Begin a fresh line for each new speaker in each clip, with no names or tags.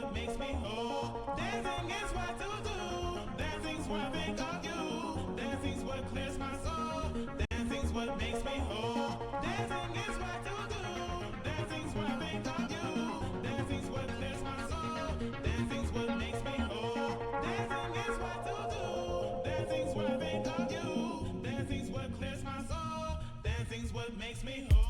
what makes me whole. Dancing is what to do. Dancing's what I think of you. Dancing's what clears my soul. Dancing's what makes me whole. Dancing is what to do. Dancing's what I think of you. Dancing's what clears my soul. Dancing's what makes me whole. Dancing is what to do. Dancing's what I think of you. Dancing's what clears my soul. Dancing's what makes me whole.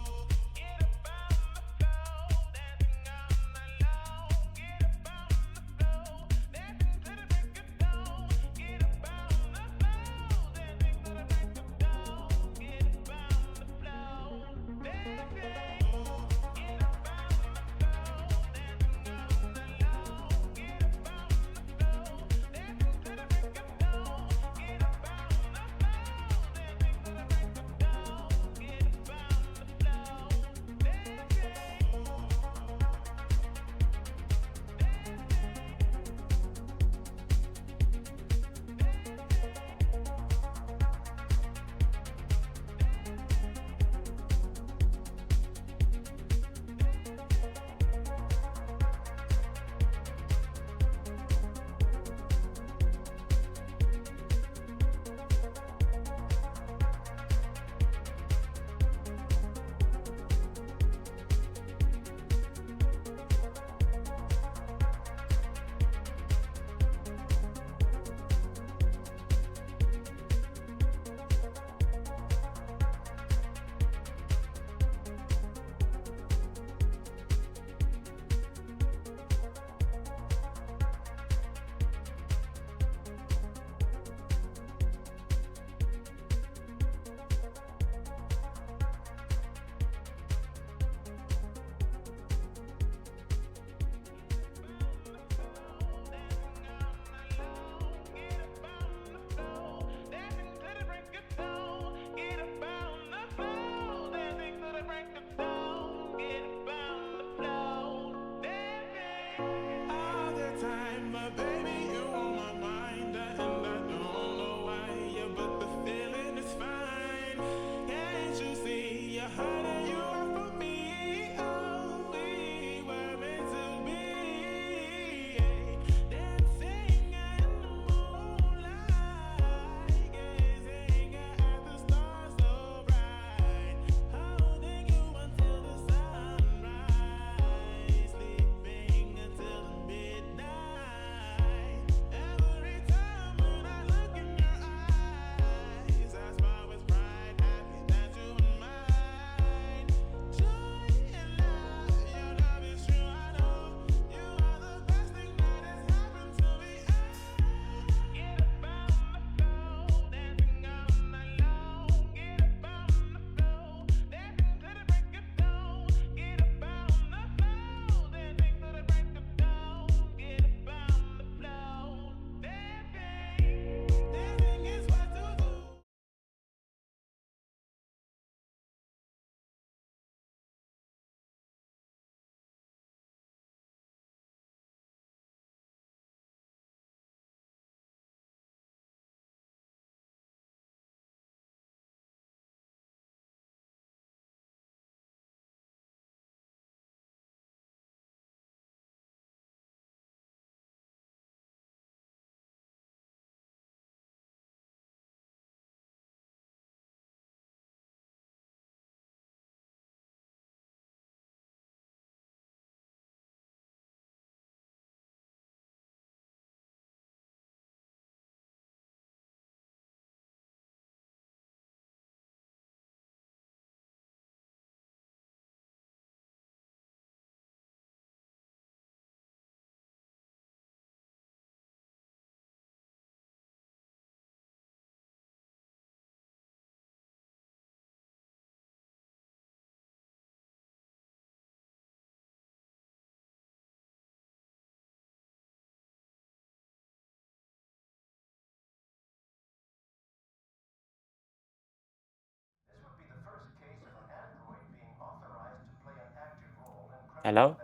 Hello?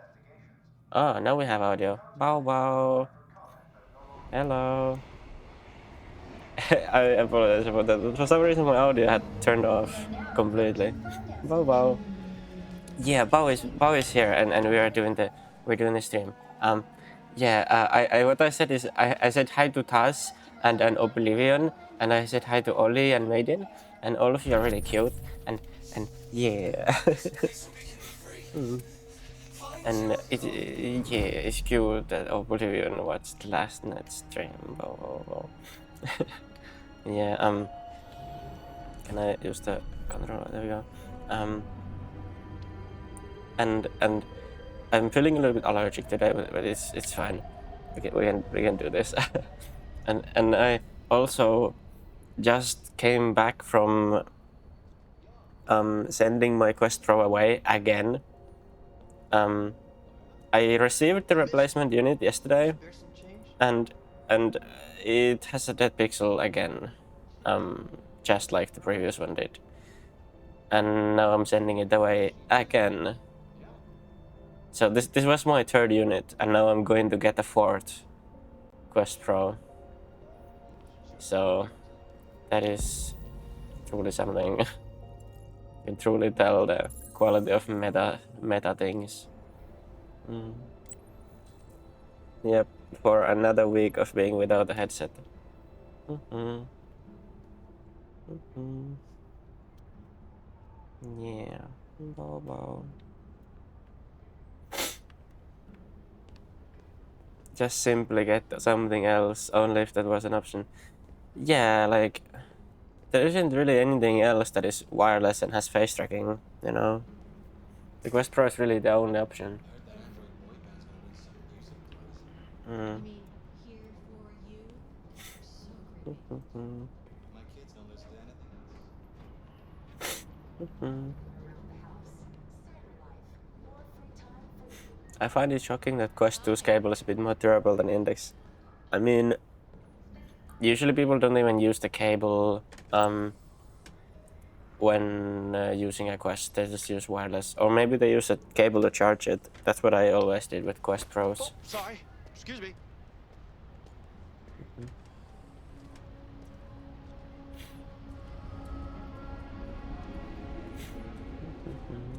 Oh, now we have audio. Bow bow. Hello. I apologize about that. For some reason, my audio had turned off completely. Bow bow. Yeah, Bow is here, and we are doing the stream. Yeah, what I said is I said hi to Taz and Oblivion, and I said hi to Ollie and Maiden, and all of you are really cute, and yeah. Mm. And yeah, it's cute that Oblivion watched last night's stream. Blah, blah, blah. Yeah, can I use the controller? There we go. And I'm feeling a little bit allergic today, but it's fine. We can do this. and I also just came back from sending my Quest Pro away again. I received the replacement unit yesterday, and it has a dead pixel again, just like the previous one did. And now I'm sending it away again. So this was my third unit, and now I'm going to get a fourth Quest Pro. So that is truly something. You can truly tell the quality of meta things. Yep, for another week of being without a headset. Yeah. Bobo. Just simply get something else, only if that was an option. Yeah, like, there isn't really anything else that is wireless and has face tracking, you know? The Quest Pro is really the only option. I find it shocking that Quest 2's cable is a bit more durable than Index. I mean, usually people don't even use the cable when using a Quest. They just use wireless, or maybe they use a cable to charge it. That's what I always did with Quest Pros.
Oh, sorry. Excuse me.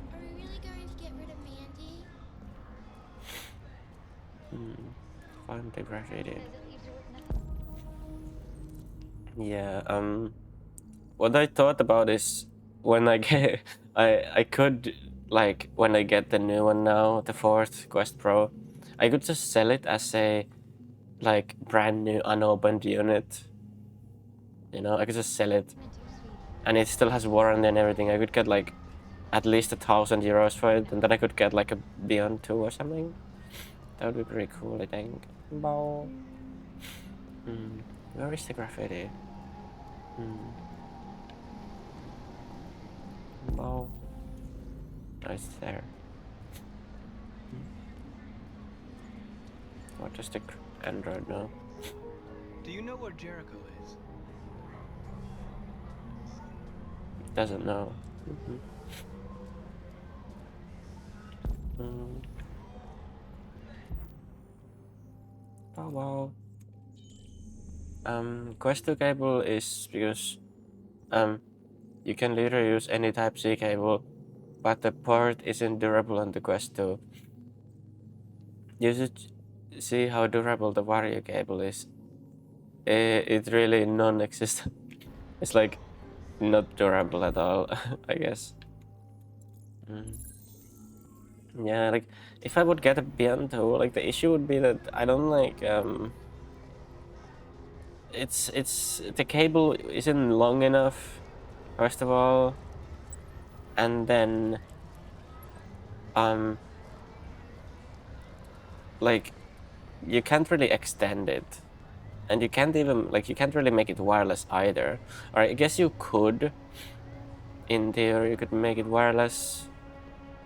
Are we really going to get rid of Mandy?
Fun to graduate. Yeah, what I thought about is when I get, I could, like, when I get the new one now, the fourth Quest Pro, I could just sell it as a, like, brand new unopened unit. You know, I could just sell it, and it still has warranty and everything. I could get, like, at least 1,000 euros for it, and then I could get, like, a Beyond 2 or something. That would be pretty cool, I think. Bow. Where is the graffiti? Bow. Oh, it's there. What does the Android know?
Do you know where Jericho is?
Doesn't know. Oh wow. Quest 2 cable is because you can literally use any Type-C cable, but the port isn't durable on the Quest 2. You should see how durable the Vario cable is. It's really non-existent. It's like not durable at all, I guess. Yeah, like if I would get a Beyond 2, like the issue would be that I don't like it's the cable isn't long enough, first of all, and then like you can't really extend it, and you can't even you can't really make it wireless either. Or I guess you could, in theory, you could make it wireless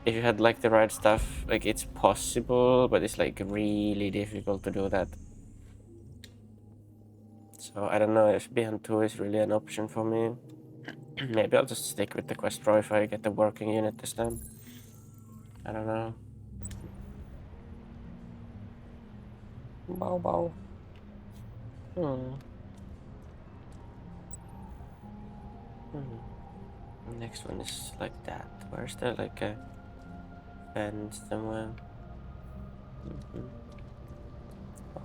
if you had like the right stuff. Like it's possible, but it's like really difficult to do that. So I don't know if Beyond 2 is really an option for me. Maybe I'll just stick with the Quest Pro if I get the working unit this time. I don't know. Bow bow. Next one is like that. Where's there like a fence somewhere?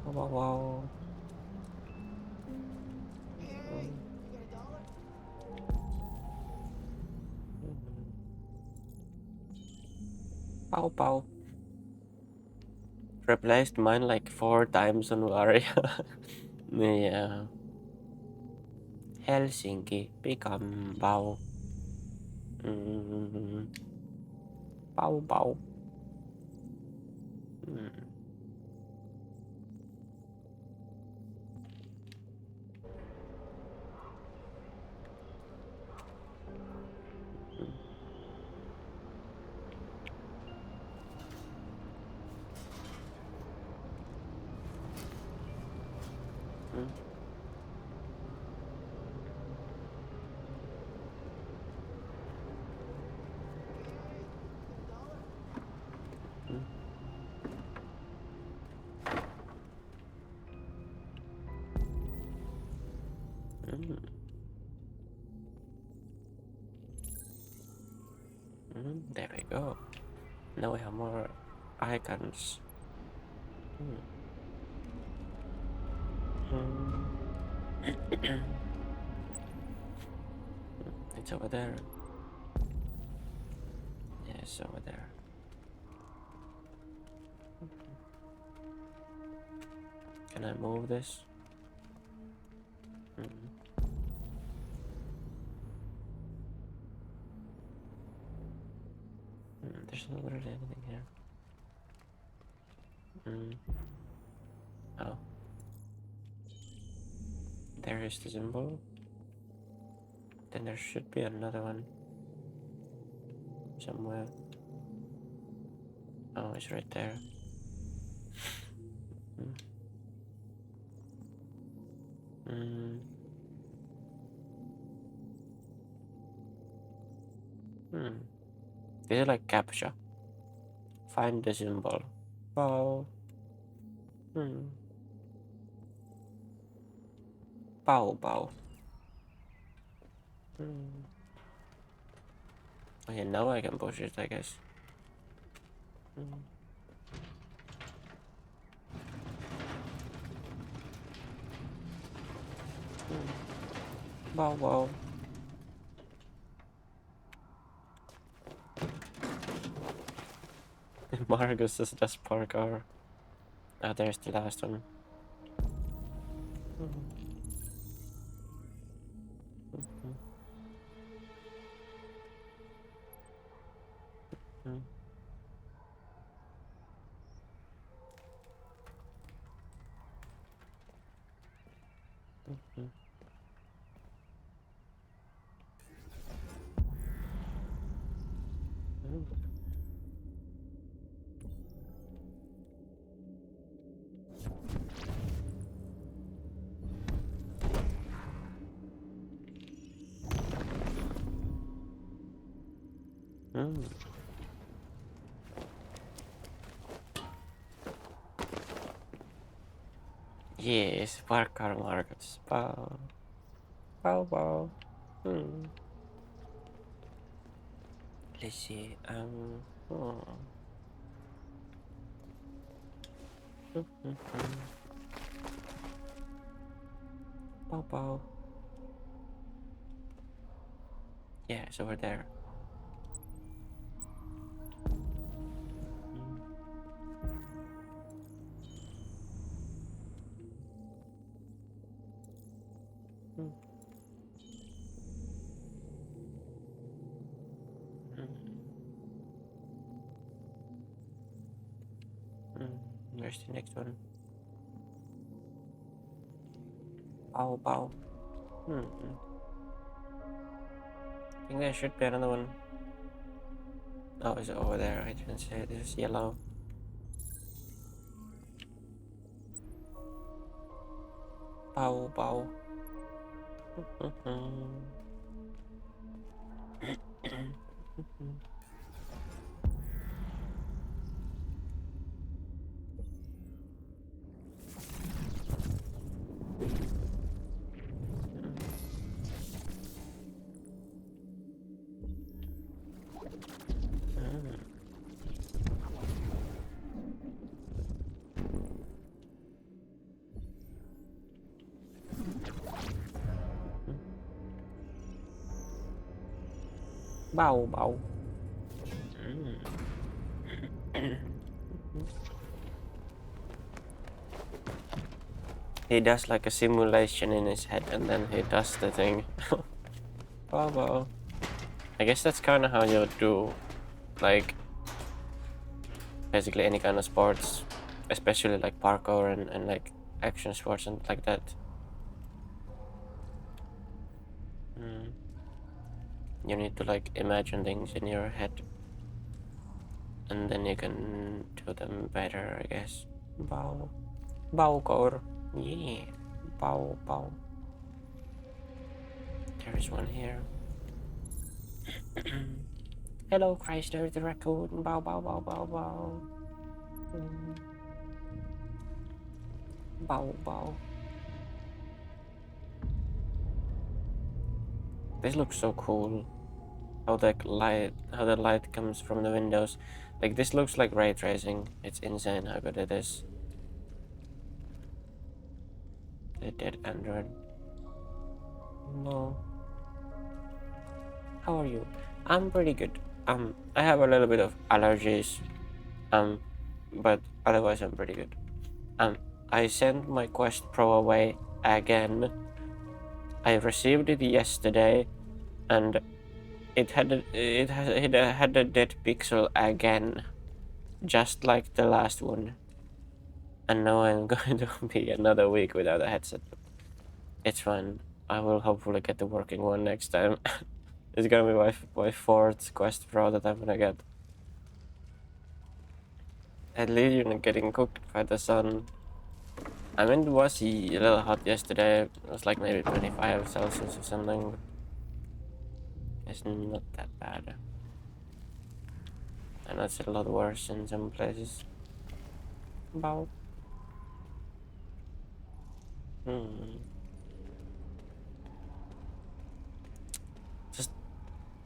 Wow, wow. Pow pow. Replaced mine like 4 times on Varia. Yeah. Helsinki become Bau. Bau Bau. There we go. Now we have more icons. It's over there. Yes, over there. Can I move this? There's not really anything here. Oh. There is the symbol. Then there should be another one. Somewhere. Oh, it's right there. This is like captcha. Find the symbol. Bow. Bow bow. Okay, now I can push it, I guess. Bow wow. Marcus is just parkour. Ah, there's the last one. Yes, parkour Marcus. Bow. Bow bow. Let's see. Bow bow. Yeah, it's over there. Where's the next one? Bow bow. I think there should be another one. Oh, it's over there. I didn't say it. This is yellow. Bow bow. Bau, bau. He does like a simulation in his head and then he does the thing. Bau, bau. I guess that's kind of how you do, like, basically any kind of sports, especially like parkour and like action sports and like that. You need to like imagine things in your head and then you can do them better, I guess. Bau. Baucore. Yeah. Bau, bau. There is one here. Hello, Chrysler the raccoon. Bow, bow, bow, bow, bow. Bow, bow. This looks so cool. How the light comes from the windows. Like this looks like ray tracing. It's insane how good it is. The dead android. No. How are you? I'm pretty good. I have a little bit of allergies. But otherwise I'm pretty good. I sent my Quest Pro away again. I received it yesterday, and it had a dead pixel again, just like the last one. And now I'm going to be another week without a headset. It's fine. I will hopefully get the working one next time. It's gonna be my fourth Quest Pro that I'm gonna get. At least you're not getting cooked by the sun. I mean, it was a little hot yesterday. It was like maybe 25 Celsius or something. It's not that bad. I know it's a lot worse in some places. Bow. Just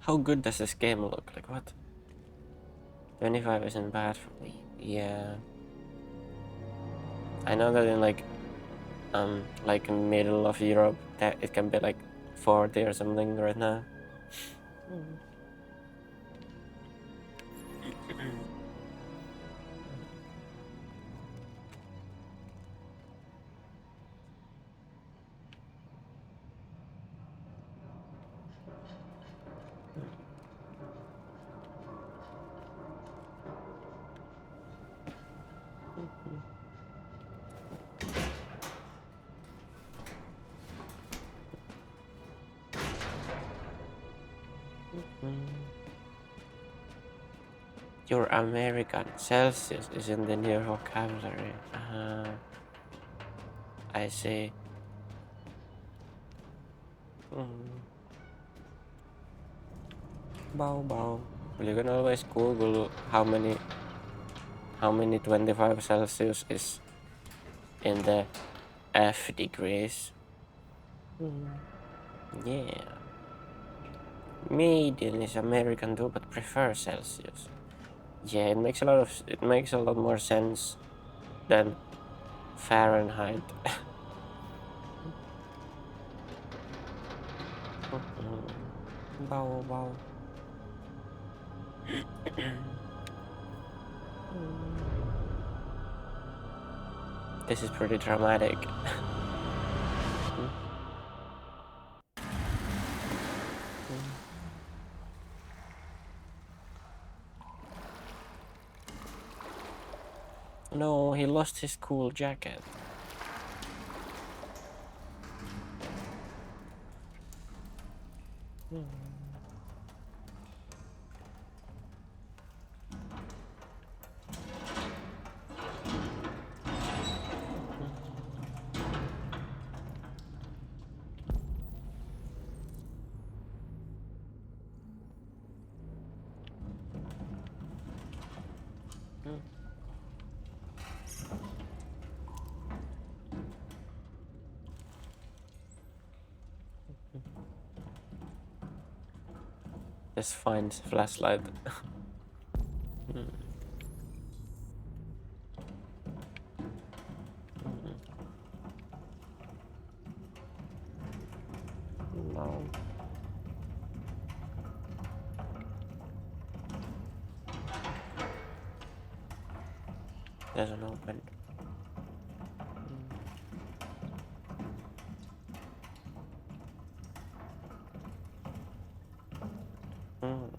how good does this game look? Like what? 25 isn't bad for me. Yeah. I know that in like middle of Europe that it can be like 40 or something right now. You're American. Celsius is in the new vocabulary. I see. Bow bow. Well, you can always Google how many 25 Celsius is in the F degrees. Yeah. Median is American too, but prefer Celsius. Yeah, it makes a lot more sense than Fahrenheit. Bow bow. This is pretty dramatic. No, he lost his cool jacket. Just find flashlight. No. doesn't open. Mm.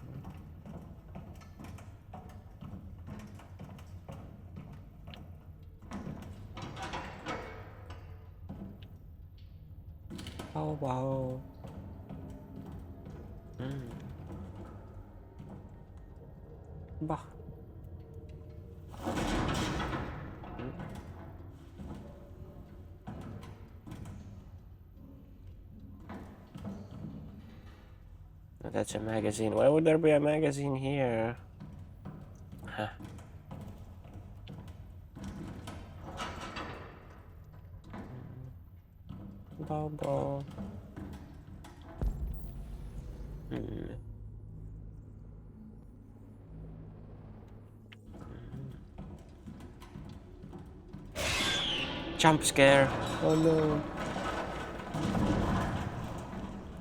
Oh wow. Bah. That's a magazine. Why would there be a magazine here? Huh. Bobo. Jump scare. Oh no.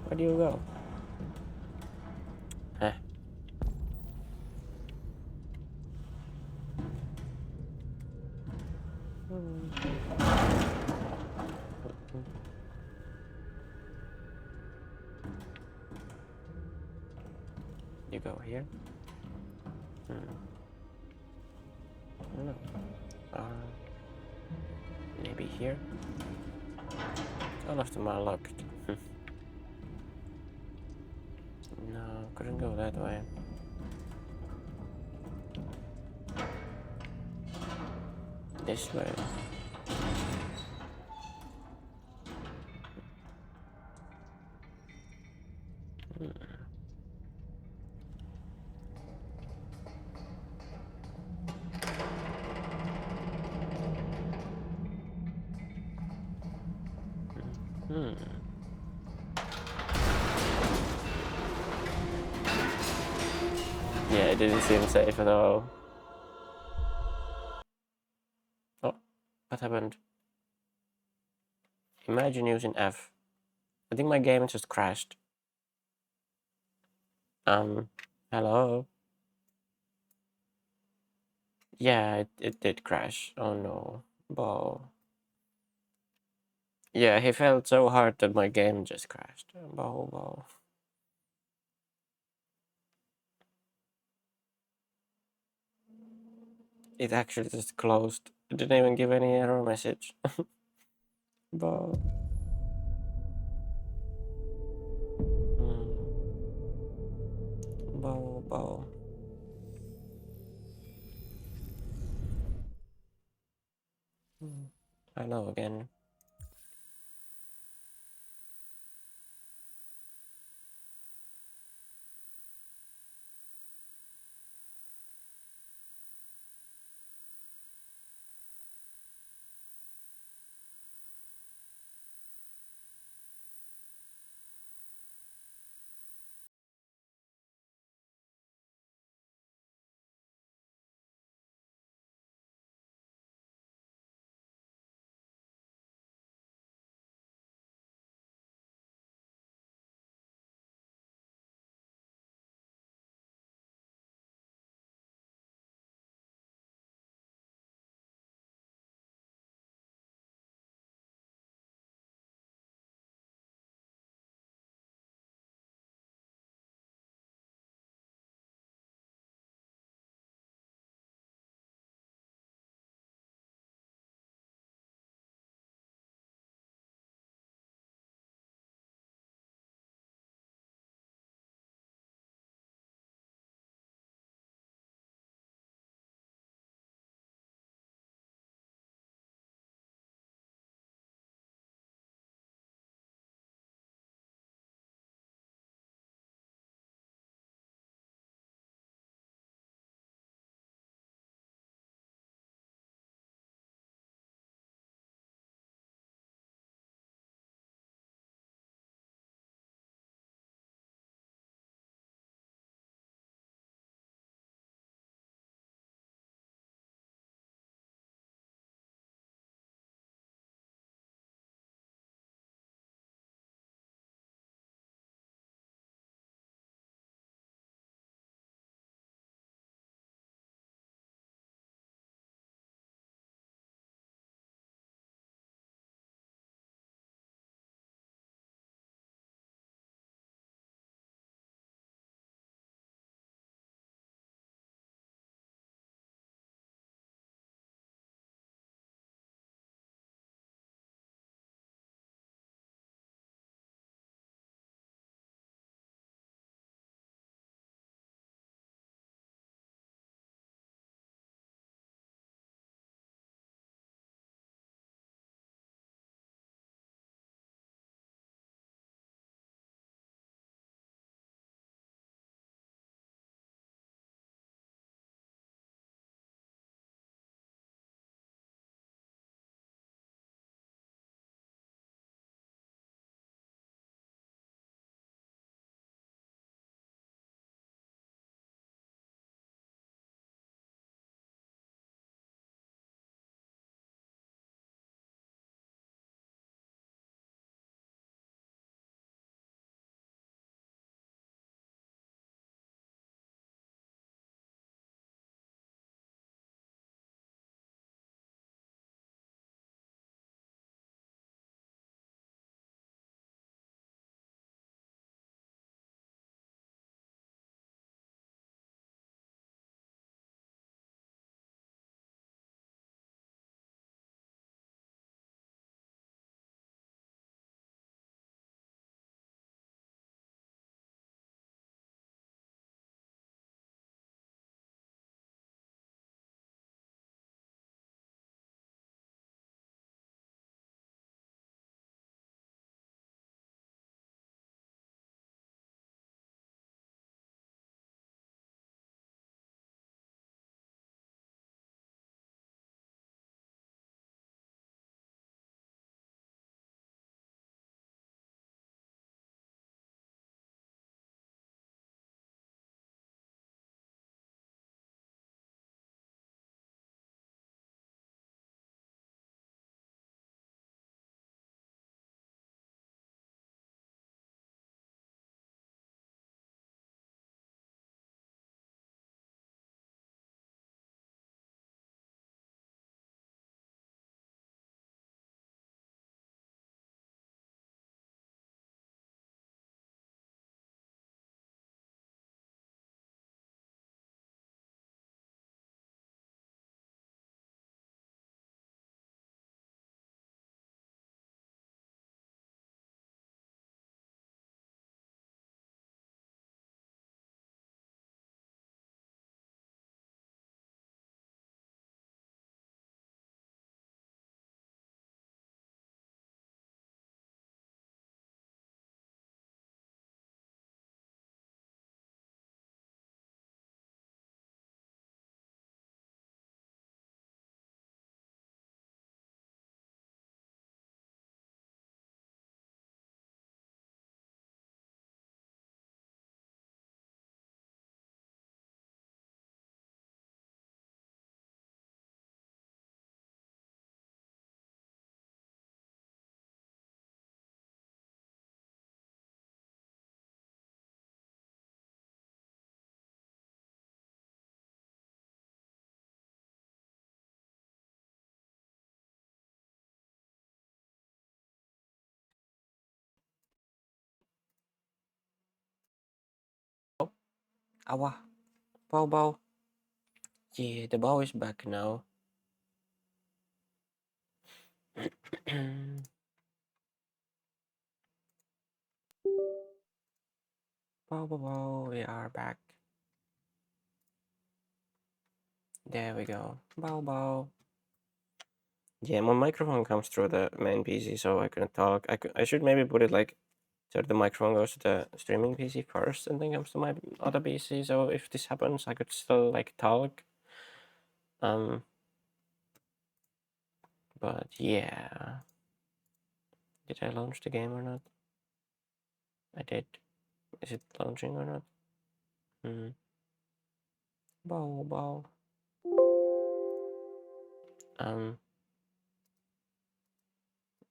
Where do you go? Huh. You go here? No. Maybe here? All of them are locked. No, couldn't go that way. This way. Yeah, it didn't seem safe at all. Oh, what happened? Imagine using F. I think my game just crashed. Hello? Yeah, it did crash. Oh no. Bow. Yeah, he felt so hard that my game just crashed. Bow. It actually just closed. It didn't even give any error message. Bow. Bow. Hello again. Awa. Bau. Yeah, the Bau is back now. Bau, we are back. There we go. Bau. Yeah, my microphone comes through the main PC, so I couldn't talk. I should maybe put it like so the microphone goes to the streaming PC first and then comes to my other PC. So if this happens, I could still like talk. But yeah. Did I launch the game or not? I did. Is it launching or not? Bau.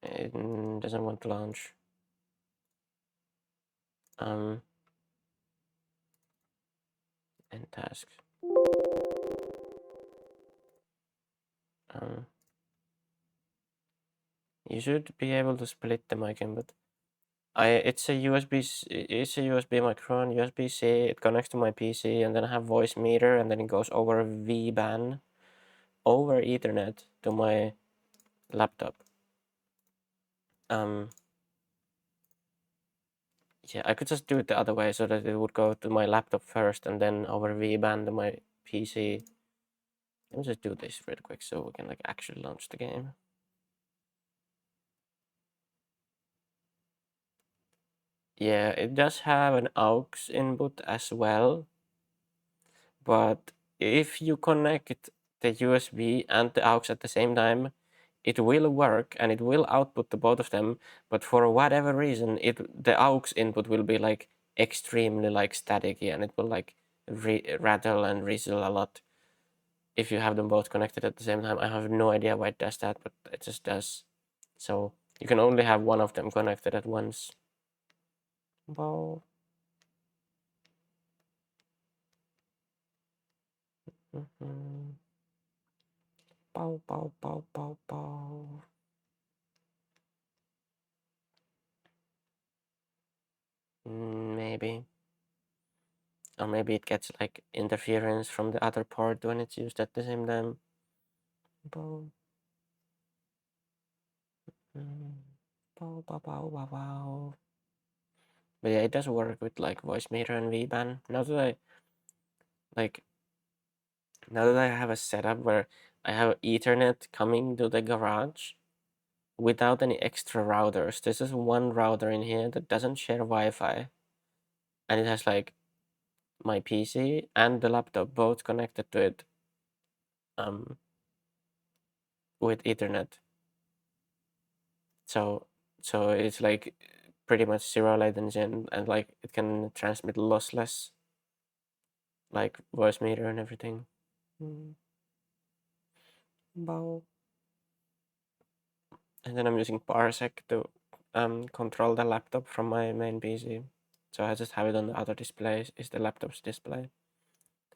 It doesn't want to launch. And tasks. You should be able to split the mic input. It's a USB microphone, USB-C. It connects to my PC, and then I have voice meter, and then it goes over V-band, over Ethernet to my laptop. Yeah, I could just do it the other way so that it would go to my laptop first, and then over V-band to my PC. Let me just do this real quick so we can like actually launch the game. Yeah, it does have an aux input as well, but if you connect the USB and the aux at the same time, it will work and it will output the both of them, but for whatever reason, the aux input will be like extremely like staticky, and it will like rattle and whistle a lot if you have them both connected at the same time. I have no idea why it does that, but it just does. So you can only have one of them connected at once. Bau. Bau. Maybe. Or maybe it gets like interference from the other port when it's used at the same time. Bau. Bau. But yeah, it does work with like voice meter and V-band. Now that I have a setup where I have Ethernet coming to the garage without any extra routers. This is one router in here that doesn't share Wi-Fi, and it has like my PC and the laptop both connected to it with Ethernet. So it's like pretty much zero latency, and like it can transmit lossless, like voice meter and everything. Bau. And then I'm using Parsec to control the laptop from my main PC. So I just have it on the other display, is the laptop's display.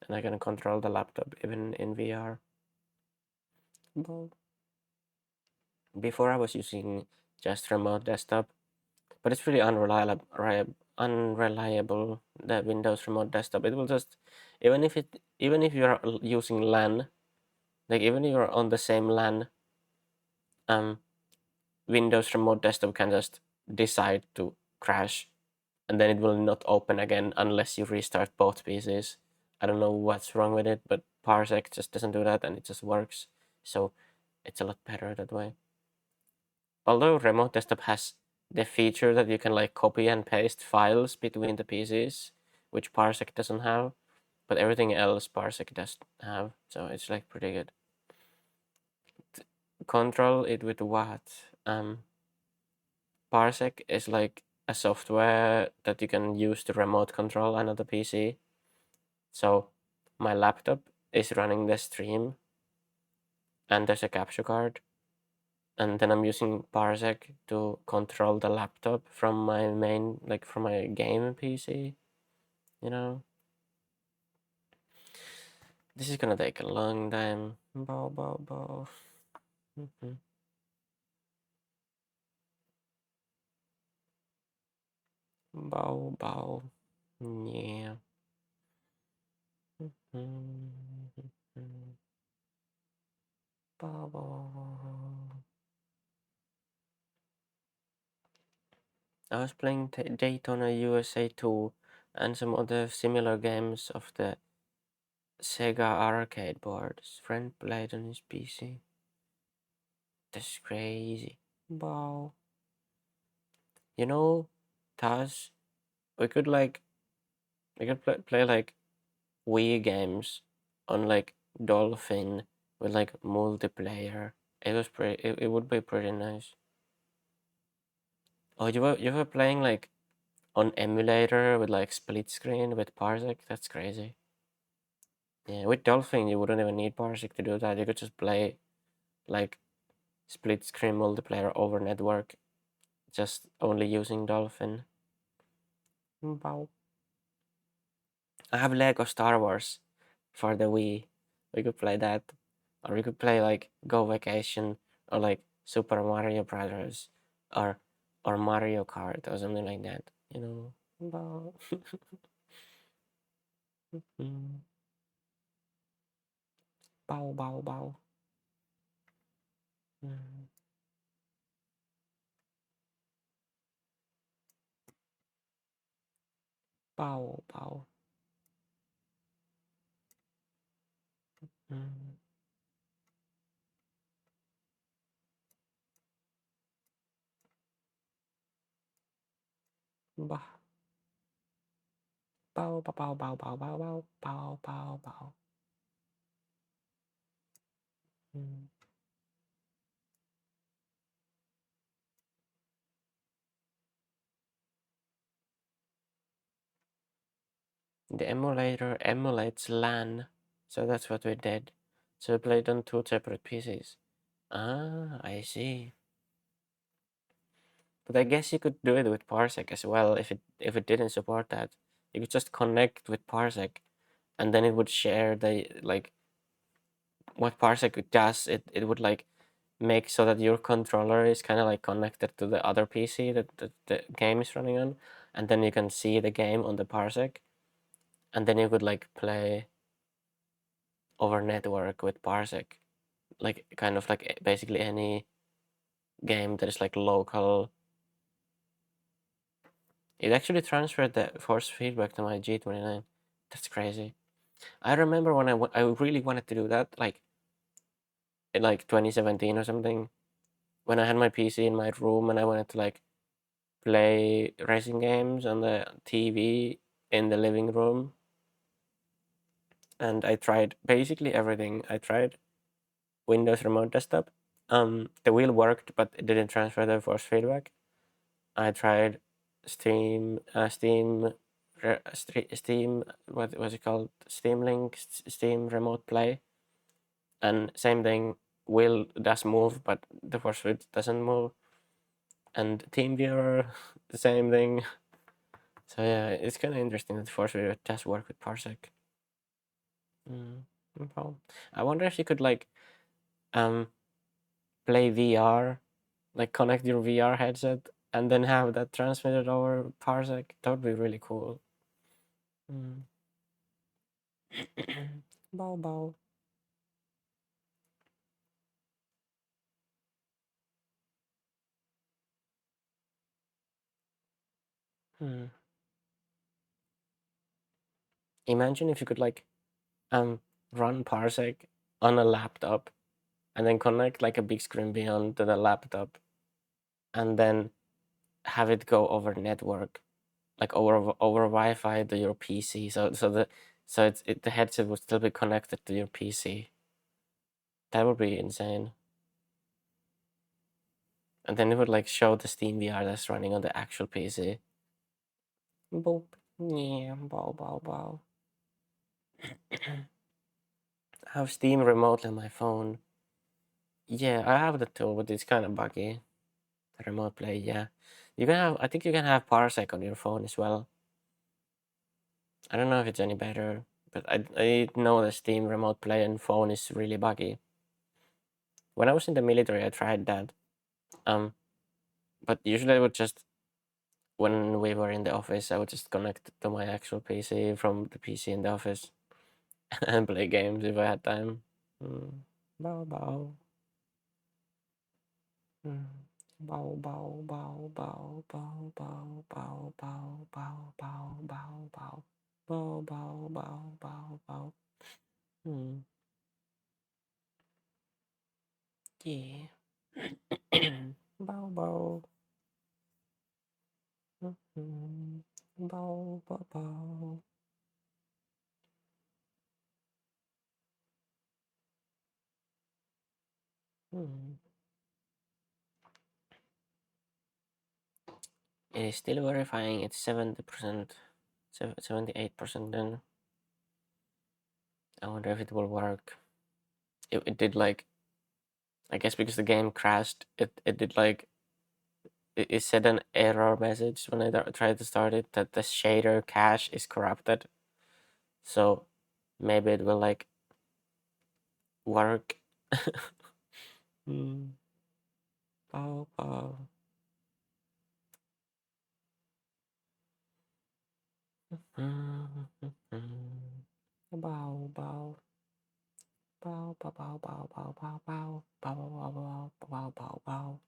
And I can control the laptop even in VR. Before I was using just remote desktop, but it's really unreliable, the Windows remote desktop. It will just, even if you're using LAN, like even if you're on the same LAN, Windows remote desktop can just decide to crash, and then it will not open again unless you restart both PCs. I don't know what's wrong with it, but Parsec just doesn't do that, and it just works. So it's a lot better that way. Although remote desktop has the feature that you can like copy and paste files between the PCs, which Parsec doesn't have, but everything else Parsec does have, so it's like pretty good. Control it with what? Parsec is like a software that you can use to remote control another PC. So my laptop is running the stream, and there's a capture card, and then I'm using Parsec to control the laptop from my main, like from my game PC, you know? This is gonna take a long time. Bau. Bau. Yeah. I was playing Daytona USA 2 and some other similar games of the Sega arcade boards. Friend played on his PC. That's crazy. Wow. You know, Taz, we could play like Wii games on like Dolphin with like multiplayer. It would be pretty nice. Oh, you were playing like on emulator with like split screen with Parsec? That's crazy. Yeah, with Dolphin you wouldn't even need Parsec to do that. You could just play like split screen multiplayer over network, just only using Dolphin. Wow. I have Lego Star Wars for the Wii. We could play that. Or we could play like Go Vacation or like Super Mario Brothers or Mario Kart or something like that. You know. Wow. Mm. Bow bow bow. Mm. Bow bow. Mm. Bah. Bow bow bow bow bow bow bow bow bow bow. Mm. The emulator emulates LAN, so that's what we did. So we played on two separate PCs. Ah, I see. But I guess you could do it with Parsec as well if it didn't support that. You could just connect with Parsec, and then it would share the like what Parsec does. It would like make so that your controller is kind of like connected to the other PC that the game is running on, and then you can see the game on the Parsec, and then you could like play over network with Parsec, like kind of like basically any game that is like local. It actually transferred the force feedback to my G29. That's crazy. I remember when I really wanted to do that, like in like 2017 or something, when I had my PC in my room and I wanted to like play racing games on the TV in the living room. And I tried basically everything. I tried Windows Remote Desktop. The wheel worked, but it didn't transfer the force feedback. I tried Steam. What was it called? Steam Link, Steam Remote Play, and same thing. Wheel does move, but the force feed doesn't move. And TeamViewer, the same thing. So yeah, it's kind of interesting that the force feed does work with Parsec. Well, I wonder if you could like um play VR, like connect your VR headset and then have that transmitted over Parsec. That would be really cool. Mm. Bow bow. Hmm. Imagine if you could like run Parsec on a laptop and then connect like a big screen beyond to the laptop and then have it go over network, like over Wi-Fi to your PC. The headset would still be connected to your PC. That would be insane. And then it would like show the Steam VR that's running on the actual PC. Boop. Yeah, bow bow bow. I have Steam remote on my phone. Yeah, I have the tool, but it's kind of buggy. The remote play, yeah. You can have, I think you can have Parsec on your phone as well. I don't know if it's any better, but I know the Steam remote play on phone is really buggy. When I was in the military, I tried that. But usually I would just, when we were in the office, I would just connect to my actual PC from the PC in the office. and play games if I had time. Bow bow. Bow bow bow bow bow bow bow bow bow bow bow bow bow bow bow bow bow. Yeah. Bow bow. Bow bow bow. It is still verifying. It's 70%, 78% then. I wonder if it will work. It did like, I guess because the game crashed, it did like, it said an error message when I tried to start it that the shader cache is corrupted. So maybe it will like work. Bow bow. Bow bow. Bow bow bow bow bow bow bow bow bow bow bow bow bow.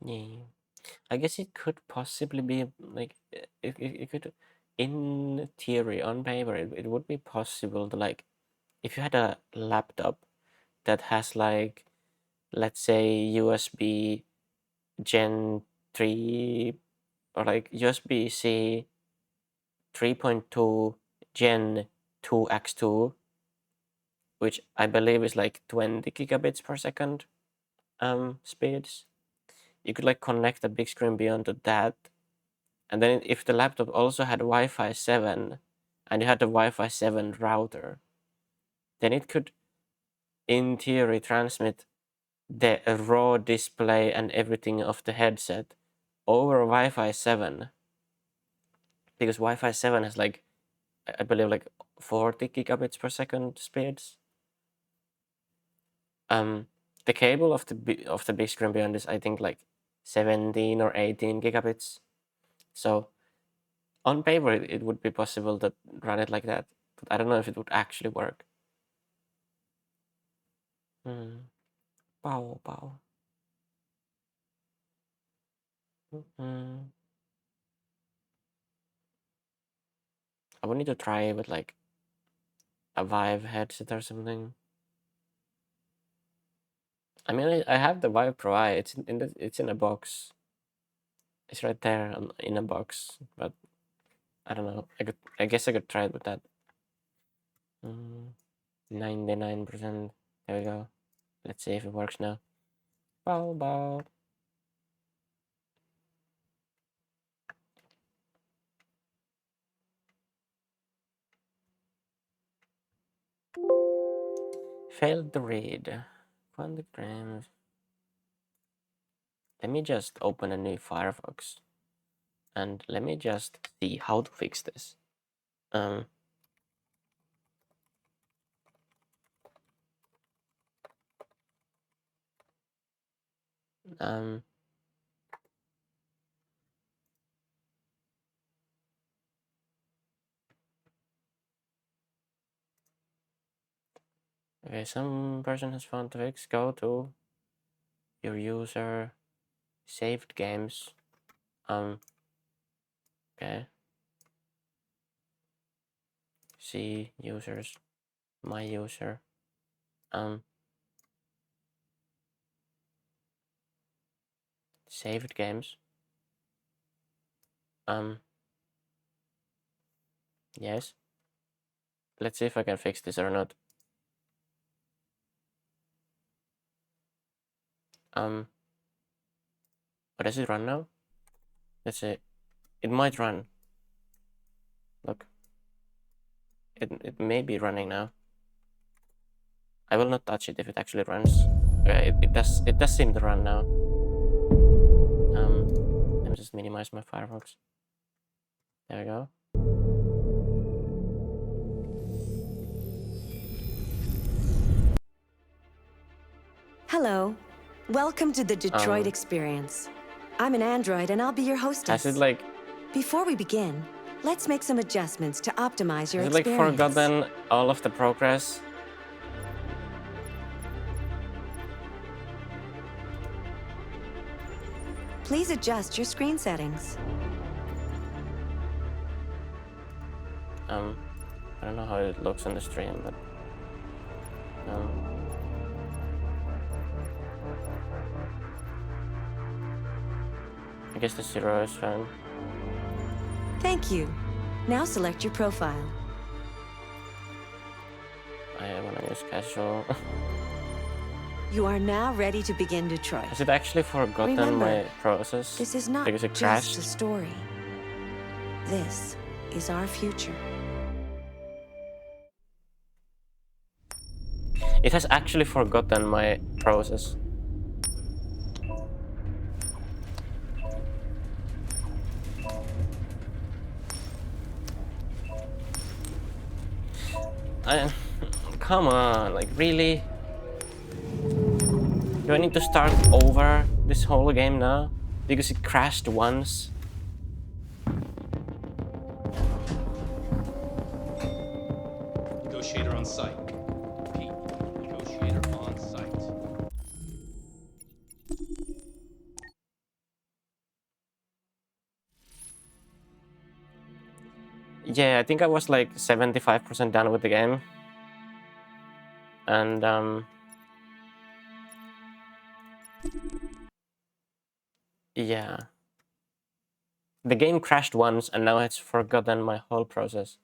Yeah. I guess it could possibly be like it could, in theory, on paper, it would be possible to like, if you had a laptop that has like, let's say USB Gen 3 or like USB-C 3.2 Gen 2x2, which I believe is like 20 gigabits per second speeds. You could like connect a big screen beyond to that. And then if the laptop also had Wi-Fi 7 and you had the Wi-Fi 7 router, then it could, in theory, transmit the raw display and everything of the headset over Wi-Fi 7. Because Wi-Fi 7 has like, I believe like 40 gigabits per second speeds. The cable of the big screen beyond is, I think, like 17 or 18 gigabits. So on paper, it would be possible to run it like that, but I don't know if it would actually work. Bow bow. I would need to try with like a Vive headset or something. I mean, I have the Vive Pro I. It's in a box. It's right there in a box, but I don't know. I guess I could try it with that. 99%. There we go. Let's see if it works now. Bow bow. Failed to read. Quantigrams. Let me just open a new Firefox and let me just see how to fix this. Okay, some person has found the fix. Go to your user, saved games. Okay. See users, my user. Saved games. Yes. Let's see if I can fix this or not. But does it run now? Let's see. It might run. Look. It may be running now. I will not touch it if it actually runs. It does seem to run now. Let me just minimize my Firefox. There we go.
Hello. Welcome to the Detroit experience. I'm an android and I'll be your hostess.
Has it like...
Before we begin, let's make some adjustments to optimize your
Has it like
experience.
forgotten all of the progress?
Please adjust your screen settings.
I don't know how it looks on the stream, but I guess the 0 is fine.
Thank you. Now select your profile.
I want to use casual.
You are now ready to begin Detroit.
Has it actually forgotten
Remember,
my process?
This is not
because it
just
crashed?
a story. This is our future.
It has actually forgotten my process. Come on, like really? Do I need to start over this whole game now? Because it crashed once?
Negotiator on site. Pete, negotiator on site.
Yeah, I think I was like 75% done with the game. And yeah. The game crashed once and now it's forgotten my whole process.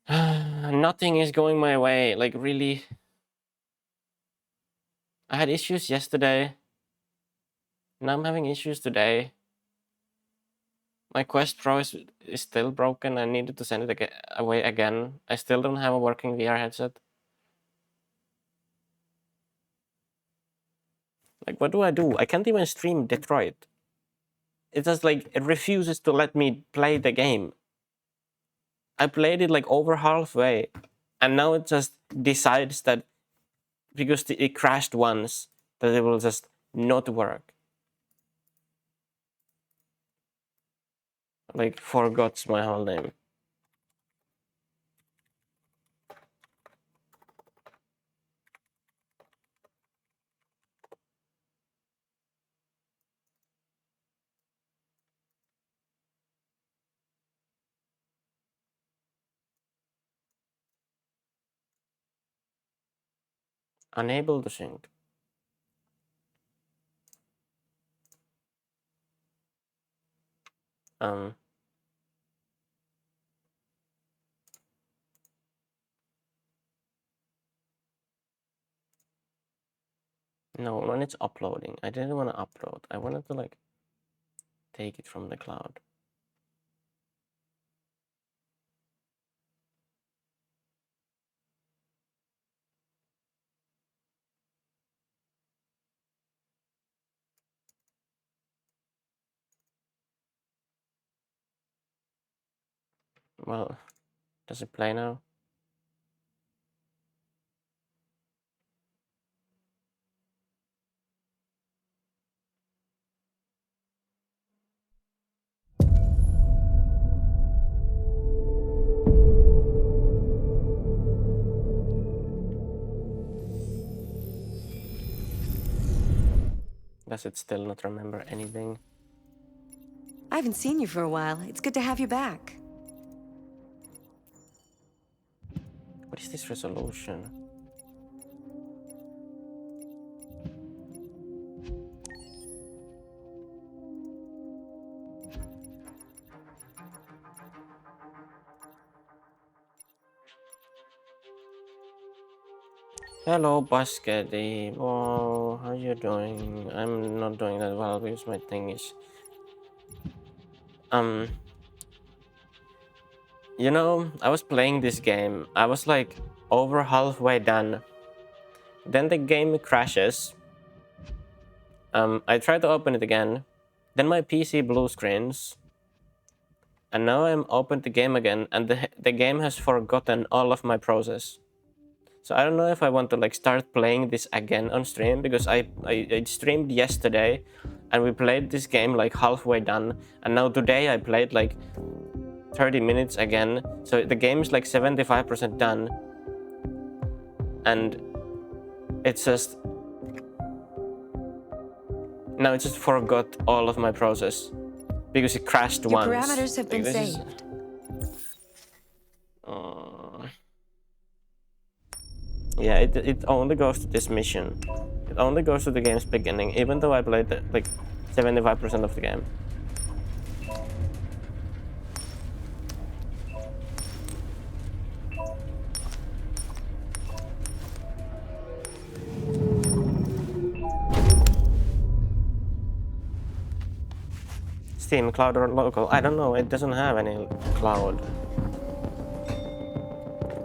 Nothing is going my way, like really. I had issues yesterday. Now I'm having issues today. My Quest Pro is still broken. I needed to send it away again. I still don't have a working VR headset. Like, what do? I can't even stream Detroit. It just like, it refuses to let me play the game. I played it like over halfway. And now it just decides that because it crashed once, that it will just not work. Like, forgot my whole name. Unable to sync. No, when it's uploading, I didn't want to upload. I wanted to like take it from the cloud. Well, does it play now? Does it still not remember anything?
I haven't seen you for a while. It's good to have you back.
What is this resolution? Hello, Baskety. Whoa, how you doing? I'm not doing that well because my thing is... You know, I was playing this game. I was like over halfway done. Then the game crashes. I tried to open it again. Then my PC blue screens. And now I'm opened the game again and the game has forgotten all of my process. So I don't know if I want to like start playing this again on stream, because I streamed yesterday and we played this game like halfway done, and now today I played like 30 minutes again, so the game is like 75% done, and it's just now it just forgot all of my process because it crashed
Your
once.
parameters have been
Like, this is-
saved.
yeah, it only goes to this mission. It only goes to the game's beginning, even though I played like 75% of the game. Steam, cloud, or local? I don't know. It doesn't have any cloud.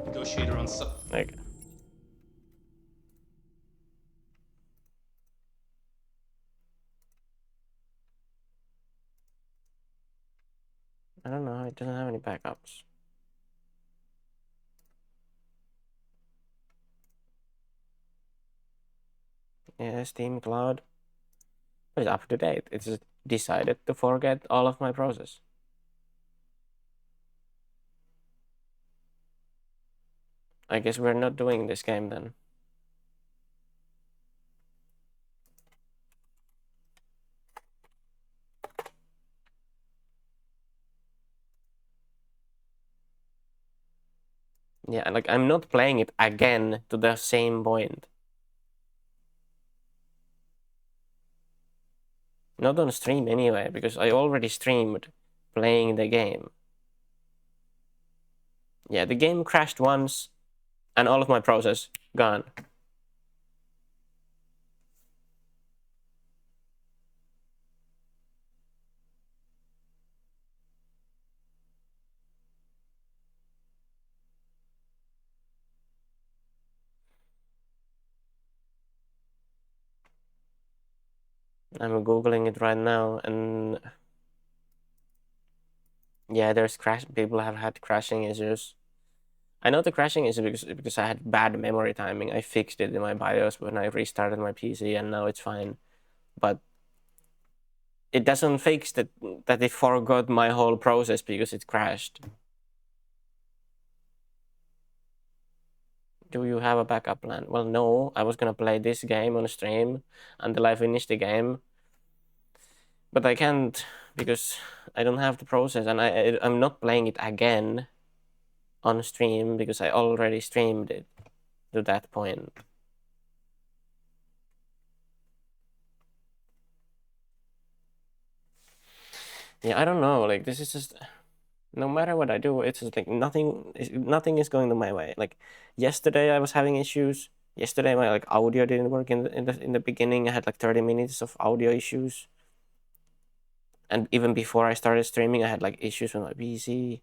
Negotiator on
Like, I don't know. It doesn't have any backups. Yeah, Steam Cloud. But it's up to date. It's just decided to forget all of my process. I guess we're not doing this game then. Yeah, like I'm not playing it again to the same point. Not on stream anyway, because I already streamed playing the game. Yeah, the game crashed once and all of my process gone. I'm googling it right now, and yeah, there's crash. People have had crashing issues. I know the crashing is because I had bad memory timing. I fixed it in my BIOS when I restarted my PC, and now it's fine. But it doesn't fix that it forgot my whole process because it crashed. Do you have a backup plan? Well, no. I was gonna play this game on stream until I finish the game, but I can't because I don't have the process, and I'm not playing it again on stream because I already streamed it to that point. Yeah, I don't know. Like, this is just, no matter what I do, it's just like nothing is going to my way. Like yesterday, I was having issues. Yesterday, my like audio didn't work in the beginning. I had like 30 minutes of audio issues, and even before I started streaming, I had like issues with my PC.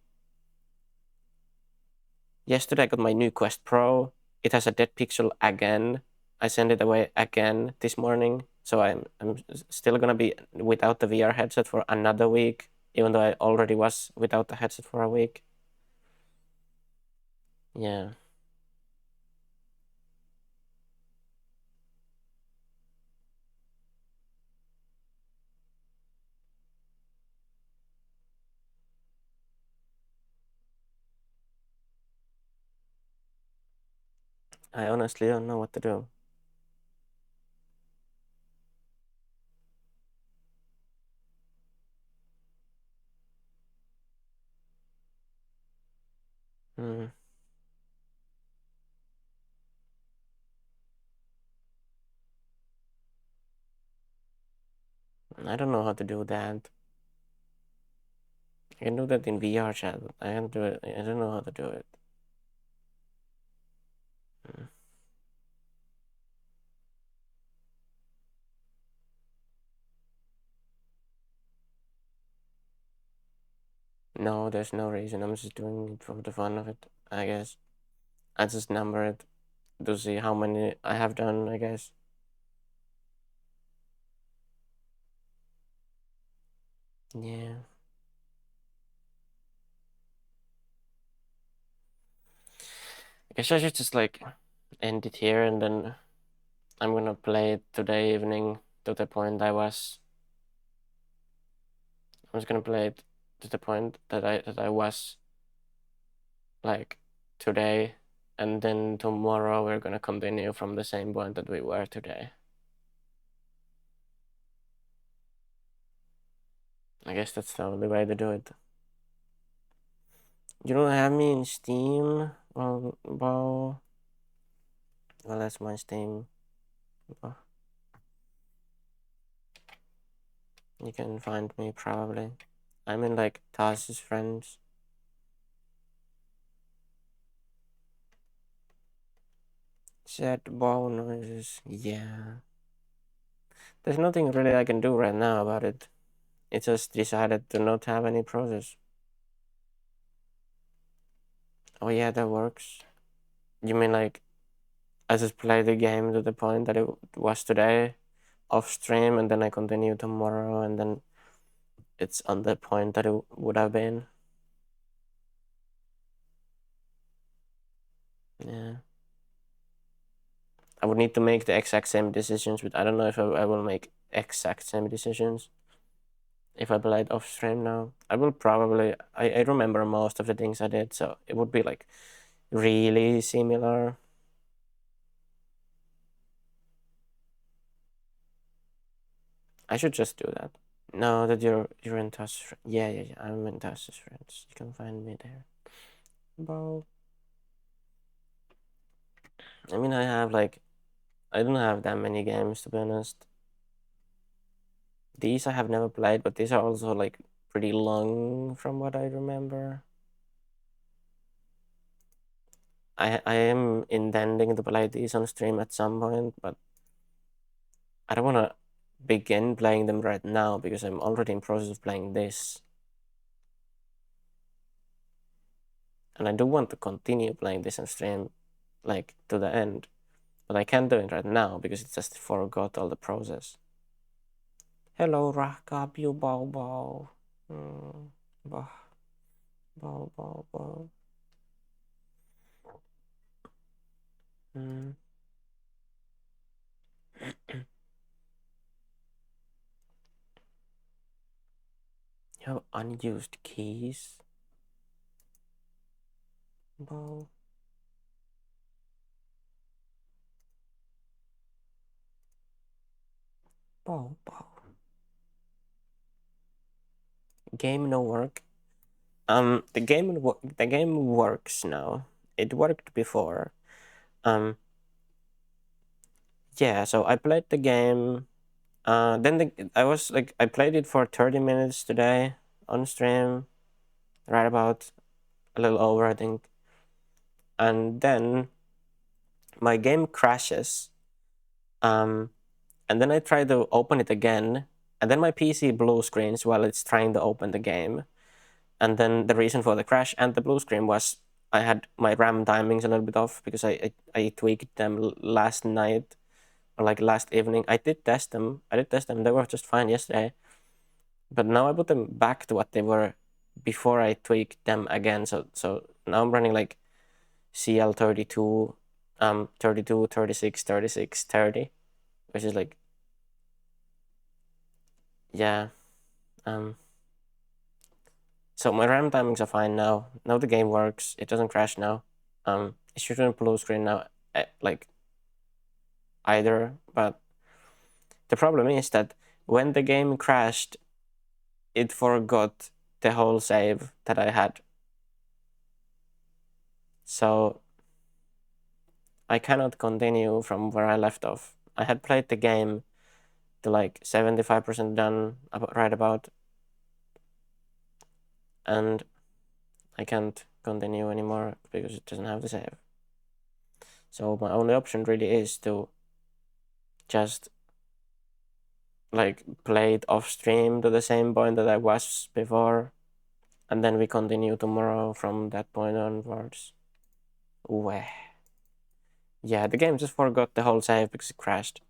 Yesterday, I got my new Quest Pro. It has a dead pixel again. I sent it away again this morning, so I'm still gonna be without the VR headset for another week, even though I already was without the headset for a week. Yeah. I honestly don't know what to do. Hmm. I don't know how to do that. I can do that in VR chat, but I can't do it. I don't know how to do it. Hmm. No, there's no reason. I'm just doing it for the fun of it, I guess. I just number it to see how many I have done, I guess. Yeah. I guess I should just like end it here, and then I'm gonna play it today evening to the point I was. I'm just gonna play it to the point that I was like today, and then tomorrow we're gonna continue from the same point that we were today. I guess that's the only way to do it. You don't have me in Steam? Well, well, that's my Steam. Oh. You can find me probably. I'm in like Tas's friends. Set ball noises. Yeah. There's nothing really I can do right now about it. It just decided to not have any process. Oh yeah, that works. You mean like I just play the game to the point that it was today off stream, and then I continue tomorrow, and then it's on the point that it would have been. Yeah. I would need to make the exact same decisions, but I don't know if I will make exact same decisions if I play it off stream now. I will probably, I remember most of the things I did, so it would be like really similar. I should just do that. No, that you're in touch. Yeah, I'm in touch with friends. You can find me there. Bro. I mean, I don't have that many games to be honest. These I have never played, but these are also like pretty long from what I remember. I am intending to play these on stream at some point, but I don't want to begin playing them right now because I'm already in process of playing this. And I do want to continue playing this on stream, like, to the end. But I can't do it right now because it just forgot all the process. Hello, rock up, you bow bow. Bow, bow, bow, bow. You have unused keys. Bow. Bow, bow. Game no work. The game works now. It worked before. Yeah. So I played the game. Then I played it for 30 minutes today on stream, right about a little over, I think. And then my game crashes. And then I try to open it again, and then my PC blue screens while it's trying to open the game. And then the reason for the crash and the blue screen was I had my RAM timings a little bit off because I tweaked them last night or like last evening. I did test them. They were just fine yesterday. But now I put them back to what they were before I tweaked them again. So now I'm running like CL32, 32, 36, 36, 30, which is like, yeah. So my RAM timings are fine now. Now the game works. It doesn't crash now. It shouldn't blue screen now, like either. But the problem is that when the game crashed, it forgot the whole save that I had. So I cannot continue from where I left off. I had played the game to like 75% done, right about, and I can't continue anymore because it doesn't have the save. So my only option really is to just like play it off stream to the same point that I was before, and then we continue tomorrow from that point onwards. Weh. Yeah, the game just forgot the whole save because it crashed.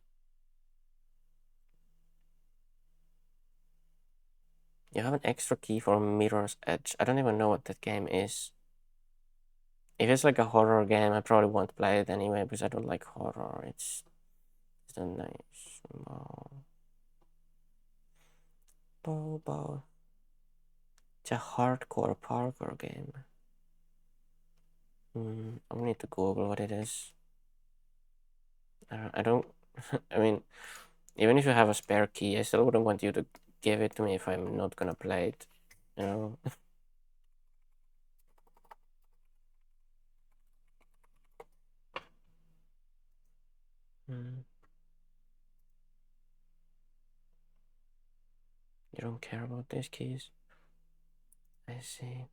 You have an extra key for Mirror's Edge. I don't even know what that game is. If it's like a horror game, I probably won't play it anyway because I don't like horror. It's not nice. Bow. It's a hardcore parkour game. I need to Google what it is. I don't. I mean, even if you have a spare key, I still wouldn't want you to give it to me if I'm not gonna play it. You know. You don't care about these keys. I see.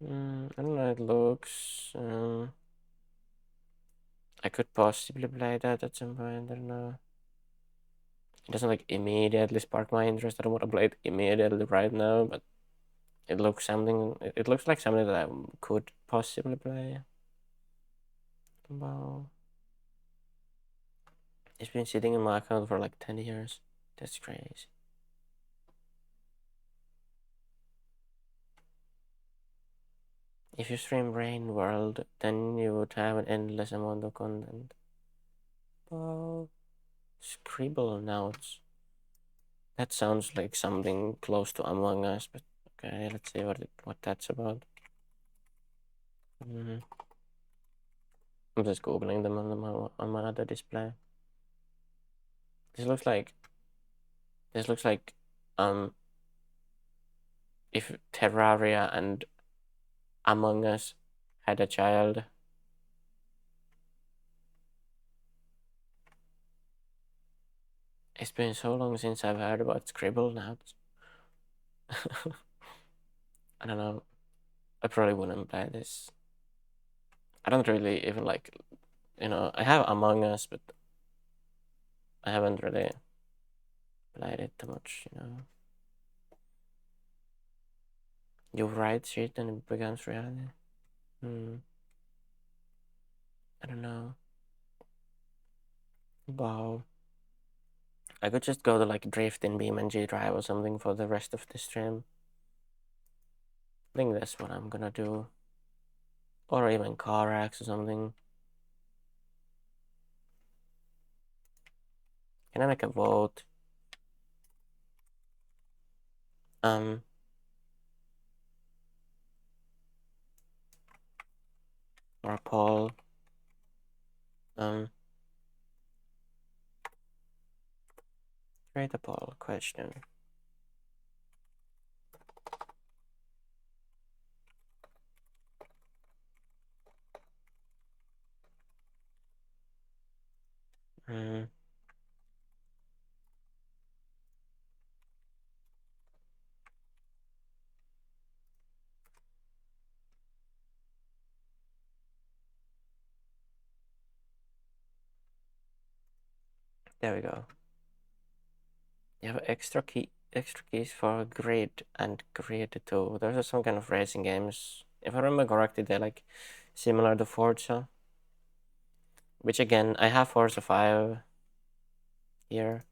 I don't know. It looks. I could possibly play that at some point. I don't know. It doesn't like immediately spark my interest. I don't want to play it immediately right now, but it looks something. It looks like something that I could possibly play. Wow. It's been sitting in my account for like 10 years. That's crazy. If you stream Rain World, then you would have an endless amount of content. Wow. Scribble notes. That sounds like something close to Among Us, but okay, let's see what that's about. I'm just googling them on my other display. This looks like if Terraria and Among Us had a child. It's been so long since I've heard about Scribble notes. I don't know. I probably wouldn't play this. I don't really even like, I have Among Us, but I haven't really played it too much, You write shit and it becomes reality. I don't know. Wow. I could just go to like Drift in BeamNG Drive or something for the rest of the stream. I think that's what I'm gonna do. Or even Carax or something. Can I make a vote? Or a poll. Create a poll question. There we go. You have extra keys for Grid and Grid 2. Those are some kind of racing games. If I remember correctly, they're like similar to Forza. Which again, I have Forza 5 here.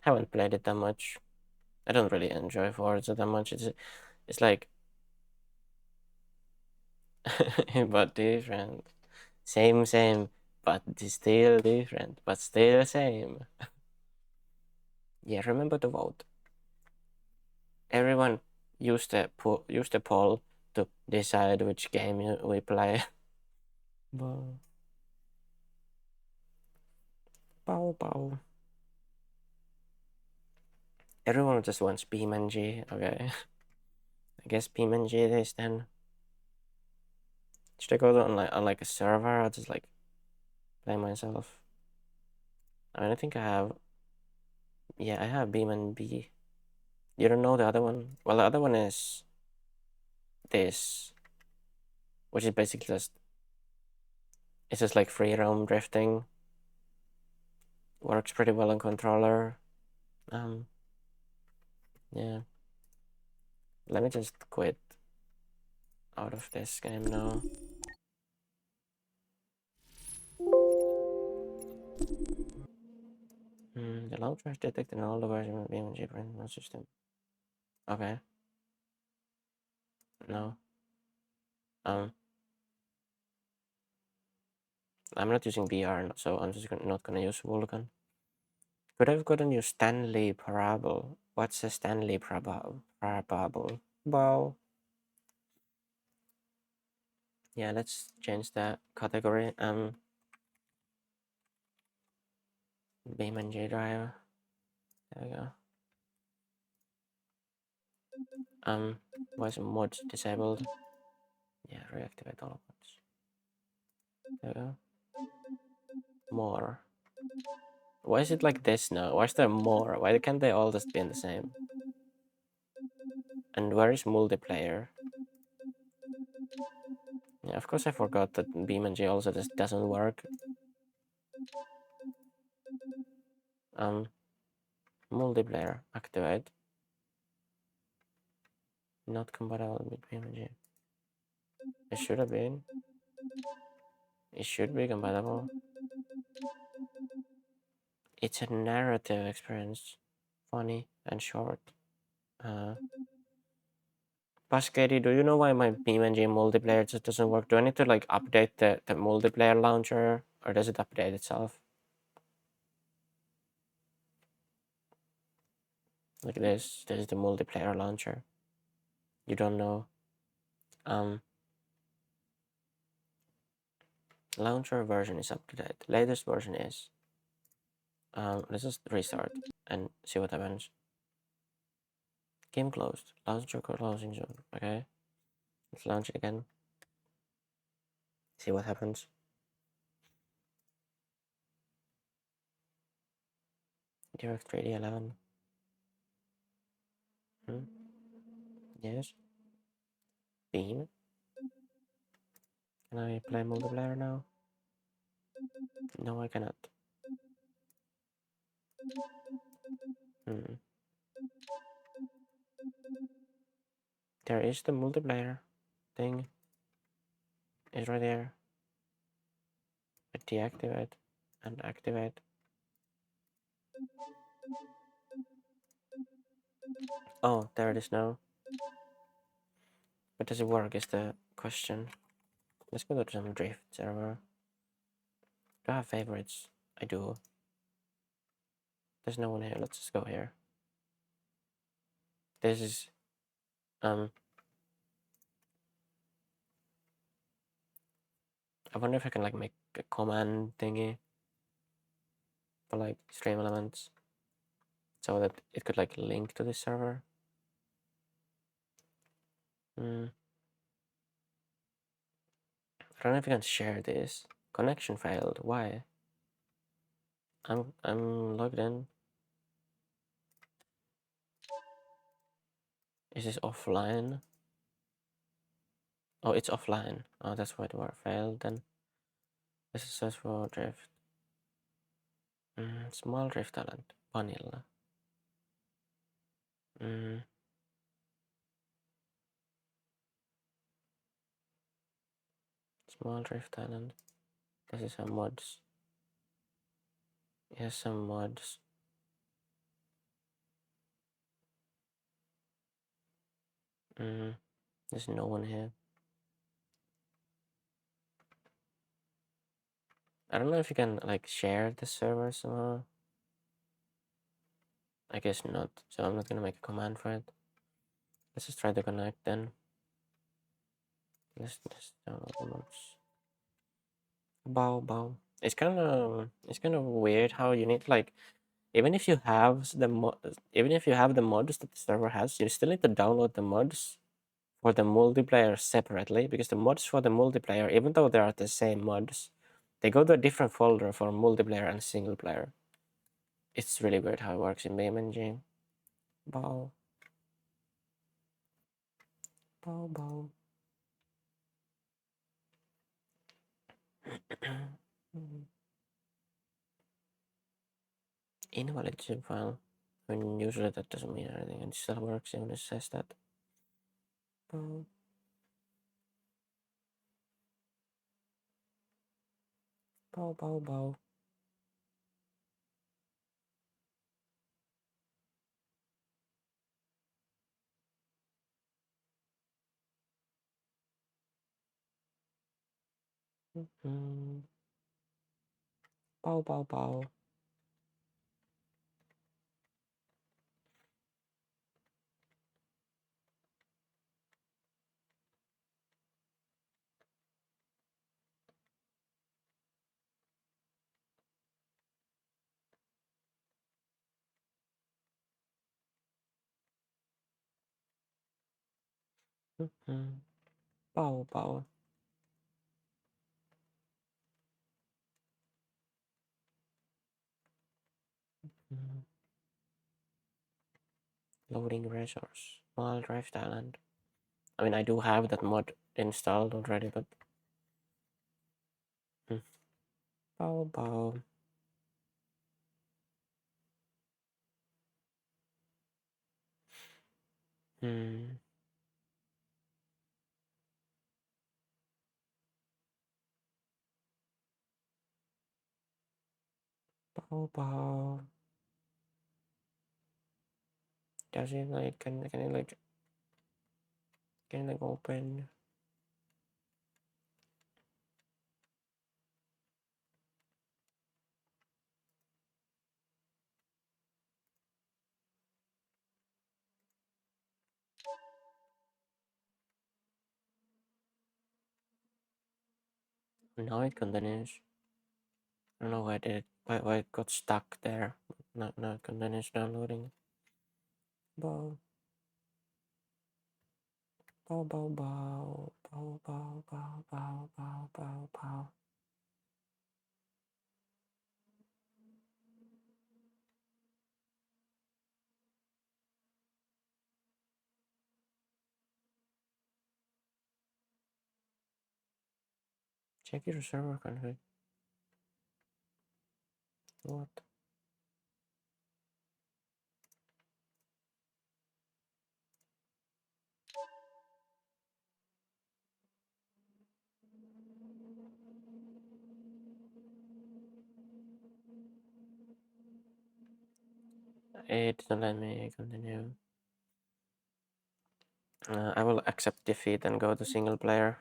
Haven't played it that much. I don't really enjoy Forza that much. It's like but different. Same, but still different, but still same. Yeah, remember to vote. Everyone use the poll to decide which game we play. Bow. Everyone just wants BeamNG. Okay. I guess BeamNG it is then. Should I go on like a server or just like play myself? I mean, I think I have. Yeah, I have BeamNB. You don't know the other one? Well, the other one is this, which is basically it's just like free roam drifting. Works pretty well on controller. Yeah. Let me just quit out of this game now. The launcher has detected all the version of BeamNG print system. Okay. No. I'm not using VR, so I'm just not gonna use Vulkan. Could have gotten you Stanley Parable. What's a Stanley Parable? Wow. Yeah, let's change the category. BeamNG driver. There we go. Why is mods disabled? Yeah, reactivate all mods. There we go. More. Why is it like this now? Why is there more? Why can't they all just be in the same? And where is multiplayer? Yeah, of course I forgot that BeamNG also just doesn't work. Multiplayer, activate. Not compatible with BeamNG. It should have been. It should be compatible. It's a narrative experience. Funny and short. Pascady, do you know why my BeamNG multiplayer just doesn't work? Do I need to like update the multiplayer launcher, or does it update itself? Like this is the multiplayer launcher. You don't know. Launcher version is up to date. Latest version is. Let's just restart and see what happens. Game closed. Launcher closing soon. Okay. Let's launch it again. See what happens. Direct 3D11. Yes. Beam. Can I play multiplayer now? No, I cannot. There is the multiplayer thing. It's right there. Deactivate and activate. Oh, there it is now. But does it work is the question. Let's go to some drift server. Do I have favorites? I do. There's no one here. Let's just go here. This is I wonder if I can like make a command thingy for like stream elements so that it could like link to this server. I don't know if you can share this. Connection failed. Why? I'm logged in. Is this offline? Oh, it's offline. Oh, that's why it failed then. This is search for drift. Small drift talent. Vanilla. Small drift talent. This is some mods. Here's some mods. There's no one here. I don't know if you can like share the server somehow. I guess not, so I'm not gonna make a command for it. Let's just try to connect then. Let's download the mods. Bau. It's kind of weird how you need to like, even if you have the mods that the server has, you still need to download the mods for the multiplayer separately, because the mods for the multiplayer, even though they are the same mods, they go to a different folder for multiplayer and single player. It's really weird how it works in BeamNG. Bau. Invalid zip file. I mean, usually that doesn't mean anything, and it still works even if it says that. Bau. Bow, bow, bow. Bow, bow. Loading resource. Mall Drive Thailand. I mean, I do have that mod installed already, but bow, bow. Bow, bow. Does it like can it like open? Now it continues. I don't know why why it got stuck there. Now it continues downloading. Bow. Bow, bow, bow. Bow, bow, bow, bow, bow, bow, bow. Check your server config. What? It doesn't let me continue. I will accept defeat and go to single player.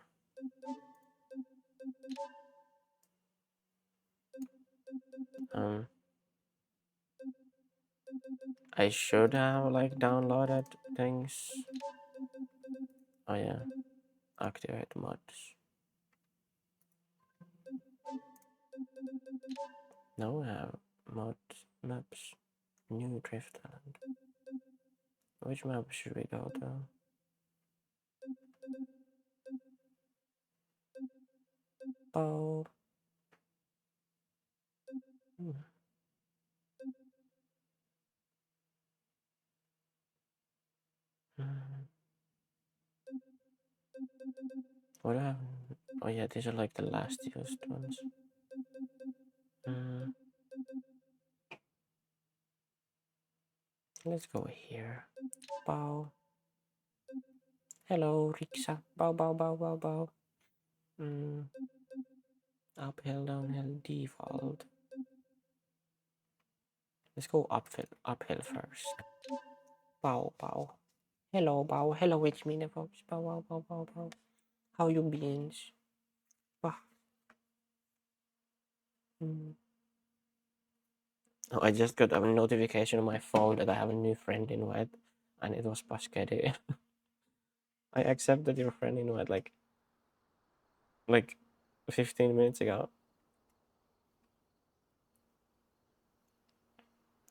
I should have like downloaded things. Oh yeah, activate mods. Now we have mods, maps, new drift island. Which map should we go to? Oh. What do I have? Oh yeah, these are like the last used ones. Let's go here. Bow. Hello, Riksha. Bow, bow, bow, bow, bow. Uphill, downhill, default. Let's go uphill first. Bow, bow. Hello, bow. Hello, which mean folks. Bow, bow, bow, bow, bow. How you beans? Bow. Oh, I just got a notification on my phone that I have a new friend invite, and it was Pasquedi. I accepted your friend invite like 15 minutes ago.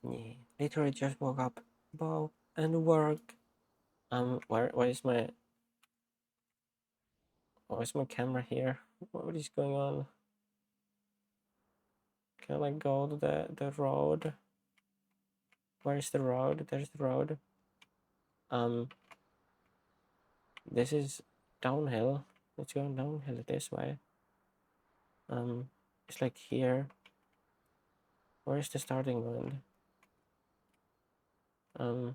Yeah, literally just woke up, bow, and work. Why is my camera here? What is going on? Can I like go to the road? Where is the road? There's the road. This is downhill. Let's go downhill this way. It's like here. Where is the starting point? I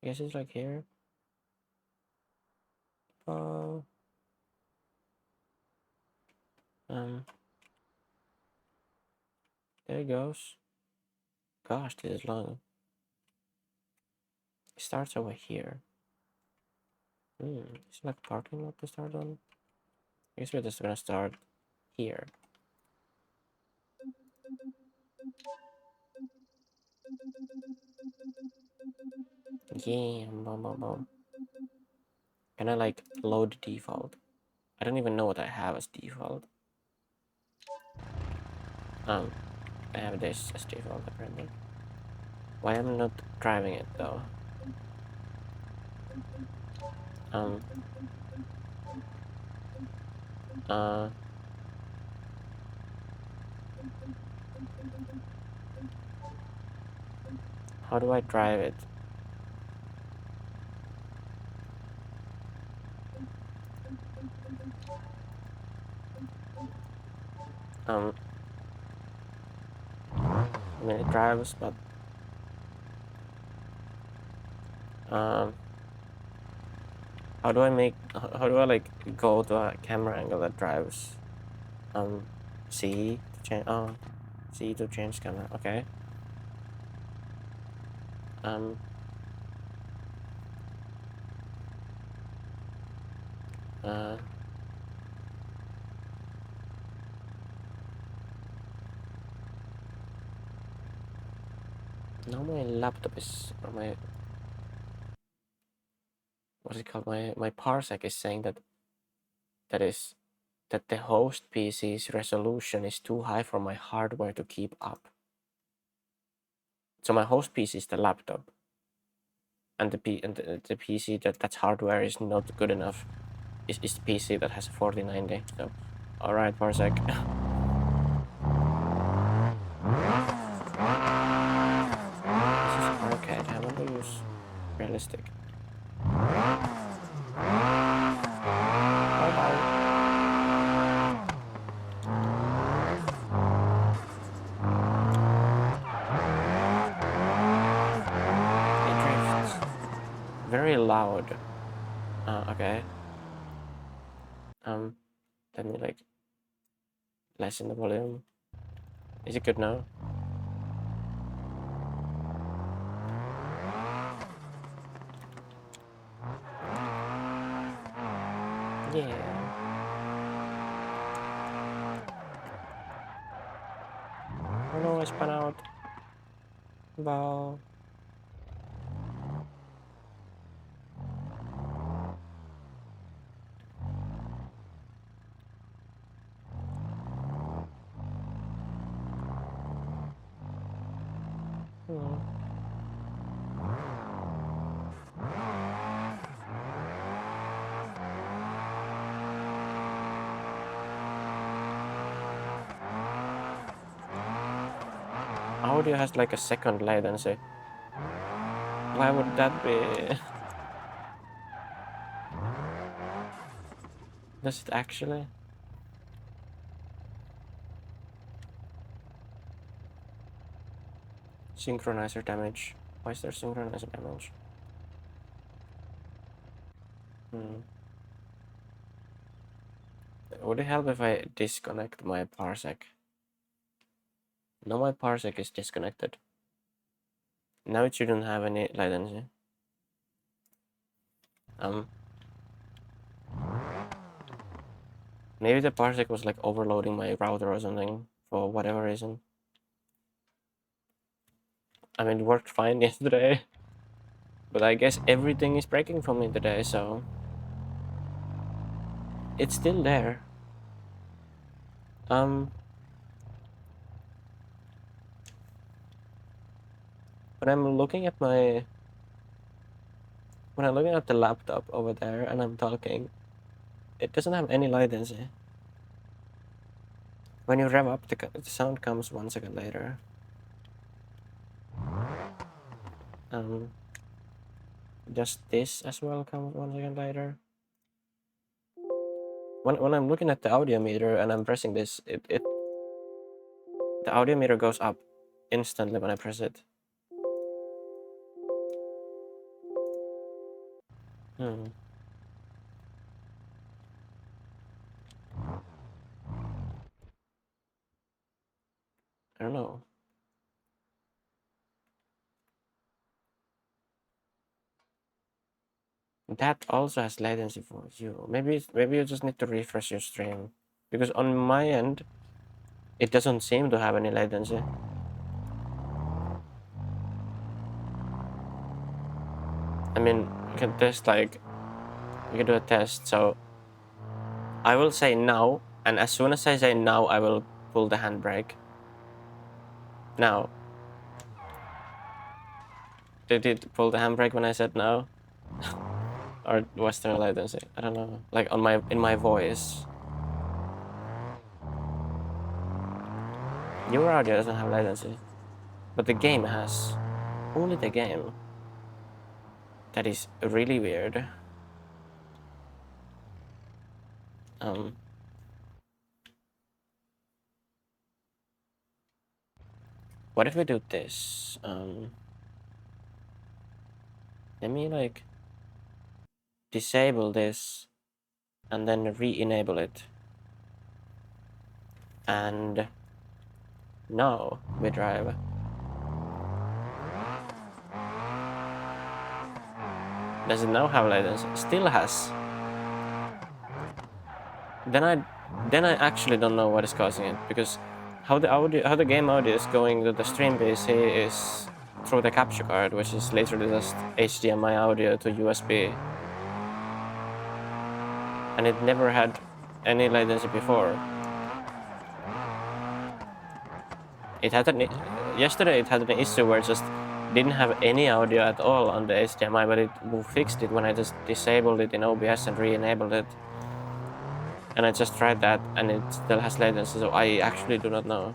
guess it's like here. Oh. There it goes. Gosh, this is long. It starts over here. It's like parking lot to start on. I guess we're just gonna start here. Yeah, boom, boom, boom. Can I like load default? I don't even know what I have as default. I have this as default apparently. Why am I not driving it though? Uh, how do I drive it? I mean it drives, but how do I like go to a camera angle that drives? C to change. Oh, C to change camera. Okay. Uh. Now my laptop is, or my, what's it called? My parsec is saying that the host PC's resolution is too high for my hardware to keep up. So my host PC is the laptop, and the PC that's hardware is not good enough. Is the PC that has a 4090. So, all right, parsec. This is arcade. I want to use realistic. It drifts. Very loud. Okay. Let me like lessen the volume. Is it good now? Yeah. Oh no, I spun out. Wow. Audio has like a second latency. Why would that be? Does it actually? Synchronizer damage. Why is there synchronizer damage? Would it help if I disconnect my parsec? Now my parsec is disconnected. Now it shouldn't have any latency. Maybe the parsec was like overloading my router or something for whatever reason. I mean, it worked fine yesterday, but I guess everything is breaking for me today, so it's still there. When I'm looking at the laptop over there and I'm talking, it doesn't have any latency. When you rev up, the sound comes 1 second later. Does this as well come 1 second later? When I'm looking at the audio meter and I'm pressing this, the audio meter goes up instantly when I press it. I don't know. That also has latency for you. Maybe you just need to refresh your stream, because on my end, it doesn't seem to have any latency. I mean, you can test like, you can do a test. So I will say now, and as soon as I say now, I will pull the handbrake. Now, did it pull the handbrake when I said no? Or was there latency? I don't know. Like in my voice. Your audio doesn't have latency, but the game has. Only the game. That is really weird. What if we do this? Let me like disable this and then re-enable it. And now we drive. Does it now have latency? Still has. Then I actually don't know what is causing it, because how the game audio is going to the stream PC is through the capture card, which is literally just HDMI audio to USB. And it never had any latency before. Yesterday it had an issue where it just didn't have any audio at all on the HDMI, but it fixed it when I just disabled it in OBS and re-enabled it. And I just tried that, and it still has latency, so I actually do not know.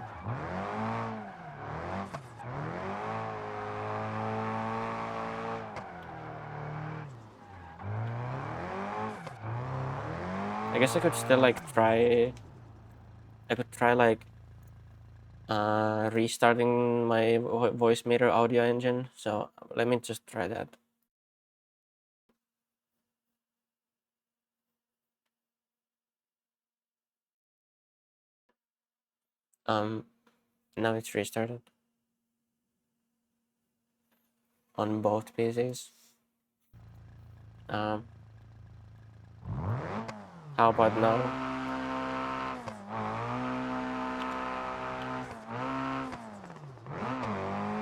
I guess I could still like try. I could try like restarting my voice meter audio engine. So let me just try that. Now it's restarted on both PCs. How about now?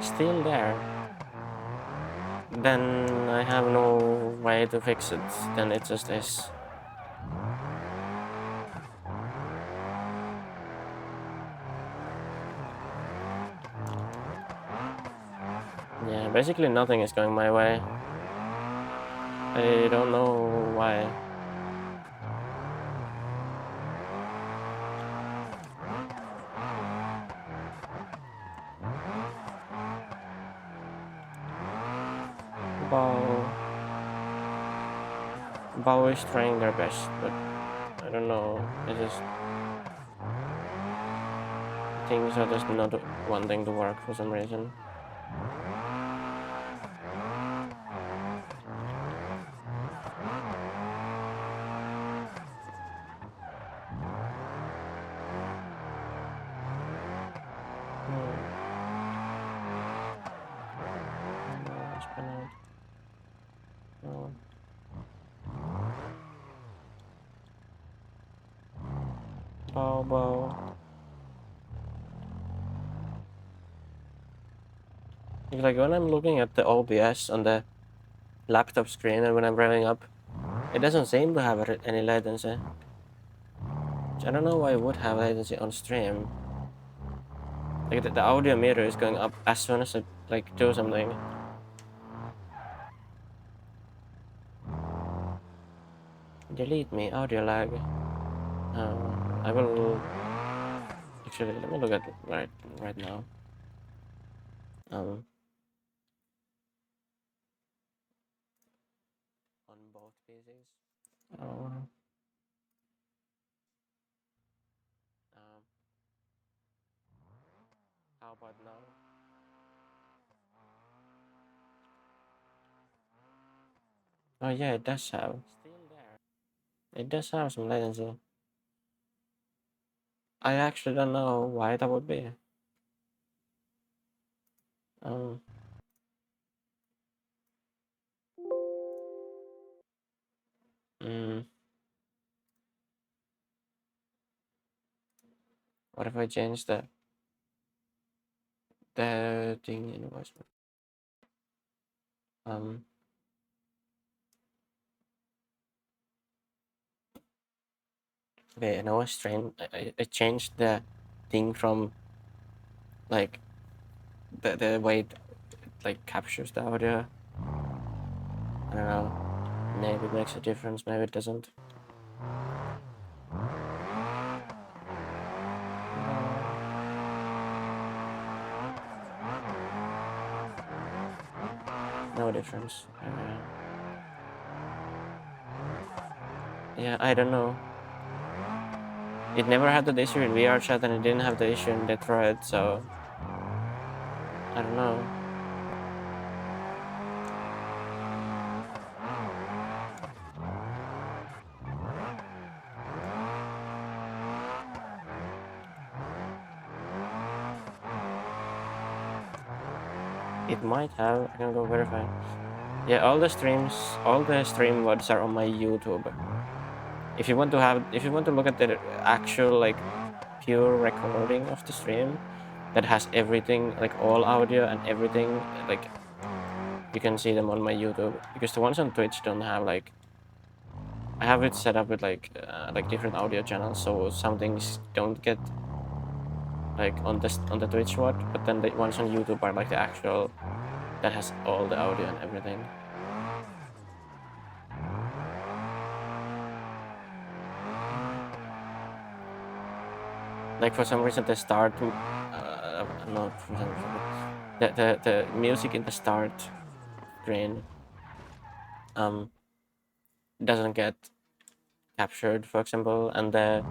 Still there. Then I have no way to fix it. Then it just is. Yeah, basically nothing is going my way. I don't know why. Bau is trying their best, but I don't know. Things are just not wanting to work for some reason. Bau. Like when I'm looking at the OBS on the laptop screen and when I'm revving up, it doesn't seem to have any latency. I don't know why it would have latency on stream. Like the audio meter is going up as soon as I like do something. Delete me, audio lag. I will actually let me look at it right now. On both PCs. How about now? Oh yeah, it does have. Still there. It does have some latency. I actually don't know why that would be. Mm. What if I change the thing in voice? Okay, I know I I changed the thing from like the way it like captures the audio. I don't know. Maybe it makes a difference, maybe it doesn't. No difference. Yeah, I don't know. It never had the issue in VR chat and it didn't have the issue in Detroit, so I don't know. It might have. I can go verify. Yeah, all the stream VODs are on my YouTube. If you want to look at the actual like pure recording of the stream that has everything, like all audio and everything, like you can see them on my YouTube, because the ones on Twitch don't have like, I have it set up with like different audio channels, so some things don't get like on the Twitch VOD, but then the ones on YouTube are like the actual that has all the audio and everything. Like for some reason the start, not for some reason, the music in the start screen doesn't get captured, for example, and the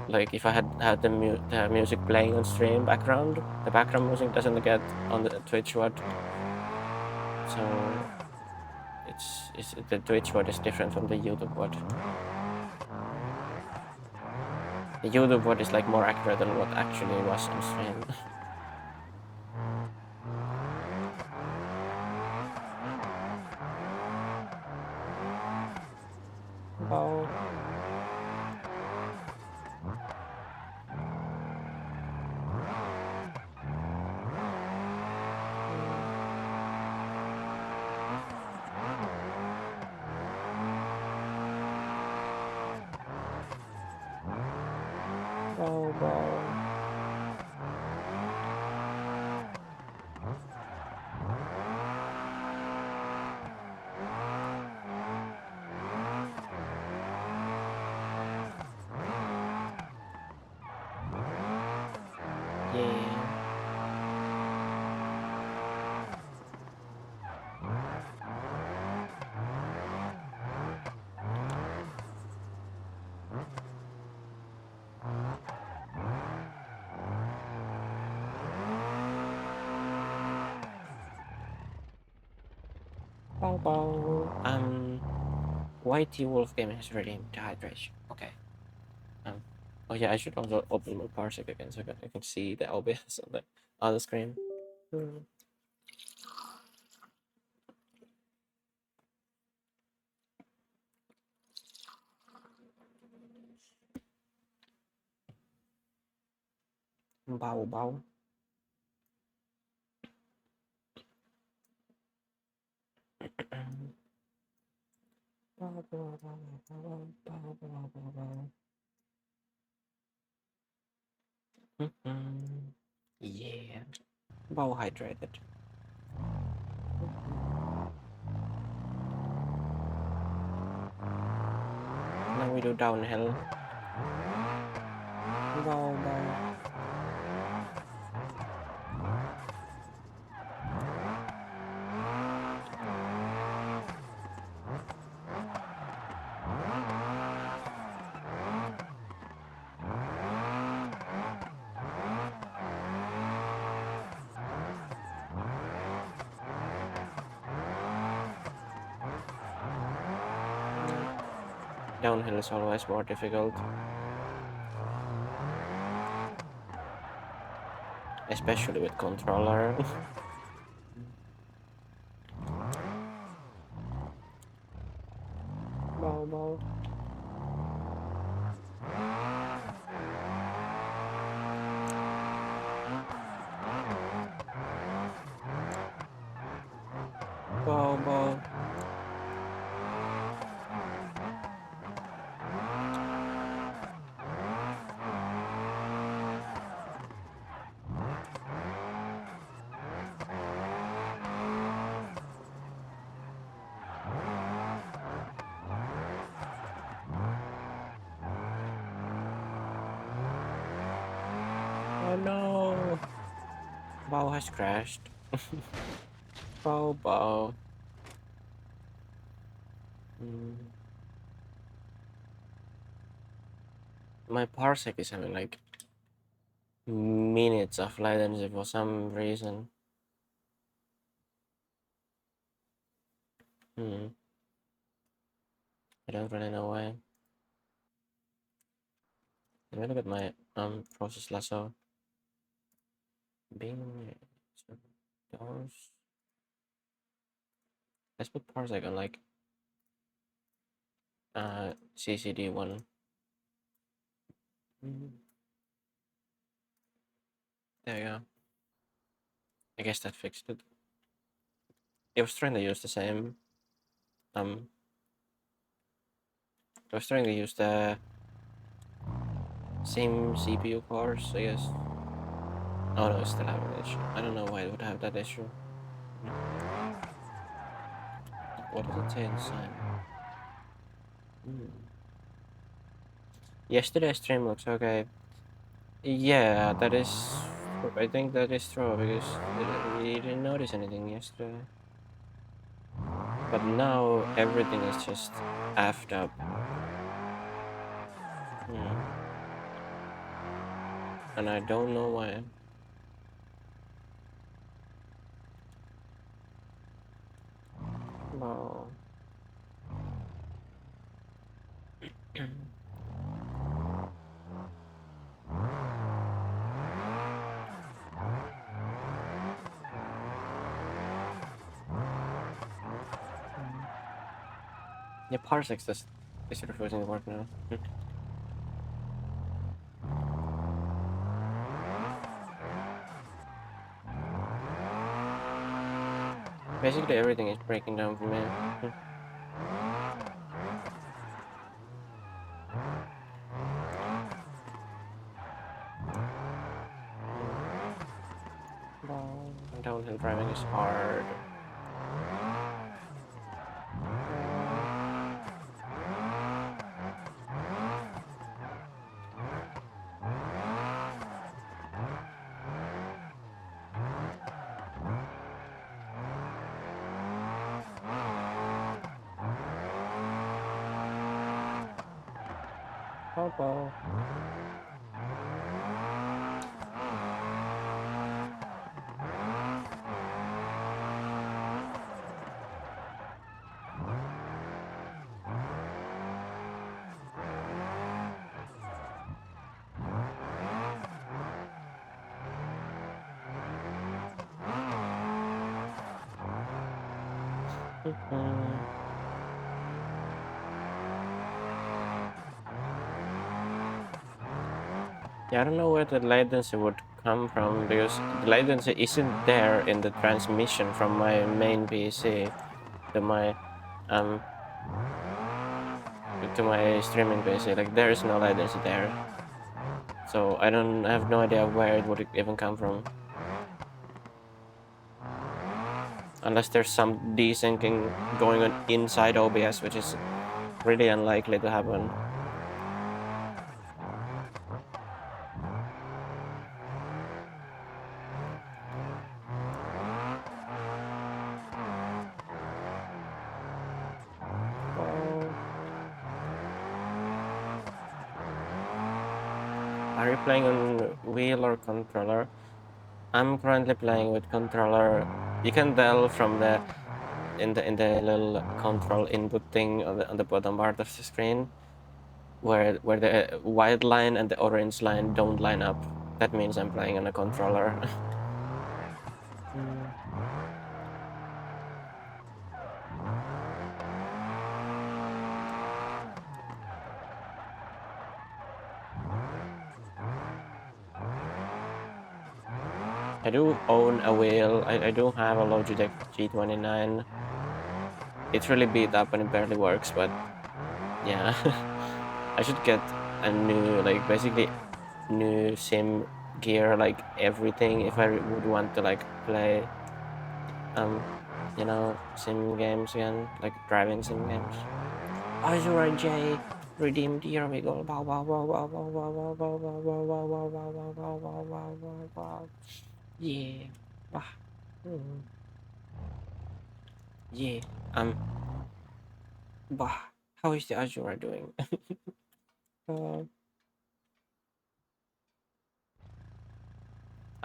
like if I had the music playing on stream background, the background music doesn't get on the Twitch VOD. So it's the Twitch VOD is different from the YouTube VOD. The YouTube VOD is like more accurate than what actually was on stream. Wow. Wow, wow. Yeah. Bow bow. Whitey Wolf Gaming has redeemed dehydration. Okay. Oh yeah, I should also open my parsec again so I can see the OBS on the other screen. Bow bow. Yeah. Bow hydrated. Now we do downhill. Bow bow. Downhill is always more difficult. Especially with controller. Bau, bau. Bau, bau. Oh no! Bau has crashed. Bau, bau. My parsec is having like minutes of latency for some reason. I don't really know why. Let me look at my process lasso. Bing. Those. Let's put parsec on like CCD1. There you go. I guess that fixed it. It was trying to use the same I was trying to use the same CPU cores, I guess. Oh no, it's still having an issue. I don't know why it would have that issue. What does it say inside? Yesterday's stream looks okay. Yeah, that is. I think that is true because you didn't notice anything yesterday. But now everything is just effed up. And I don't know why. Wow. Yeah, parsecs is refusing to work now. Basically everything is breaking down for me. Downhill driving is hard. Bau. Yeah, I don't know where the latency would come from because the latency isn't there in the transmission from my main PC to my streaming PC. Like there is no latency there, so I have no idea where it would even come from. Unless there's some desyncing going on inside OBS, which is really unlikely to happen. Are you playing on wheel or controller? I'm currently playing with controller. You can tell from the in the little control input thing on the bottom part of the screen where the white line and the orange line don't line up. That means I'm playing on a controller. I do own a wheel. I do have a Logitech G29. It's really beat up and it barely works, but yeah. I should get a new, like, basically new sim gear, like everything, if I would want to like play you know, sim games again, like driving sim games. Azura J redeemed, here we go. Wow wow wow wow wow wow wow wow wow wow wow wow wow wow wow wow wow wow wow. Yeah. Wow. Yeah. Wow. How is the Azura doing?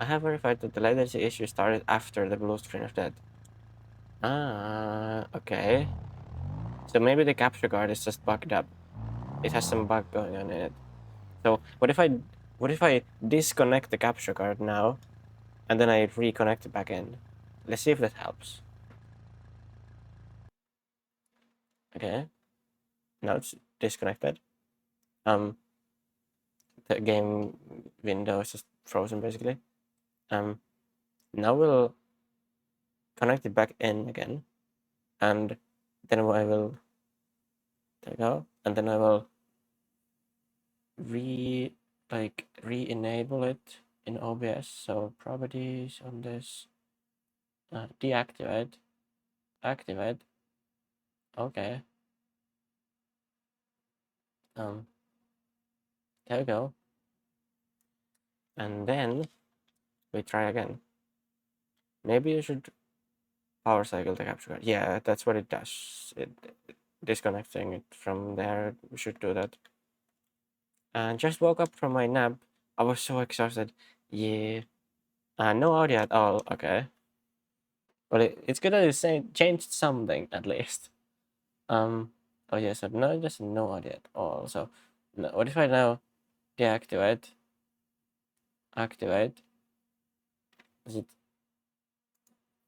I have verified that the latency issue started after the blue screen of death. Okay. So maybe the capture card is just bugged up. It has some bug going on in it. So what if I disconnect the capture card now, and then I reconnect it back in? Let's see if that helps. Okay. Now it's disconnected. The game window is just frozen basically. Now we'll connect it back in again, and then I will, there you go, and then I will re-enable it in OBS. So properties on this, deactivate, activate. Okay. There we go. And then we try again. Maybe you should power cycle the capture card. Yeah, that's what it does. Disconnecting it from there. We should do that. And just woke up from my nap. I was so exhausted. Yeah. No audio at all. Okay. Well, it's good that it's saying changed something at least. Oh yeah. So no, just no audio at all. So no, what if I now deactivate? Activate. Is it?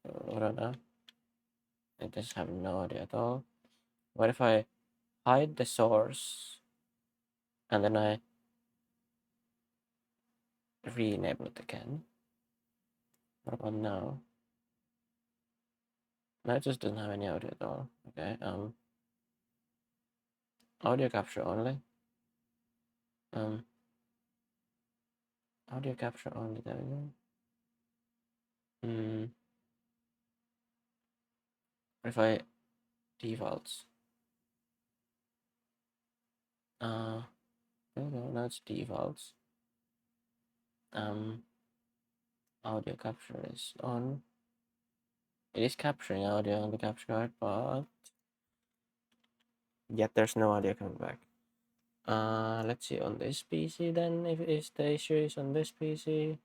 I don't know. I just have no audio at all. What if I hide the source and then I re-enable it again? What about now? No, it just doesn't have any audio at all. Okay. Audio capture only. Audio capture only. There we go. What if I defaults? There we go. Now it's defaults. Audio capture is on. It is capturing audio on the capture card, but yet there's no audio coming back. Let's see on this PC then, if the issue is on this PC.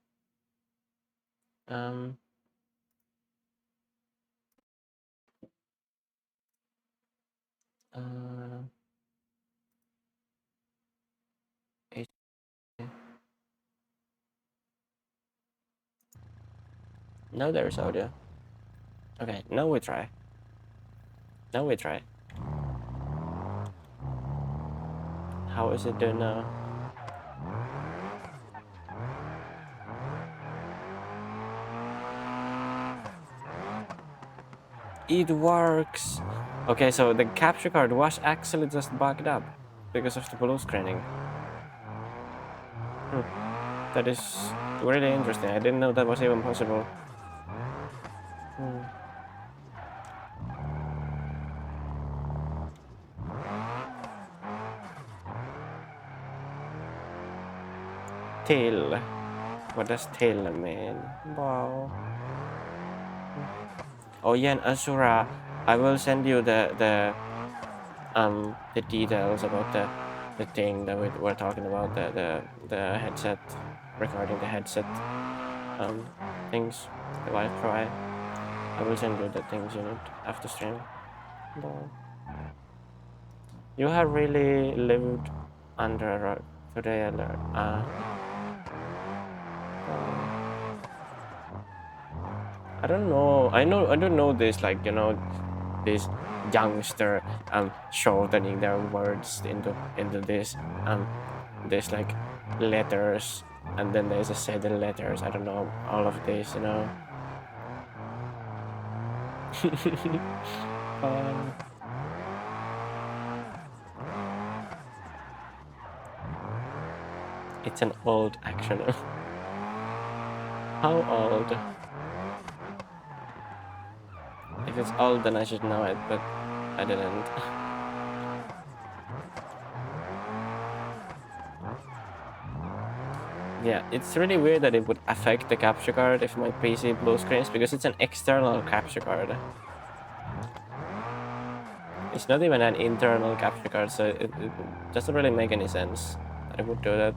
It, now there's audio. Okay, now we try. Now we try. How is it doing now? It works! Okay, so the capture card was actually just bugged up because of the blue screening. That is really interesting. I didn't know that was even possible. Tail. What does tail mean? Wow. Oh yeah, and Asura, I will send you the details about the thing that we were talking about, the headset, regarding the headset things, the Wi-Fi. I will send you the things you need after stream. Wow. You have really lived under a rock today, alert. I don't know. I don't know this, like, you know, this youngster shortening their words into this like letters and then there's a set of letters. I don't know all of this, you know. Um, it's an old action. How old? If it's old, then I should know it, but I didn't. Yeah, it's really weird that it would affect the capture card if my PC blue screens, because it's an external capture card. It's not even an internal capture card, so it doesn't really make any sense that it would do that.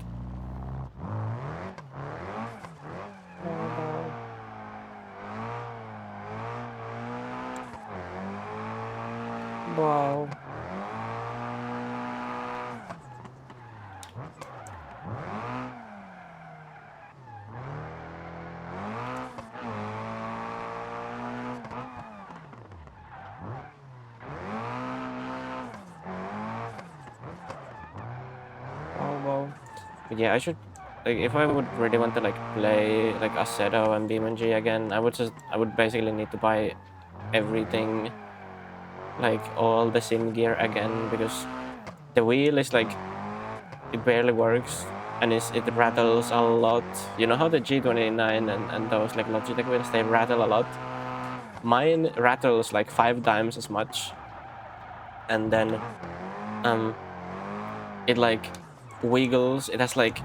Wow. Wow. But yeah, I should, like, if I would really want to like play like Assetto and BeamNG again, I would basically need to buy everything, like all the sim gear again, because the wheel is like, it barely works, and it rattles a lot. You know how the G29 and those like Logitech wheels, they rattle a lot? Mine rattles like 5 times as much, and then it like wiggles. It has like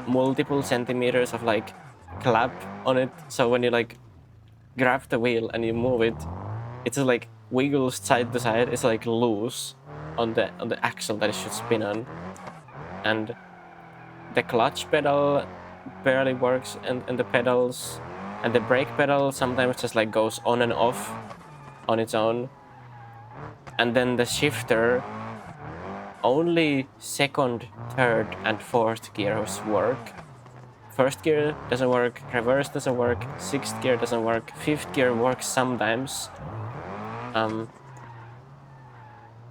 multiple centimeters of like clap on it, so when you like grab the wheel and you move it, it's like wiggles side to side. It's like loose on the axle that it should spin on, and the clutch pedal barely works, and the pedals, and the brake pedal sometimes just like goes on and off on its own, and then the shifter, only second, third, and fourth gears work. First gear doesn't work, reverse doesn't work, sixth gear doesn't work, fifth gear works sometimes.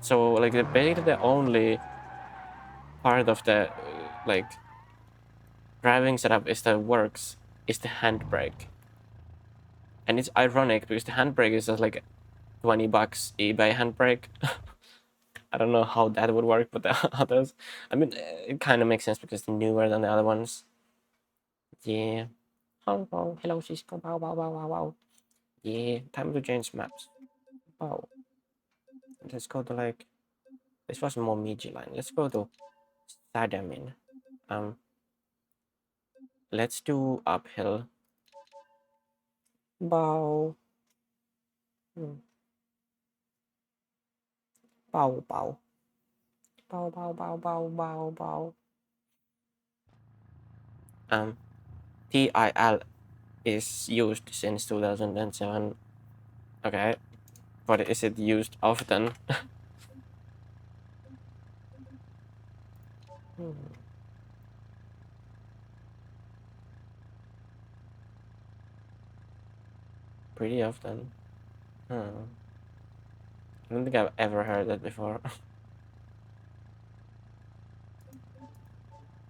So like basically the only part of the like driving setup that works is the handbrake. And it's ironic because the handbrake is just like $20 eBay handbrake. I don't know how that would work, but the others, I mean, it kind of makes sense because it's newer than the other ones. Yeah. Oh, hello, Cisco. Wow. Yeah, time to change maps. Wow. Let's go to like, this was more Miji line. Let's go to Sadamin. Let's do uphill. Bow. Bow. Bow. TIL is used since 2007. Okay. But is it used often? Pretty often. I don't think I've ever heard that before.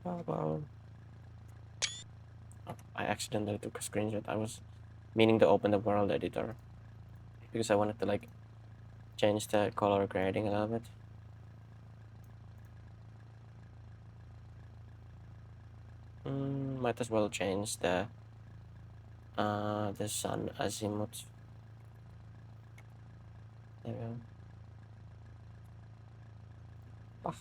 Bow. Oh, I accidentally took a screenshot. I was meaning to open the world editor because I wanted to like change the color grading a little bit. Might as well change the sun azimuth. There we go. Ah.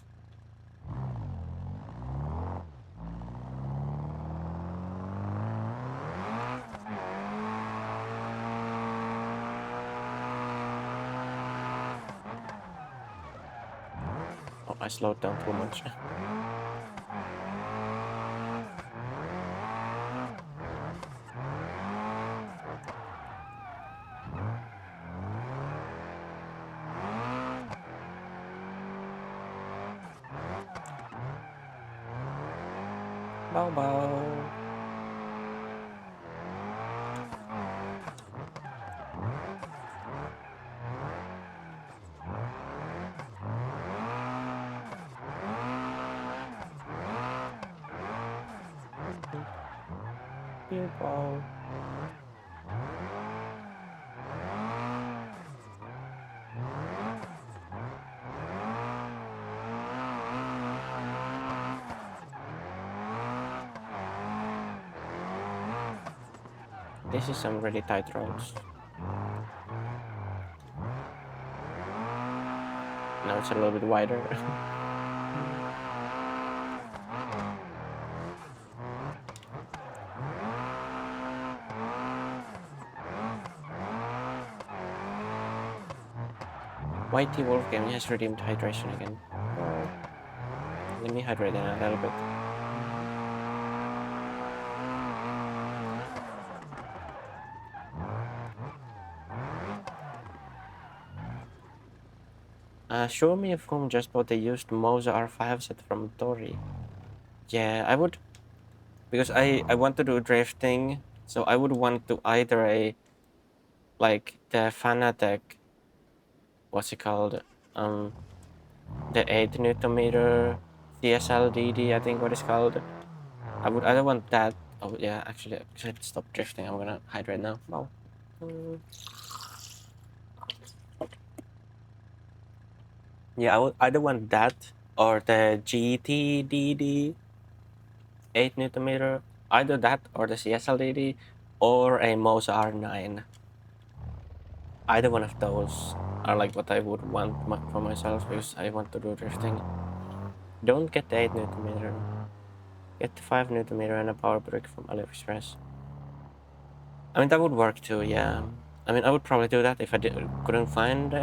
Oh, I slowed down too much. Bow. you, Paul. This is some really tight roads. Now it's a little bit wider. YT Wolf Gaming has redeemed hydration again. Oh. Let me hydrate in a little bit. Show me if whom just bought the used Moza R5 set from Tori. Yeah, I would, because I want to do drifting, so I would want to either like the Fanatec, what's it called, the 8 Newton meter CSLDD, I think what it's called. I would either want that. Oh yeah, actually, I should stop drifting. I'm gonna hydrate now. Wow. Yeah, I would either want that or the GTDD 8 Newton meter. Either that or the CSLDD or a Moza R9. Either one of those are like what I would want for myself because I want to do drifting. Don't get the 8 Newton meter. Get the 5 Newton meter and a power brick from AliExpress. I mean, that would work too, yeah. I mean, I would probably do that if I couldn't find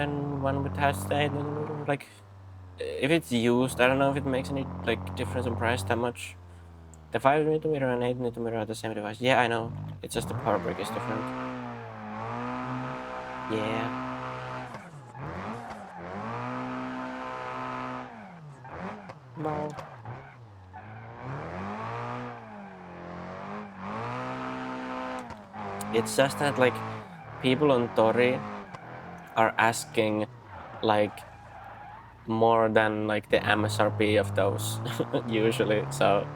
one with has the 8 Newton meter. Like, if it's used, I don't know if it makes any like difference in price that much. The 5 Newton meter and 8 Newton meter are the same device. Yeah, I know. It's just the power brick is different. Yeah. Wow. It's just that like people on Tori are asking like more than like the MSRP of those usually, so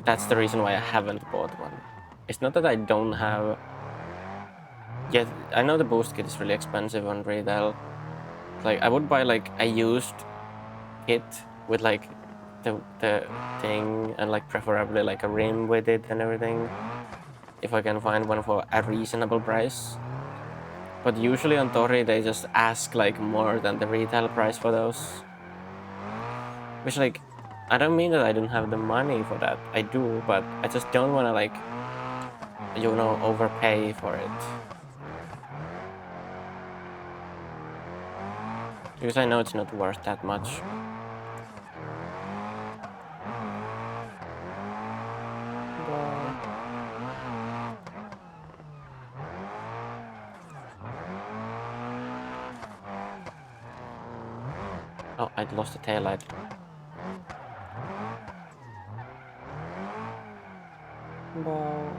that's the reason why I haven't bought one. It's not that I don't have. Yeah, I know the boost kit is really expensive on retail. Like I would buy like a used kit with like the thing and like preferably like a rim with it and everything, if I can find one for a reasonable price. But usually on Tori they just ask like more than the retail price for those. Which like, I don't mean that I don't have the money for that. I do, but I just don't want to like, you know, overpay for it. Because I know it's not worth that much. Oh, I lost the taillight. Wow.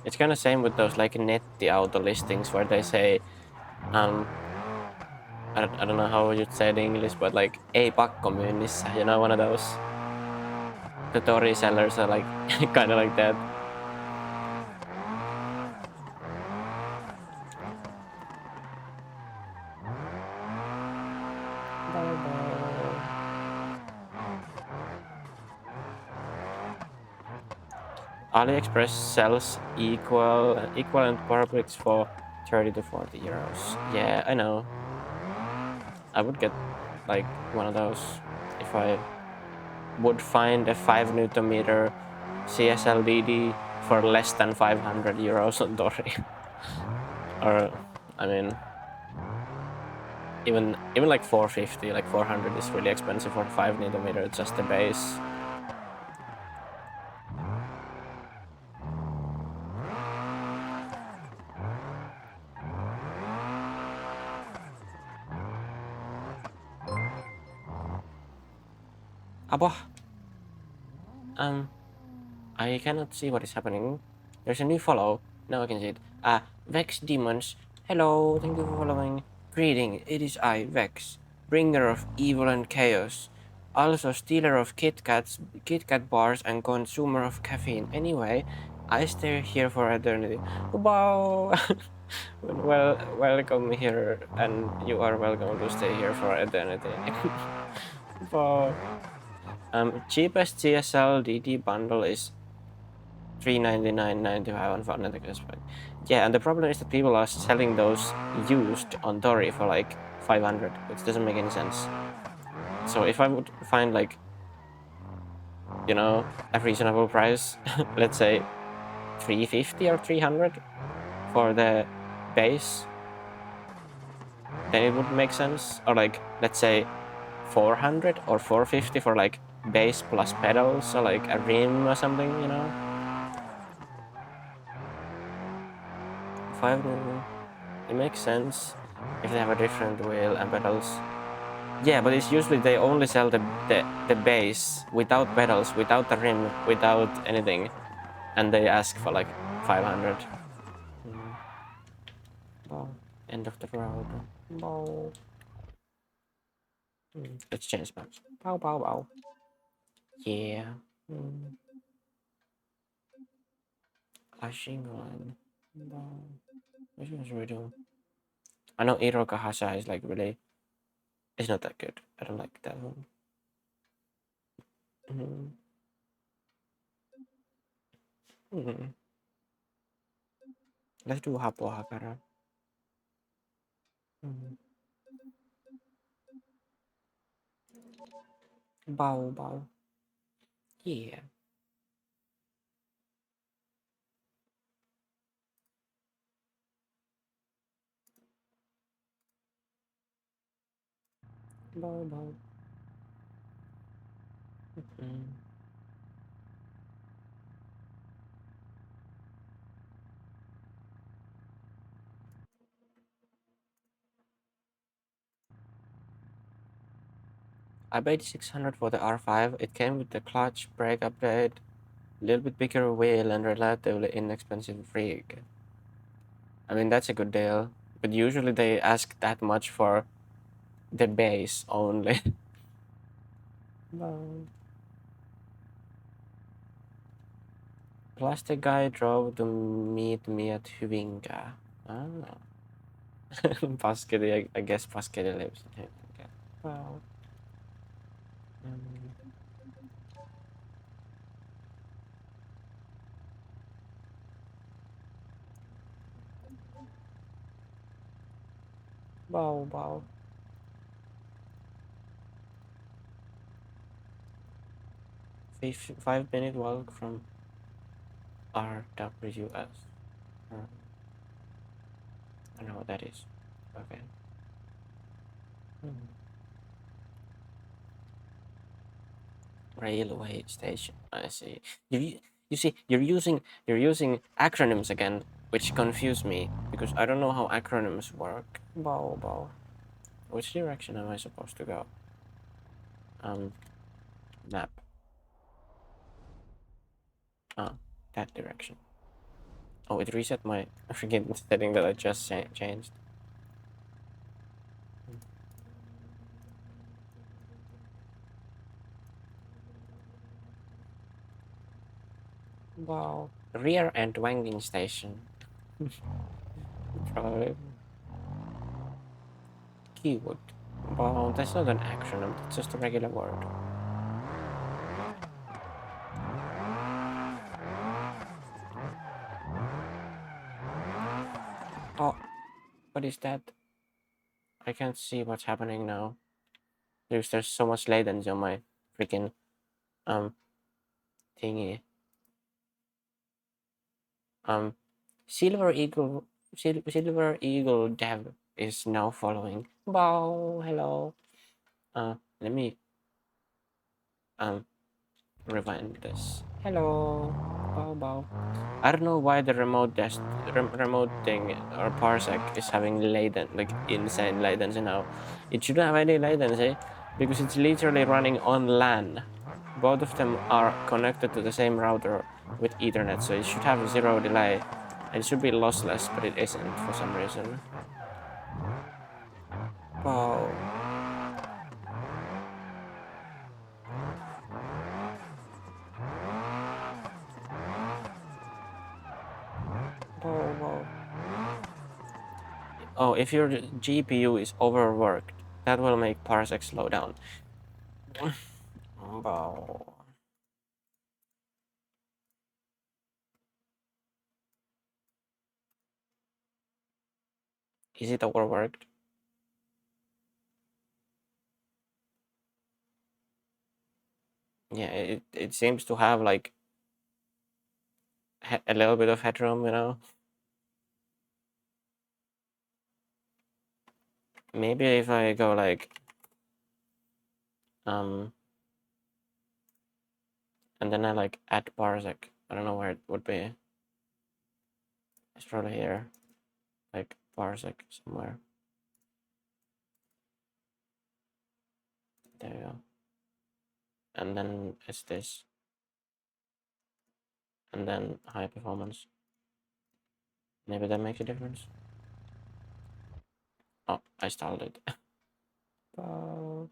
It's kind of same with those like Netti auto listings where they say, I don't know how you'd say it in English, but like ei pakkomyynnissä, you know, one of those. The Tori sellers are like kind of like that. AliExpress sells equivalent power bricks for 30 to 40 euros. Yeah, I know. I would get like one of those if I would find a 5 Newton meter CSLDD for less than 500 euros on Tori. Or, I mean, even like 450, like 400 is really expensive for 5 Newton meter. It's just the base. Apa? I cannot see what is happening. There's a new follow. Now I can see it. Vex Demons. Hello, thank you for following. Greeting, it is I, Vex, bringer of evil and chaos. Also stealer of Kit Kat bars and consumer of caffeine. Anyway, I stay here for eternity. Wow! Well, welcome here, and you are welcome to stay here for eternity. Wow. Cheapest CSL DD bundle is $399.95 on Fnatic Respect. Yeah, and the problem is that people are selling those used on Tori for like 500, which doesn't make any sense. So if I would find like, you know, a reasonable price, let's say 350 or 300 for the base, then it would make sense. Or like, let's say 400 or 450 for like base plus pedals or like a rim or something, you know? 5, it makes sense if they have a different wheel and pedals. Yeah, but it's usually they only sell the base without pedals, without the rim, without anything, and they ask for like 500. Wow. End of the road. Wow. Let's change maps. Bow, bow, bow. Yeah. Flashing on. Wow. Which one's redo? I know Iro Kahasha is like really. It's not that good. I don't like that one. Let's do Hapo Hakara. Bow, bow. Yeah. Bow, bow. I paid 600 for the R5. It came with the clutch brake update, a little bit bigger wheel, and relatively inexpensive rig. I mean, that's a good deal. But usually they ask that much for the base only. Plastic guy drove to meet me at Hyvinkä. Ah. Paskedi, I guess Paskedi lives in Hyvinkä. Wow. Wow, wow. 5-minute walk from RWS. I know what that is. Okay. Railway station. I see. You see, you're using acronyms again, which confuse me because I don't know how acronyms work. Bow, bow. Which direction am I supposed to go? Map. Ah, that direction. Oh, it reset my freaking setting that I just changed. Wow. Rear end wanging station. Probably. Keyword. Wow, that's not an acronym, that's just a regular word. Oh, what is that? I can't see what's happening now. There's so much latency on my freaking thingy. Silver Eagle Dev is now following. Bow, hello. Let me rewind this. Hello. Bow, bow. I don't know why the remote thing or parsec is having insane latency now. It shouldn't have any latency because it's literally running on LAN. Both of them are connected to the same router with Ethernet, so it should have 0 delay. It should be lossless, but it isn't for some reason. Wow. Whoa. Oh, if your GPU is overworked, that will make parsec slow down. Wow. Is it overworked? Yeah, it seems to have like a little bit of headroom, you know? Maybe if I go like and then I like add parsec. I don't know where it would be. It's probably here. Like parsec somewhere. There you go. And then it's this. And then high performance. Maybe that makes a difference. Oh, I stalled it. Oh.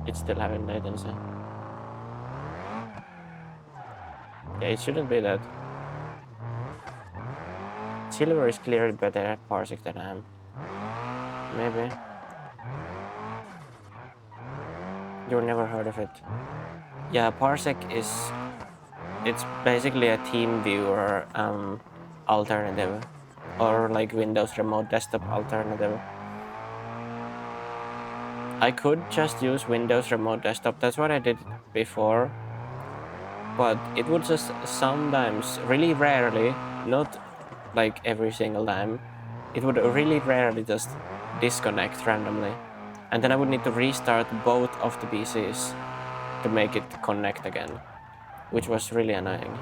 It's still having latency. Yeah, it shouldn't be that. Silver is clearly better at parsec than I am. Maybe. You've never heard of it. Yeah, parsec is... It's basically a team viewer alternative. Or like Windows Remote Desktop alternative. I could just use Windows Remote Desktop. That's what I did before. But it would just sometimes, really rarely, not like every single time, it would really rarely just disconnect randomly. And then I would need to restart both of the PCs to make it connect again, which was really annoying.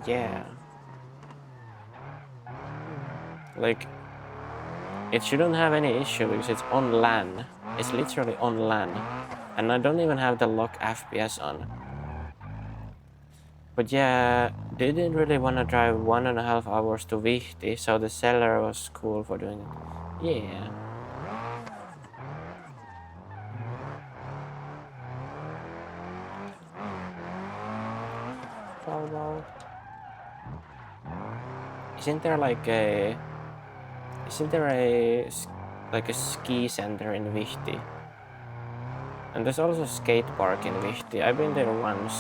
Yeah. Like, it shouldn't have any issue because it's on LAN. It's literally on LAN. And I don't even have the lock FPS on. But yeah, didn't really want to drive 1.5 hours to Vihti, so the seller was cool for doing it. Yeah. Wow. Isn't there like a... Isn't there a ski center in Vihti? And there's also a skate park in Vihti. I've been there once.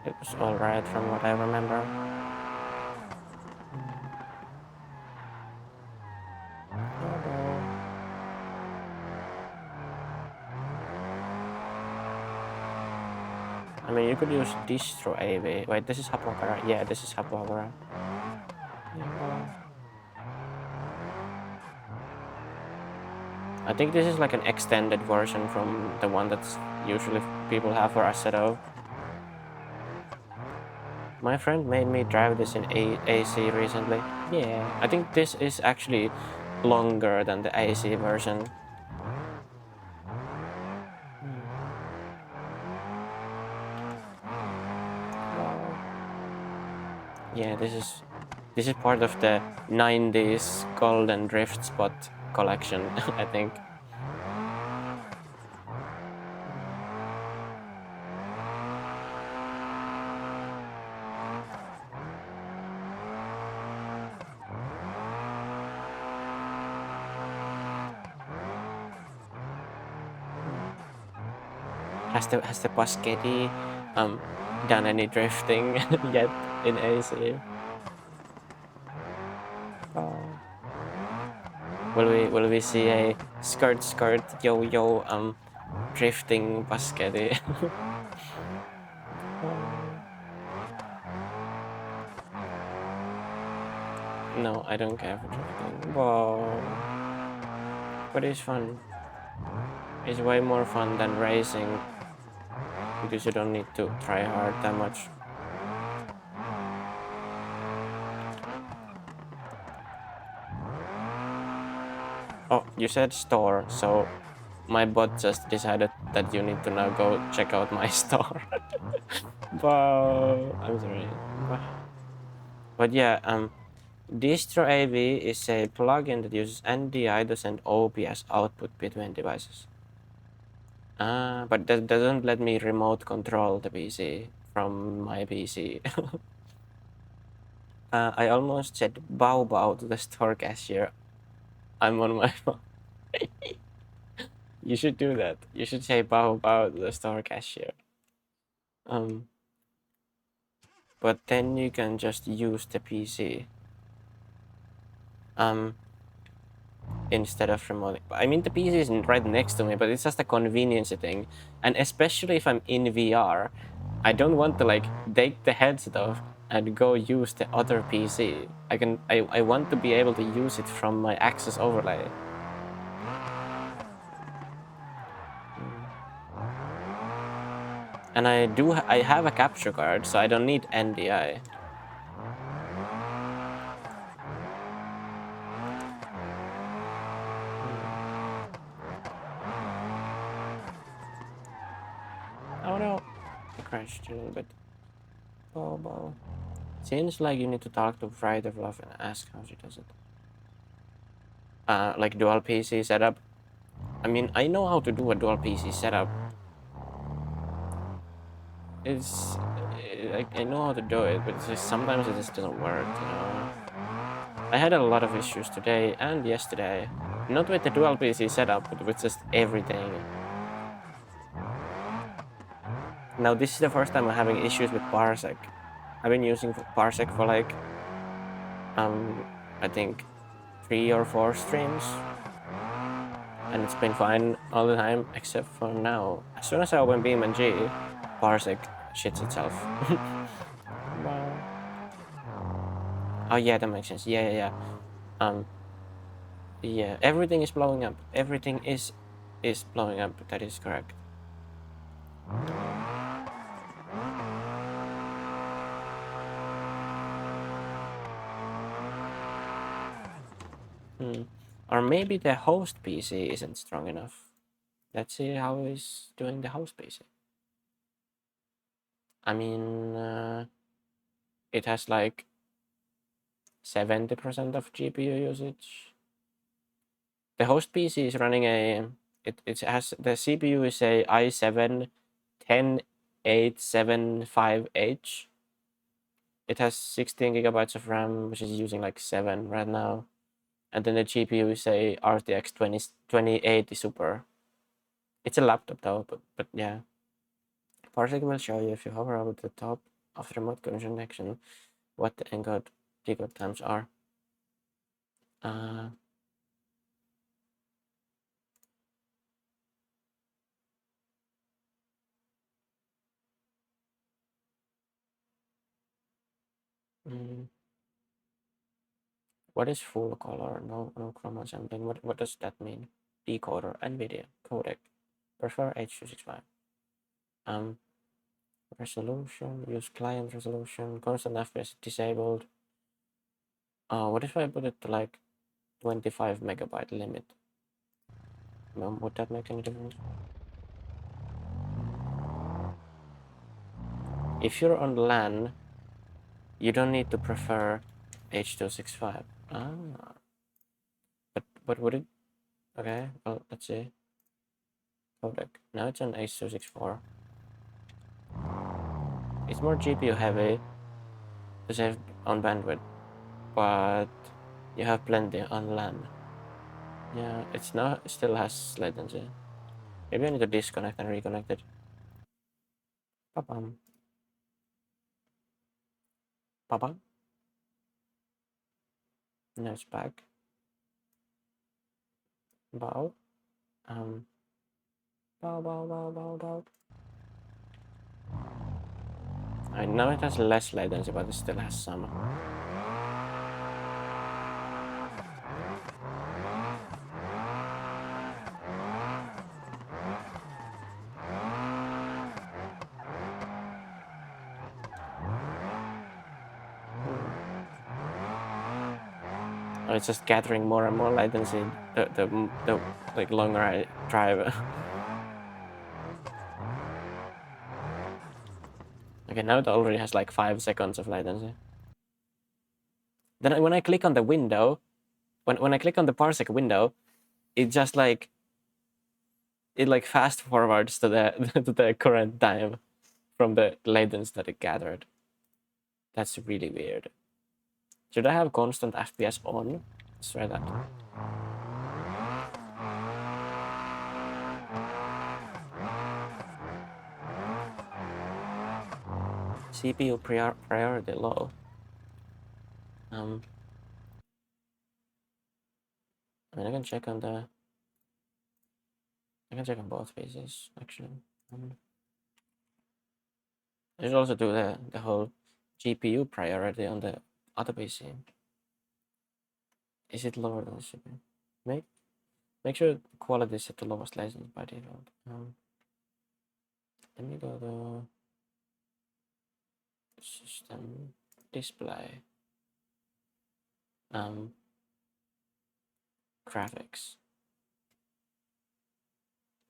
It was alright from what I remember. I mean, you could use distro AV. Wait, this is Hapokara. Yeah, this is Hapokara. I think this is like an extended version from the one that's usually people have for Assetto. My friend made me drive this in AC recently. Yeah, I think this is actually longer than the AC version. Yeah, this is part of the 90s golden drift spot collection, I think. Has the Paschetti done any drifting yet in AC? Will we see a skirt yo drifting Paschetti? No, I don't care for drifting. Whoa. But it's fun. It's way more fun than racing because you don't need to try hard that much. Oh, you said store, so my bot just decided that you need to now go check out my store. Wow, I'm sorry. But yeah, Distro AV is a plugin that uses NDI to send OBS output between devices. But that doesn't let me remote control the PC from my PC. I almost said Bau to the store cashier. I'm on my phone. You should do that. You should say Bau to the store cashier. But then you can just use the PC. Instead of remote. I mean, the PC is right next to me, but it's just a convenience thing. And especially if I'm in VR, I don't want to like take the headset off and go use the other PC. I want to be able to use it from my Access overlay. And I have a capture card, so I don't need NDI. Oh no, I crashed a little bit. Oh. Seems like you need to talk to Friday Fluff and ask how she does it. Like dual PC setup. I mean, I know how to do a dual PC setup. It's I know how to do it, but it's just, sometimes it just doesn't work, you know. I had a lot of issues today and yesterday. Not with the dual PC setup, but with just everything. Now this is the first time I'm having issues with Parsec. I've been using Parsec for like, I think 3 or 4 streams. And it's been fine all the time, except for now. As soon as I open BeamNG, Parsec shits itself. Wow. Oh yeah, that makes sense. Yeah. Yeah, everything is blowing up. Everything is blowing up. That is correct. Or maybe the host PC isn't strong enough. Let's see how he's doing the host PC. I mean, it has like 70% of GPU usage. The host PC is running a, it has, the CPU is a i7 10875H. It has 16 gigabytes of RAM, which is using like 7 right now. And then the GPU is a RTX 2080 Super. It's a laptop though, but yeah. Parsec will show you if you hover over the top of the remote connection what the encode decode times are. What is full color? No chroma sampling. What does that mean? Decoder, NVIDIA, codec. Prefer H.265. Resolution, use client resolution, constant FPS disabled. What if I put it to like 25 megabyte limit? Would that make any difference? If you're on LAN, you don't need to prefer H.265. But would it? Okay, well, let's see. Codec. Now it's on H.264. It's more GPU heavy to save on bandwidth, but you have plenty on LAN. Yeah, it still has latency. Maybe I need to disconnect and reconnect it. Papa. No, it's back. Bau. Bau. I know it has less latency, but it still has some. So it's just gathering more and more latency the like longer I drive. Okay, now it already has like 5 seconds of latency. Then when I click on the window, when I click on the parsec window, it just like it like fast forwards to the to the current time from the latency that it gathered. That's really weird. Should I have constant FPS on? Let's try that. CPU priority low. I mean, I can check on both pieces actually. I should also do the whole GPU priority on the other PC. Is it lower than the CPU? Make sure quality is at the lowest latency by default. Let me go to system display. Graphics.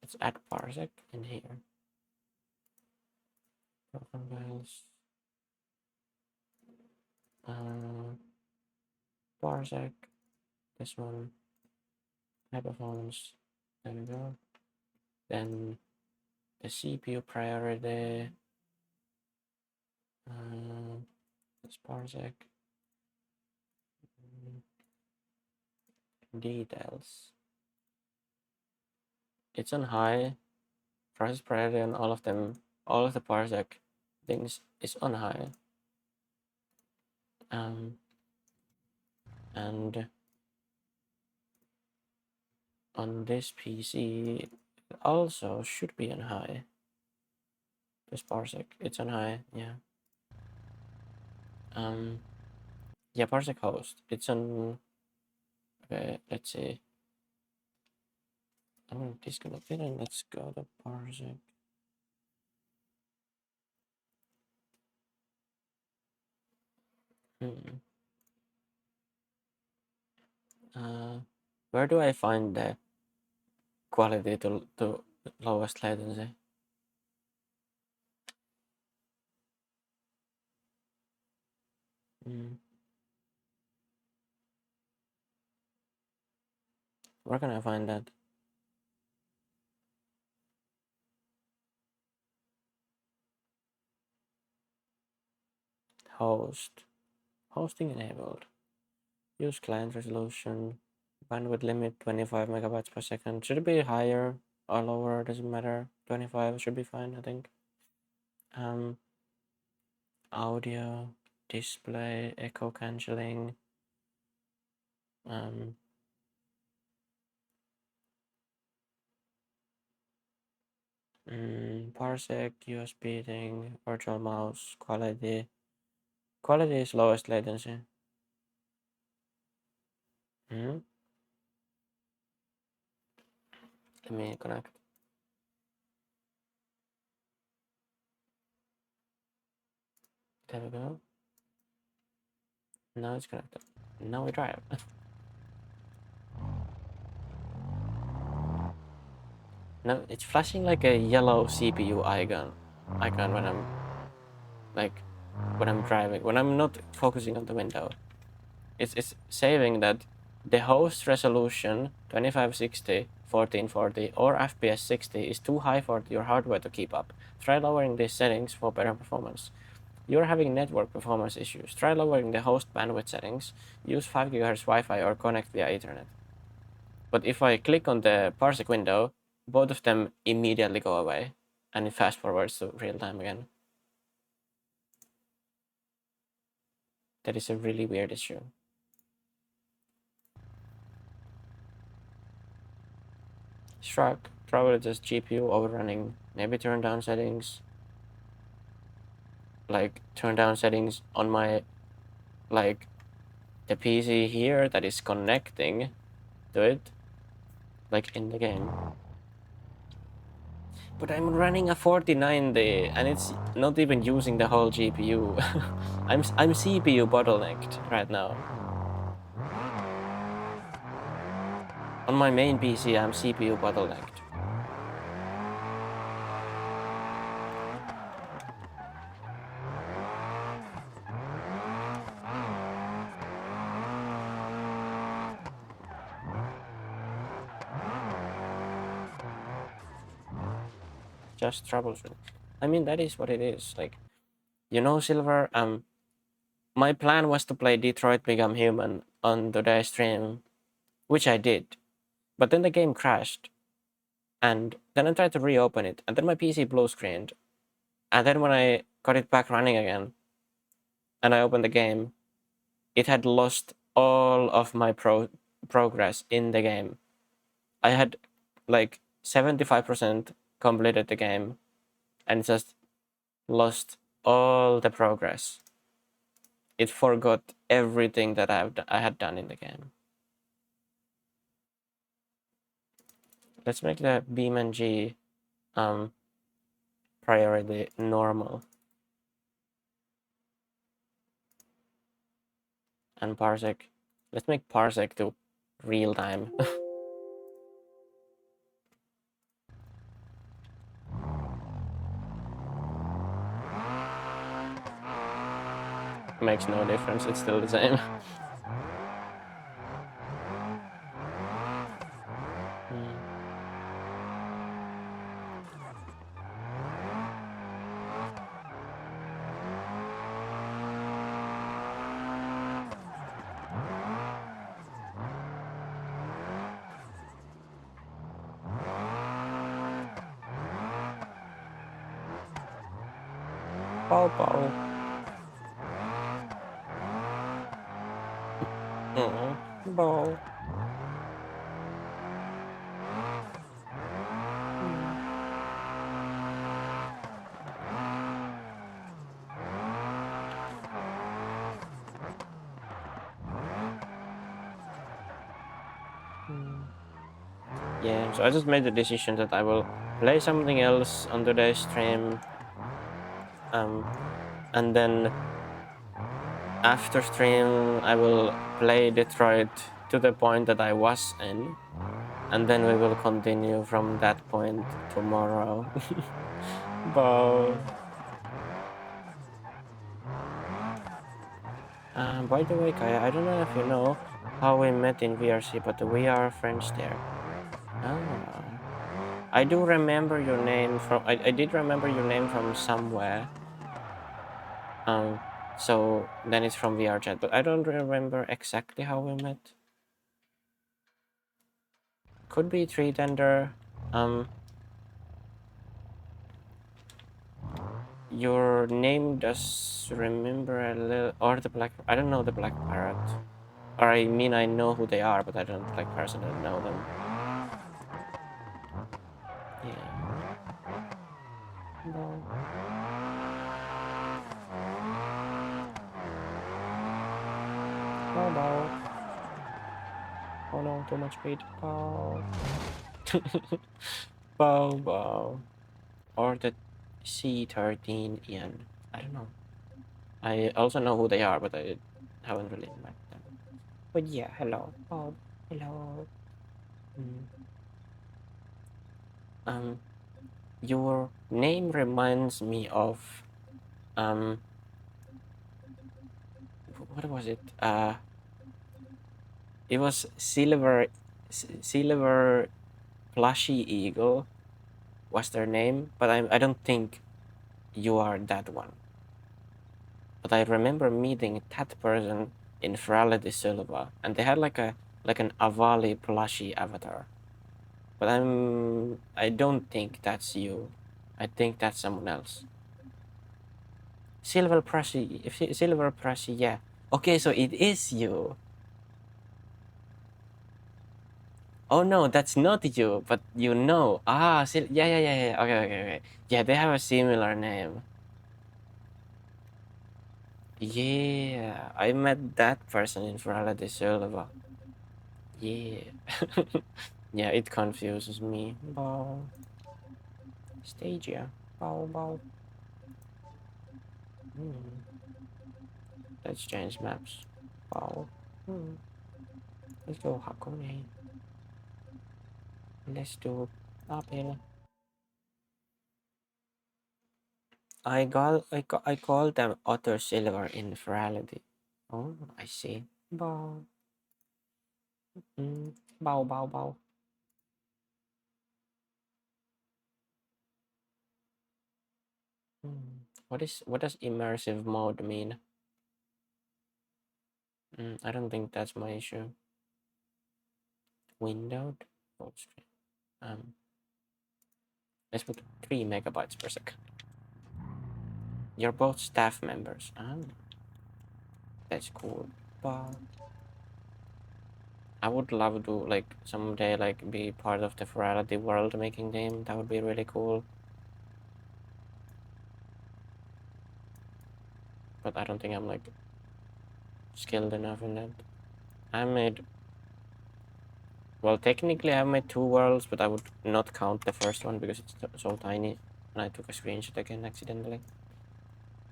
Let's add parsec in here. Profiles. Parsec. This one. High performance. There we go. Then the CPU priority. This parsec. Details. It's on high. Process priority on all of them. All of the parsec things is on high. And on this PC it also should be on high. This parsec, it's on high, yeah. Yeah, parsec host, it's on. Okay, let's see. I'm gonna disconnect it and let's go to parsec. Where do I find the quality to lowest latency? Where can I find that? Hosting enabled. Use client resolution. Bandwidth limit 25 megabytes per second. Should it be higher or lower? Doesn't matter. 25 should be fine, I think. Audio, display, echo cancelling. Parsec, USB thing, virtual mouse, quality. Quality is lowest latency. Let me connect. There we go. Now it's connected. Now we drive. Now it's flashing like a yellow CPU icon when I'm driving. When I'm not focusing on the window, it's saving that the host resolution 2560, 1440 or FPS 60 is too high for your hardware to keep up. Try lowering these settings for better performance. You're having network performance issues. Try lowering the host bandwidth settings. Use 5 GHz Wi-Fi or connect via Ethernet. But if I click on the parsec window, both of them immediately go away and it fast forwards to real time again. That is a really weird issue. Struck, probably just GPU overrunning. Maybe turn down settings. Like turn down settings on my the PC here that is connecting to it, like in the game. But I'm running a 4090 and it's not even using the whole GPU. I'm CPU bottlenecked right now. On my main PC, I'm CPU bottlenecked. Just troubleshooting. I mean, that is what it is. Like, you know, Silver, my plan was to play Detroit Become Human on today's stream, which I did. But then the game crashed. And then I tried to reopen it, and then my PC blue screened. And then when I got it back running again, and I opened the game, it had lost all of my progress in the game. I had like 75% completed the game, and just lost all the progress. It forgot everything that I had done in the game. Let's make the Beam and G priority normal. And parsec. Let's make parsec to real time. Makes no difference, it's still the same. Bow bow. Bow. Yeah, so I just made the decision that I will play something else on today's stream. And then after stream, I will play Detroit to the point that I was in. And then we will continue from that point tomorrow. Bow. By the way, Kaya, I don't know if you know how we met in VRC, but we are friends there. Ah. I do remember your name from... I did remember your name from somewhere. So then it's from VR chat, but I don't remember exactly how we met. Could be Tree Tender. Your name does remember a little... Or the Black... I don't know the Black Parrot. Or I mean, I know who they are, but I don't like personally know them. Yeah. No. Bow bow. Oh no, too much speed. Bow. Bow bow. Or the C13 Ian. I don't know. I also know who they are, but I haven't really met them. But yeah, hello. Bob. Hello. Your name reminds me of what was it? It was silver plushy eagle was their name, but I don't think you are that one. But I remember meeting that person in Ferality Silva, and they had like an Avali plushy avatar. But I don't think that's you. I think that's someone else. Silver Pressy, Silver Pressy, yeah. Okay, so it is you. Oh no, that's not you, but you know. Ah, yeah. Okay. Yeah, they have a similar name. Yeah, I met that person in Ferality Silva. Yeah. Yeah, it confuses me. Bow. Stagia. Bow. Let's change maps. Bow. Let's go Hakone. Let's do uphill. I call them otter silver in reality. Oh, I see. Bow. Bow, bow, bow. What does immersive mode mean? I don't think that's my issue. Windowed. Full screen. Let's put 3 megabytes per second. You're both staff members. That's cool. But I would love to like someday like be part of the Ferrari world making game. That would be really cool. But I don't think I'm like skilled enough in that. I made, well, technically I made 2 worlds, but I would not count the first one because it's so tiny. And I took a screenshot again accidentally.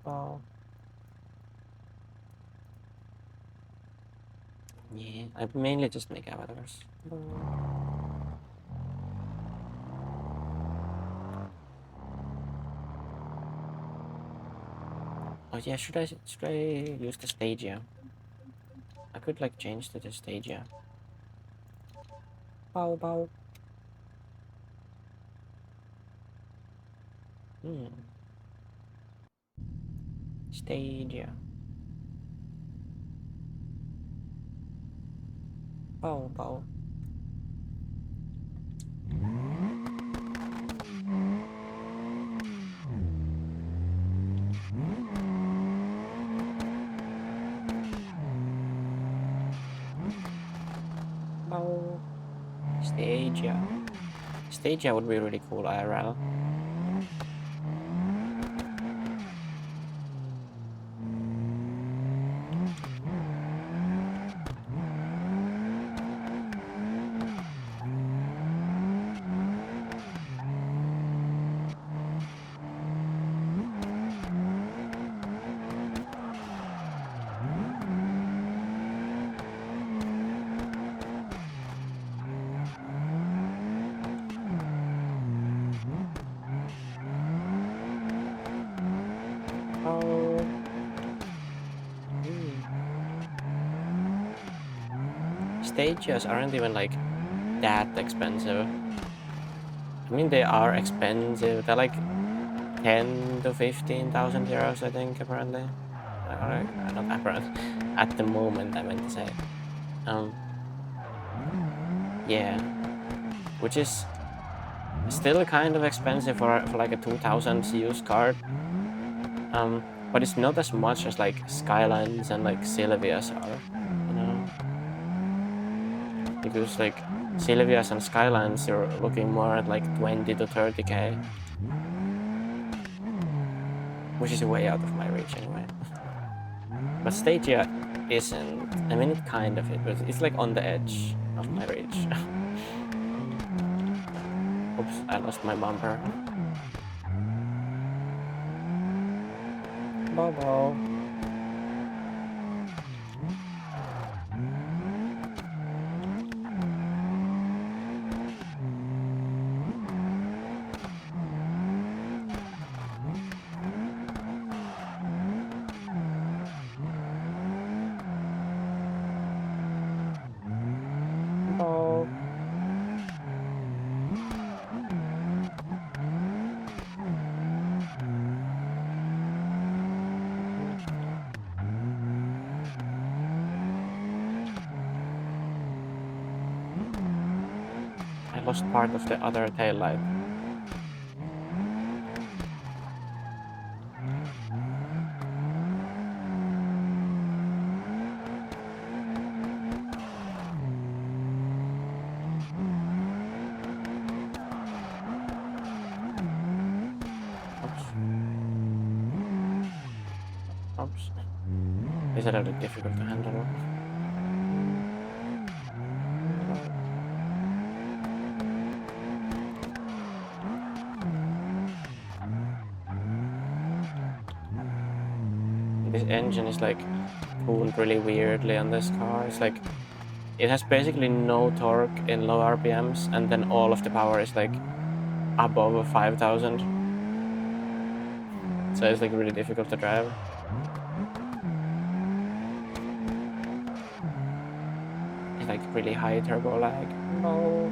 Oh. Yeah, I mainly just make avatars. Oh yeah, should I use the Stadia? I could like change to the Stadia. Bow bow. Stadia. Bow bow. Bow. Stadia. Stadia would be really cool IRL. Stagias aren't even like that expensive. I mean, they are expensive. They're like 10 to 15,000 euros, I think, apparently. Not apparently. At the moment, I meant to say. Yeah, which is still kind of expensive for like a 2000 used card. But it's not as much as like Skylines and like Sylvias are, you know. Because like Sylvias and Skylines, you're looking more at like 20 to 30k, which is way out of my reach anyway. But Stadia isn't. I mean, it kind of is, but it's like on the edge of my reach. Oops, I lost my bumper. Bobo. Lost part of the other taillight. Oops. Is it a little difficult to handle? This engine is like pulled really weirdly on this car. It's like it has basically no torque in low RPMs, and then all of the power is like above 5,000. So it's like really difficult to drive. It's like really high turbo lag. No.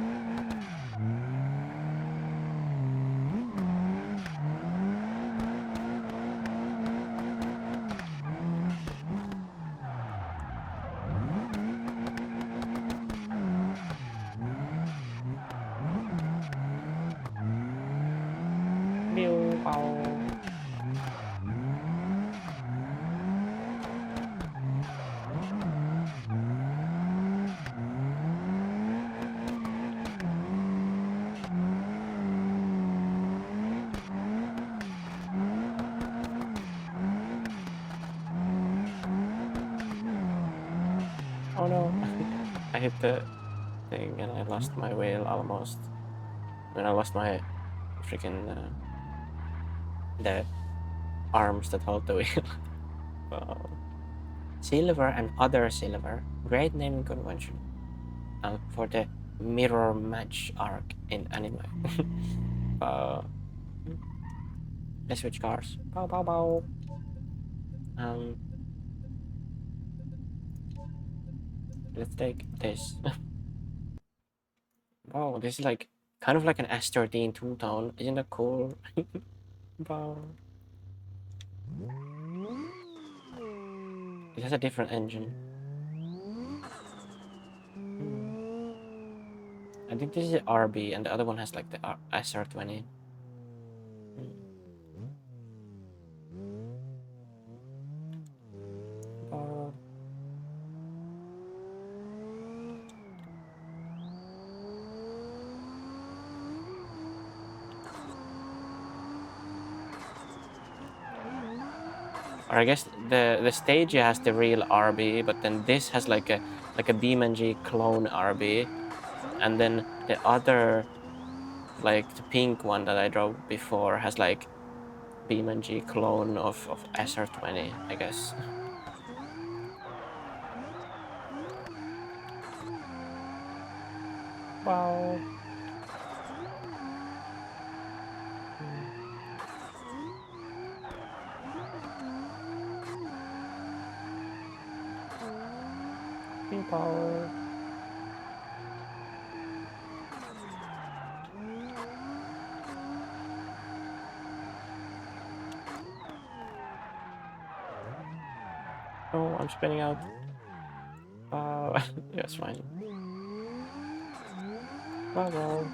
Oh no. I hit the thing and I lost my wheel almost. I lost my freaking the arms that hold the wheel. Wow. Silver and other silver. Great naming convention. For the mirror match arc in anime. Let's switch cars. Bow bow bow. Let's take this. Wow, this is like kind of like an S13 two-tone. Isn't that cool? Wow. It has a different engine. I think this is the RB and the other one has like the SR20. Or I guess the stage has the real RB, but then this has like a BeamNG clone RB, and then the other, like the pink one that I drove before, has like BeamNG clone of SR20, I guess. Wow. Power. Oh, I'm spinning out. That's fine. Wow.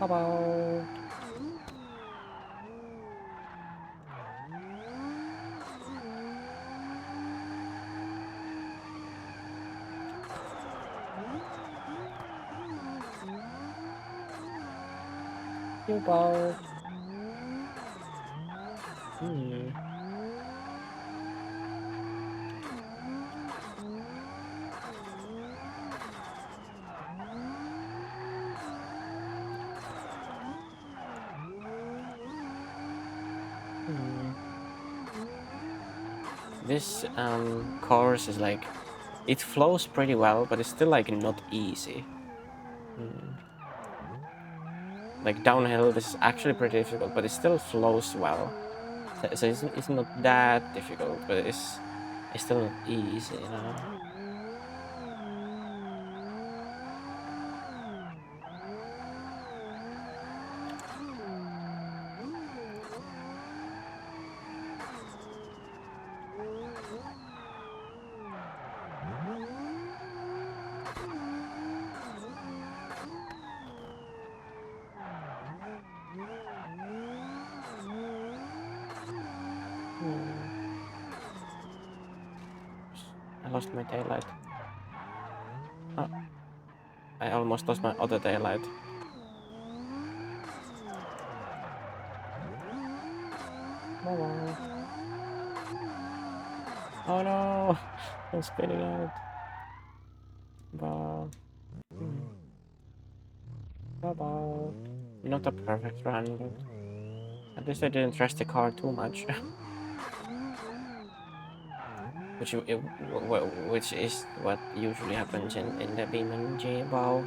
Bye-bye. Goodbye. This course is like, it flows pretty well, but it's still like not easy. Like downhill, this is actually pretty difficult, but it still flows well. So it's not that difficult, but it's still not easy, you know. I lost my taillight. Oh, I almost lost my other taillight. Oh no! I'm spinning out. Wow. Bye-bye. Not a perfect run, but at least I didn't rush the car too much. Which is what usually happens in the BeamNG Bau.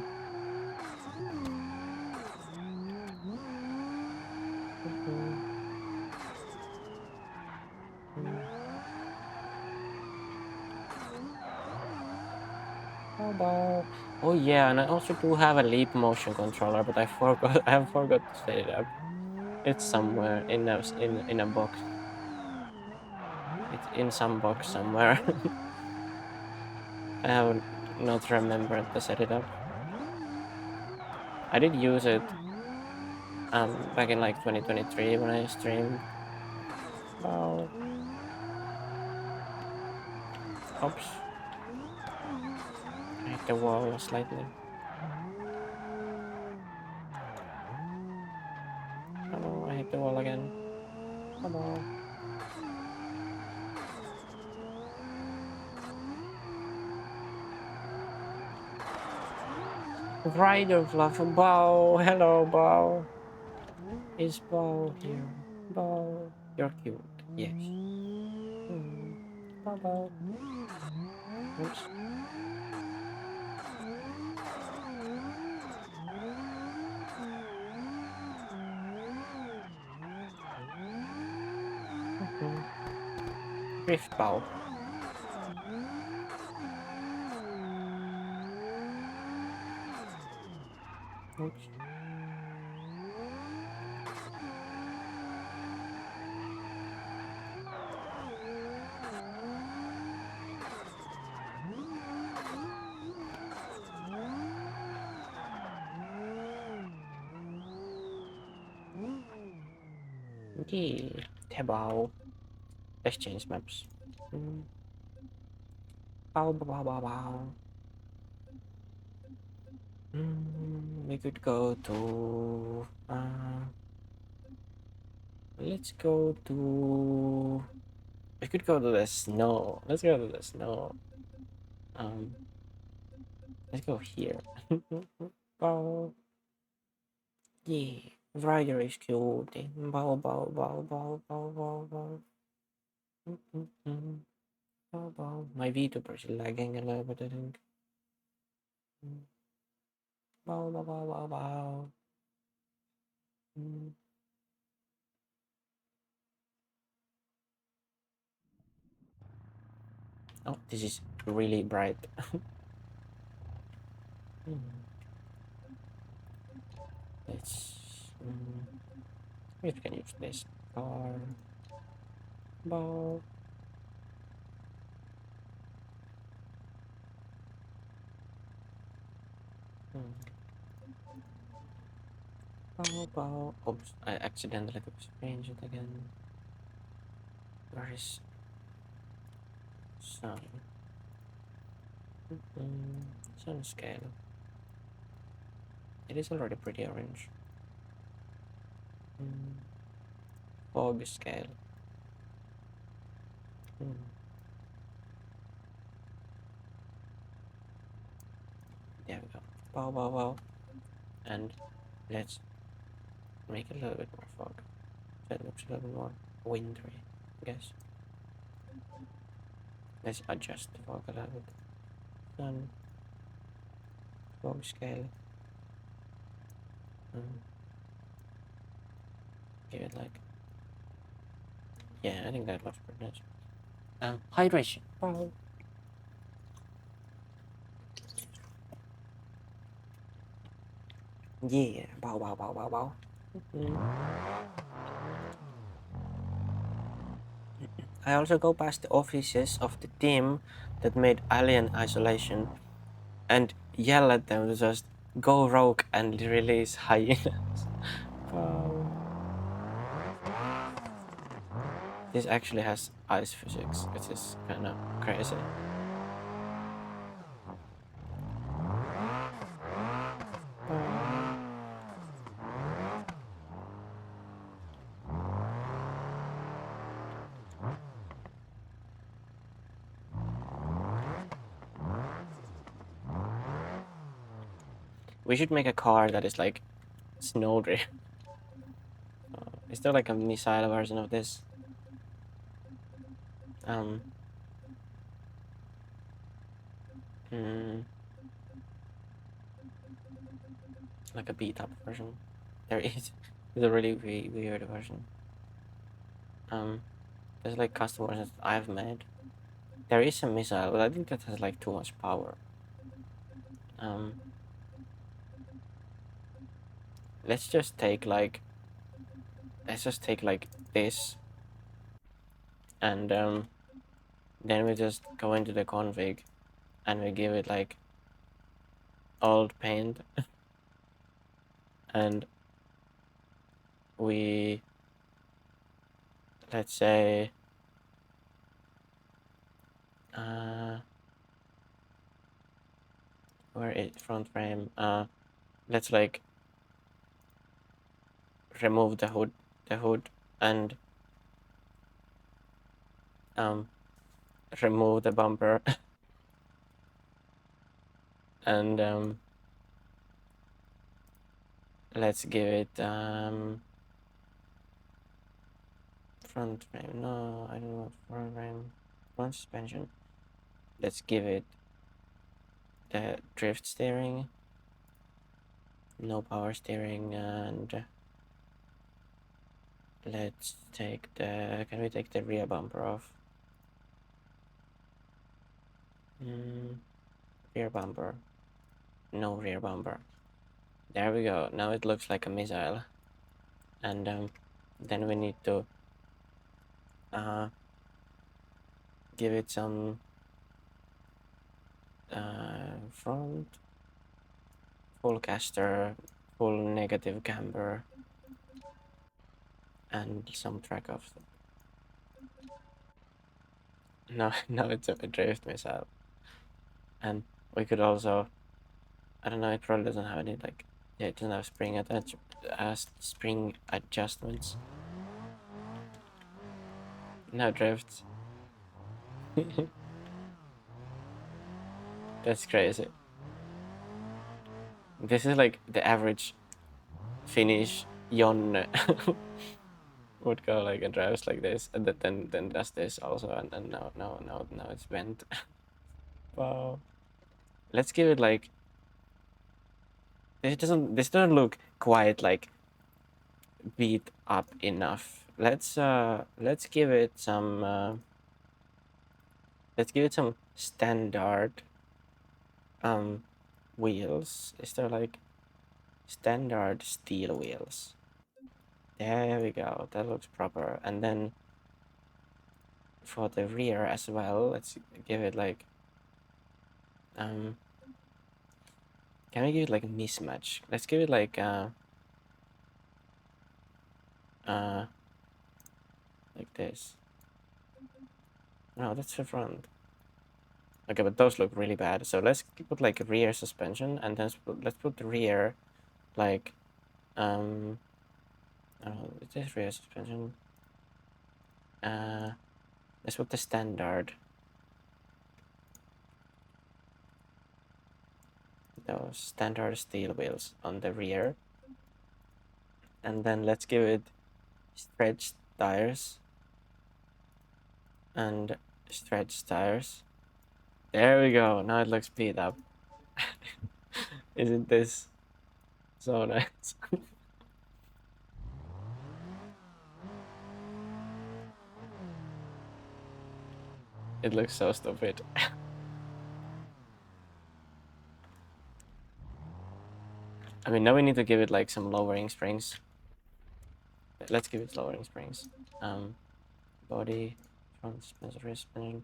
Bau. Oh yeah, and I also do have a leap motion controller, but I forgot. I forgot to set it up. It's somewhere in a box. It's in some box somewhere. I have not remembered to set it up. I did use it back in like 2023 when I streamed. Wow. Oops. I hit the wall slightly. Oh no, I hit the wall again. Come on. Rider Fluff, Bow. Hello, Bow. Is Bow here? Bow. You're cute. Yes. Bow, Bow. Oops. Drift Bow. Oops. Yeah. Bow. Let's change maps. Bow, bow, bow, bow. We could go to. Let's go to. We could go to the snow. Let's go to the snow. Let's go here. Bow. Yeah. Rider is cute. Bow, bow, bow, bow, bow, bow, bow. Bow, bow. My VTuber is lagging a little bit, I think. Bow, bow, bow, bow, bow. Oh, this is really bright. Let's. We can use this car. Bow. Bow, bow. Oops, I accidentally changed it again. Where is sun? Sun scale. It is already pretty orange. Fog scale. There we go. Bow, bow, bow. And let's make it a little bit more fog. So it looks a little more wintry, I guess. Let's adjust the fog a little bit. Sun. Fog scale. Give it like. Yeah, I think that looks pretty nice. Hydration. Bow. Yeah, bow, bow, bow, bow, bow. I also go past the offices of the team that made Alien Isolation and yell at them to just go rogue and release hyenas. This actually has ice physics, which is kind of crazy. We should make a car that is like snow drift. Is there like a missile version of this? Hmm, like a beat up version. There is. It's a really weird version. There's like custom versions I've made. There is a missile, but I think that has like too much power. Let's just take like this, and then we just go into the config, and we give it like old paint, and we, let's say, where is front frame? Let's like remove the hood, and remove the bumper, and let's give it front frame. No, I don't want front frame. Front suspension. Let's give it the drift steering. No power steering, and let's take the. Can we take the rear bumper off? Rear bumper. No rear bumper. There we go. Now it looks like a missile. And then we need to give it some front, full caster, full negative camber, and some track offset. No, now it's a drift missile. And we could also, I don't know, it probably doesn't have any like, yeah, it doesn't have spring adjustments. No drifts. That's crazy. This is like the average Finnish Jon would go like and drives like this, and then does this also, and then now it's bent. Wow. Let's give it like, this doesn't look quite like beat up enough. Let's give it some standard wheels. Is there like standard steel wheels? There we go. That looks proper. And then for the rear as well, let's give it like can we give it like a mismatch? Let's give it like this. No, that's the front. Okay, but those look really bad. So let's put like a rear suspension, and then let's put the rear like oh, it is rear suspension. Let's put the standard. Those standard steel wheels on the rear. And then let's give it stretched tires. And stretched tires. There we go. Now it looks beat up. Isn't this so nice? It looks so stupid. I mean, now we need to give it like some lowering springs. Let's give it lowering springs. Body, front suspension,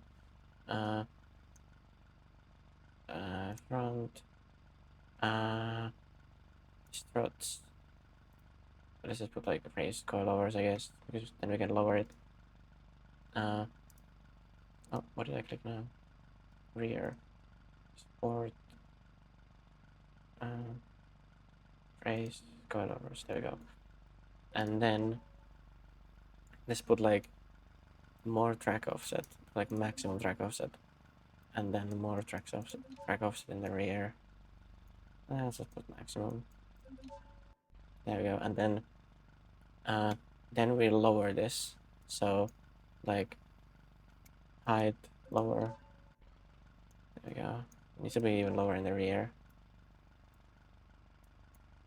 front, struts. Let's just put like raised coilovers, I guess, because then we can lower it. Oh, what did I click now? Rear, sport, raised coilovers. There we go. And then let's put like more track offset, like maximum track offset, and then more track offset in the rear. Let's just put maximum. There we go, and then we lower this. So, like, height lower. There we go. Needs to be even lower in the rear.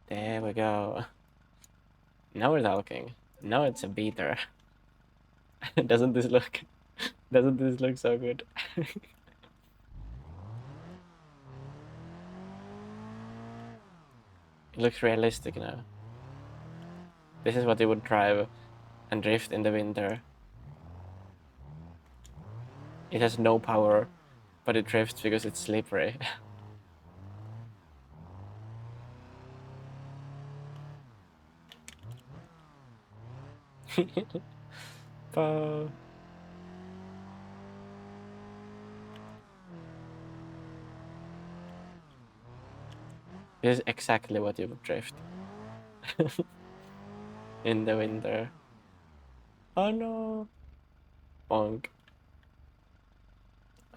There we go. Now we're talking. Now it's a beater. Doesn't this look so good? It looks realistic now. This is what you would drive and drift in the winter. It has no power, but it drifts because it's slippery. But this is exactly what you would drift in the winter. Oh no! Bonk.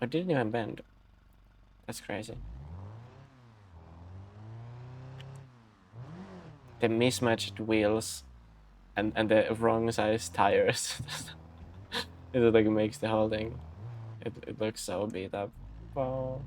I didn't even bend. That's crazy. The mismatched wheels and the wrong size tires. It like makes the whole thing. It looks so beat up. Wow.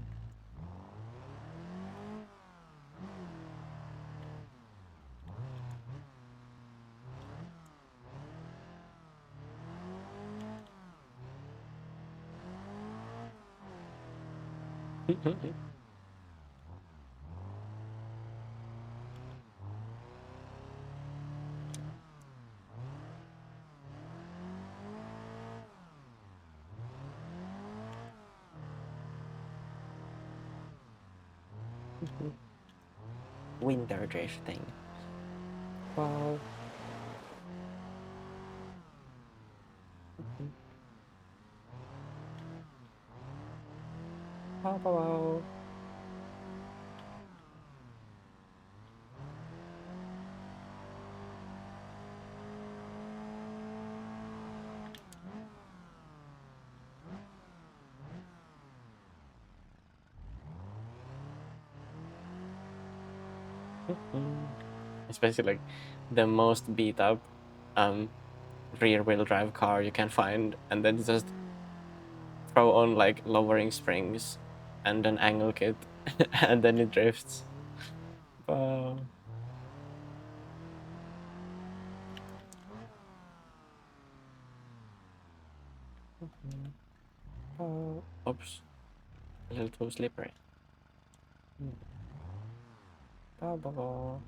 Winter drifting. Wow. Wow, wow, wow. It's basically like the most beat up rear wheel drive car you can find, and then just throw on like lowering springs and an angle kit and then it drifts. Wow. Oh, oops. A little too slippery. Bow, bow, bow.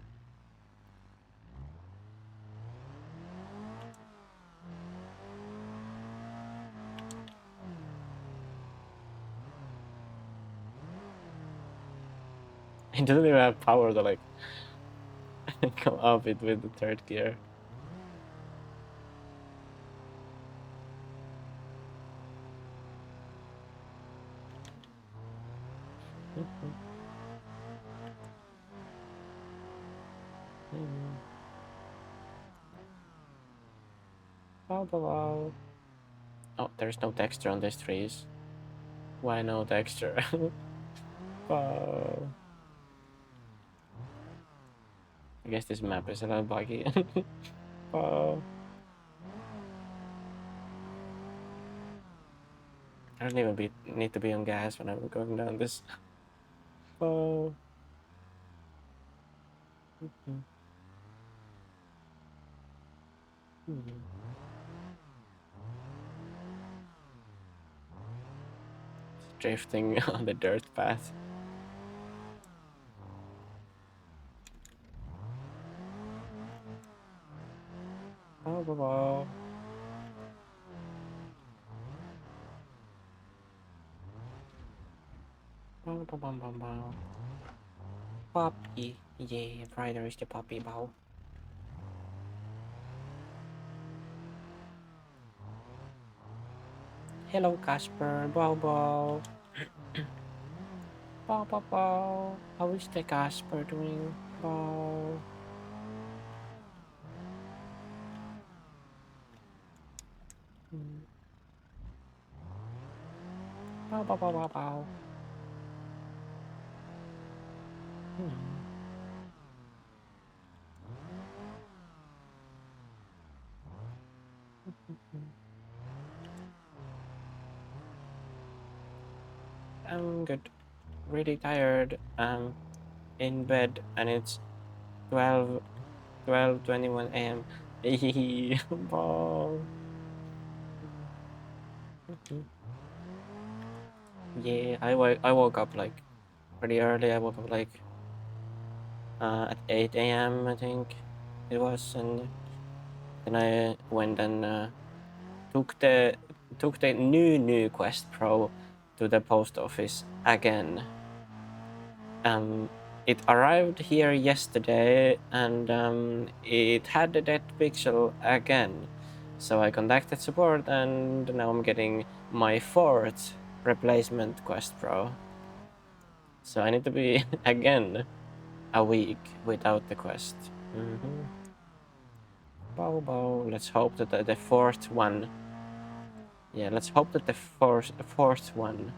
It doesn't even have power to like come up it with the third gear. Bow, bow, bow. Oh, there's no texture on these trees. Why no texture? Wow. I guess this map is a little buggy. Wow. I don't even need to be on gas when I'm going down this. Wow. Drifting on the dirt path. Bow, bow, bow. Bow, bow, bow, bow, bow. Puppy. Yeah, Ryder is the puppy bow. Hello, Casper. Bow, bow. Bow, bow, bow. How is the Casper doing? Bow. Bow, bow, bow, bow, bow. I'm good. Really tired. I'm in bed and it's 12:21 a.m. Ball. Yeah, I woke up like pretty early. I woke up like at 8 a.m. I think it was, and then I went and took the new Quest Pro to the post office again. It arrived here yesterday, and it had a dead pixel again. So I contacted support, and now I'm getting my 4th replacement Quest Pro. So I need to be again a week without the Quest. Bow. Let's hope that the 4th one. Yeah, let's hope that the fourth one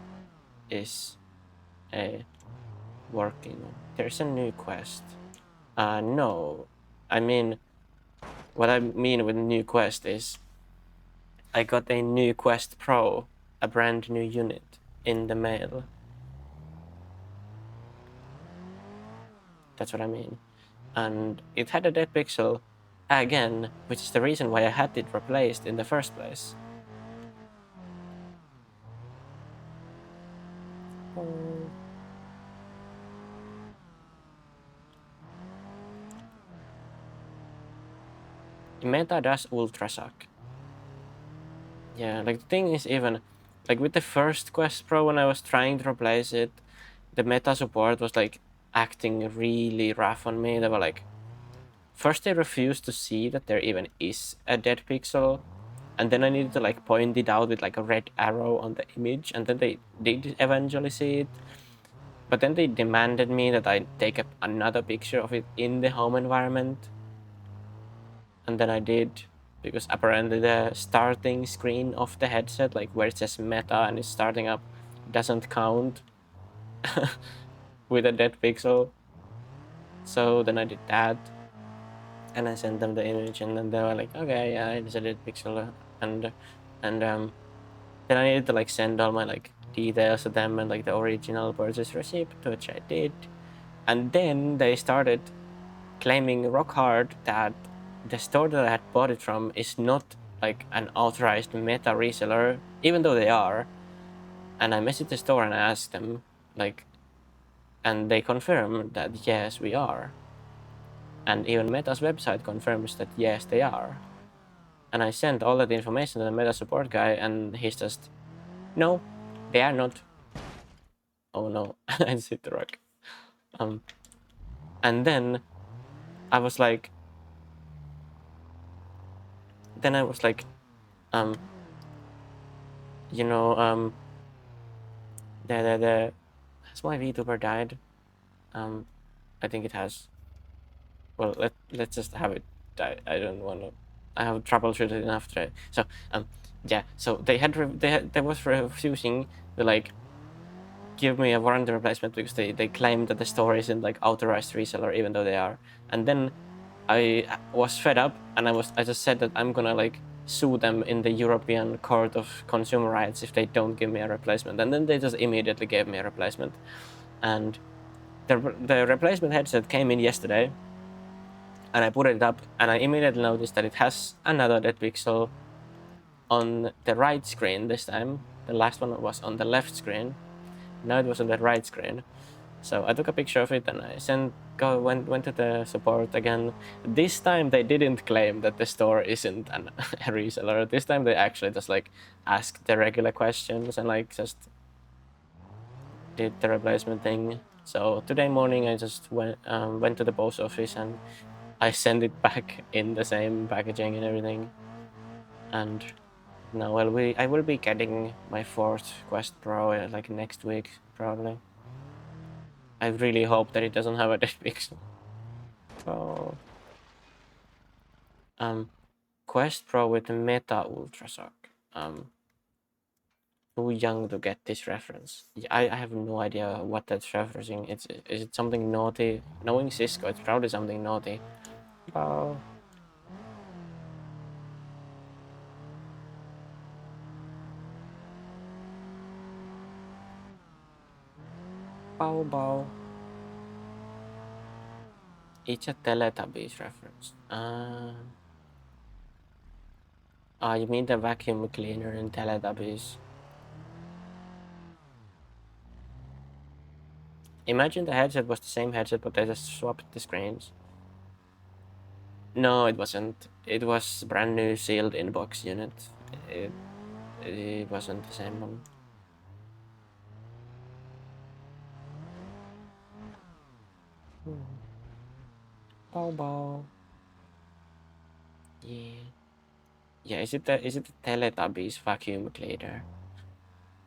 is working. There's a new quest. No. I mean, what I mean with new quest is I got a new Quest Pro, a brand new unit, in the mail. That's what I mean. And it had a dead pixel again, which is the reason why I had it replaced in the first place. Meta does ultra suck. Yeah, like the thing is, even like with the first Quest Pro, when I was trying to replace it, the meta support was like acting really rough on me. They were like, first they refused to see that there even is a dead pixel, and then I needed to like point it out with like a red arrow on the image, and then they did eventually see it. But then they demanded me that I take another picture of it in the home environment. And then I did, because apparently the starting screen of the headset, like where it says meta and it's starting up, doesn't count with a dead pixel. So then I did that, and I sent them the image, and then they were like, okay, yeah, it's a dead pixel, and then I needed to like send all my like details to them and like the original purchase receipt, which I did, and then they started claiming rock hard that the store that I had bought it from is not like an authorized meta reseller, even though they are. And I messaged the store and I asked them, like, and they confirmed that yes, we are. And even Meta's website confirms that yes, they are. And I sent all of the information to the Meta support guy, and he's just, no, they are not. Oh no, I just hit the rock. And then I was like, you know, the has my VTuber died? I think it has. Well, let's just have it die. I don't want to. I have troubleshooted enough today. So yeah. So they was refusing to like give me a warranty replacement because they claimed that the store isn't like authorized reseller, even though they are. And then I was fed up, and I just said that I'm gonna like sue them in the European Court of Consumer Rights if they don't give me a replacement. And then they just immediately gave me a replacement. And the replacement headset came in yesterday, and I put it up, and I immediately noticed that it has another dead pixel on the right screen this time. The last one was on the left screen. Now it was on the right screen. So I took a picture of it, and I went to the support again. This time they didn't claim that the store isn't a reseller. This time they actually just like asked the regular questions and like just did the replacement thing. So today morning I just went to the post office, and I sent it back in the same packaging and everything. And now I will be getting my 4th Quest Pro like next week probably. I really hope that it doesn't have a dead pixel. Oh. Quest Pro with Meta Ultra Shock. too young to get this reference. I have no idea what that's referencing. Is it something naughty? Knowing Cisco, it's probably something naughty. Bow. Bow bow. It's a Teletubbies reference. You mean the vacuum cleaner in Teletubbies? Imagine the headset was the same headset, but they just swapped the screens. No, it wasn't. It was brand new sealed inbox unit. It wasn't the same one. Bow bow. Yeah. Yeah, is it the Teletubbies vacuum cleaner?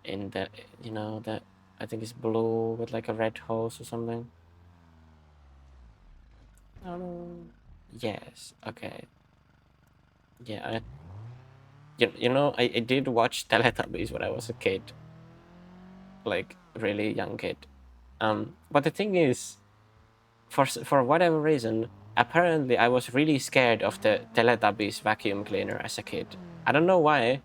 In the the I think it's blue with like a red hose or something. Yes. Okay. Yeah. I did watch Teletubbies when I was a kid, like really young kid. But the thing is, for whatever reason, apparently I was really scared of the Teletubbies vacuum cleaner as a kid. I don't know why,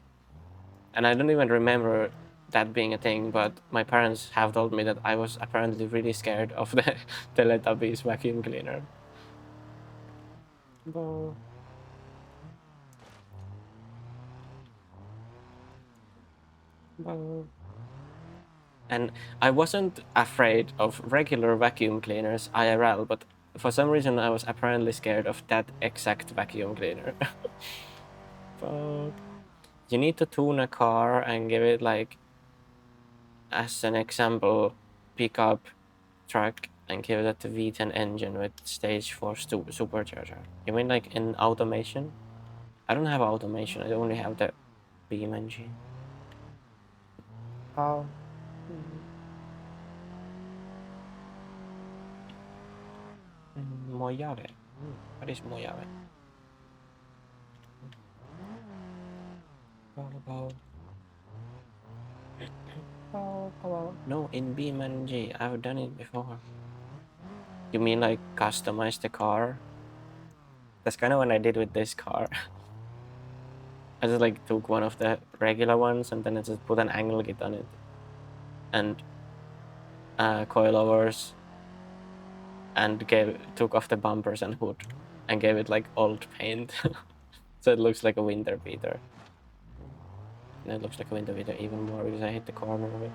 and I don't even remember that being a thing, but my parents have told me that I was apparently really scared of the Teletubbies vacuum cleaner. Bow. Bow. And I wasn't afraid of regular vacuum cleaners IRL, but for some reason I was apparently scared of that exact vacuum cleaner. But you need to tune a car and give it, like, as an example, pickup truck and give it a V10 engine with stage 4 supercharger. You mean like in automation? I don't have automation, I only have the beam engine. How? Mojave. What is Mojave? No, in BeamNG, I've done it before. You mean like customize the car? That's kind of what I did with this car. I just like took one of the regular ones and then I just put an angle kit on it. And coilovers. And took off the bumpers and hood. And gave it like old paint. So it looks like a winter beater. And it looks like a winter beater even more because I hit the corner of it.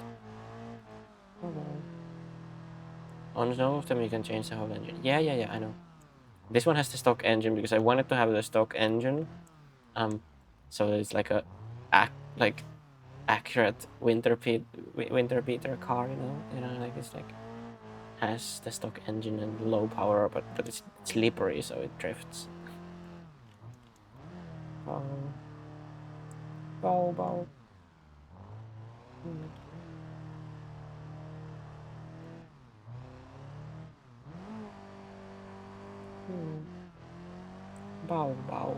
On some of them you can change the whole engine. Yeah, I know. This one has the stock engine because I wanted to have the stock engine. So it's like a accurate winter beater car, like it's like has the stock engine and low power, but it's slippery, so it drifts. Bow. Bow bow. Bow bow.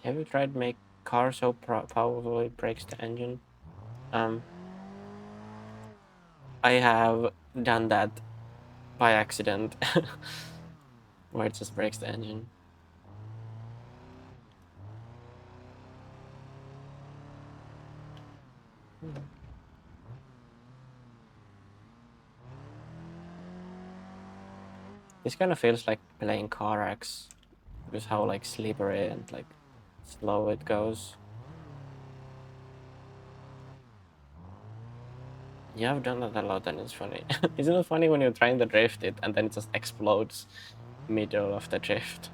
Have you tried make car so powerful it breaks the engine? I have done that by accident, where it just breaks the engine. This kind of feels like playing Car X, because how like slippery and like slow it goes. Yeah, I've done that a lot and it's funny. Isn't it funny when you're trying to drift it and then it just explodes middle of the drift?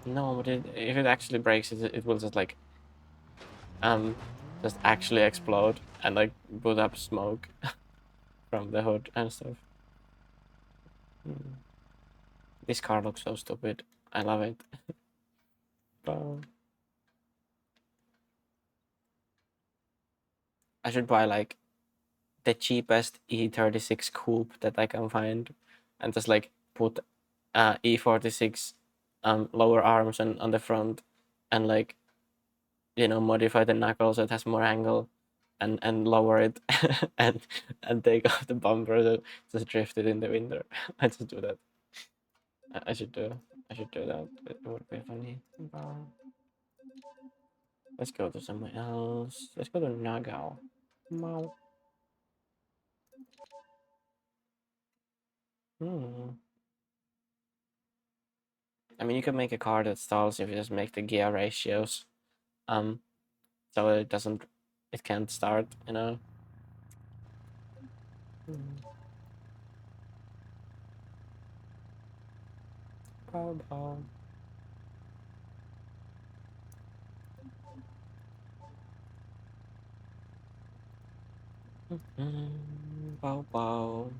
No, but if it actually breaks, it will just like just actually explode and like put up smoke from the hood and stuff. This car looks so stupid. I love it. I should buy like the cheapest E36 coupe that I can find, and just like put E46 lower arms on the front, and like, you know, modify the knuckles so it has more angle, and lower it, and take off the bumper that just drift it in the winter. I just do that. I should do that. It would be funny. Let's go to somewhere else. Let's go to Nagao. Mau. I mean, you can make a car that stalls if you just make the gear ratios, so it can't start, you know. Bow bow. Bow bow.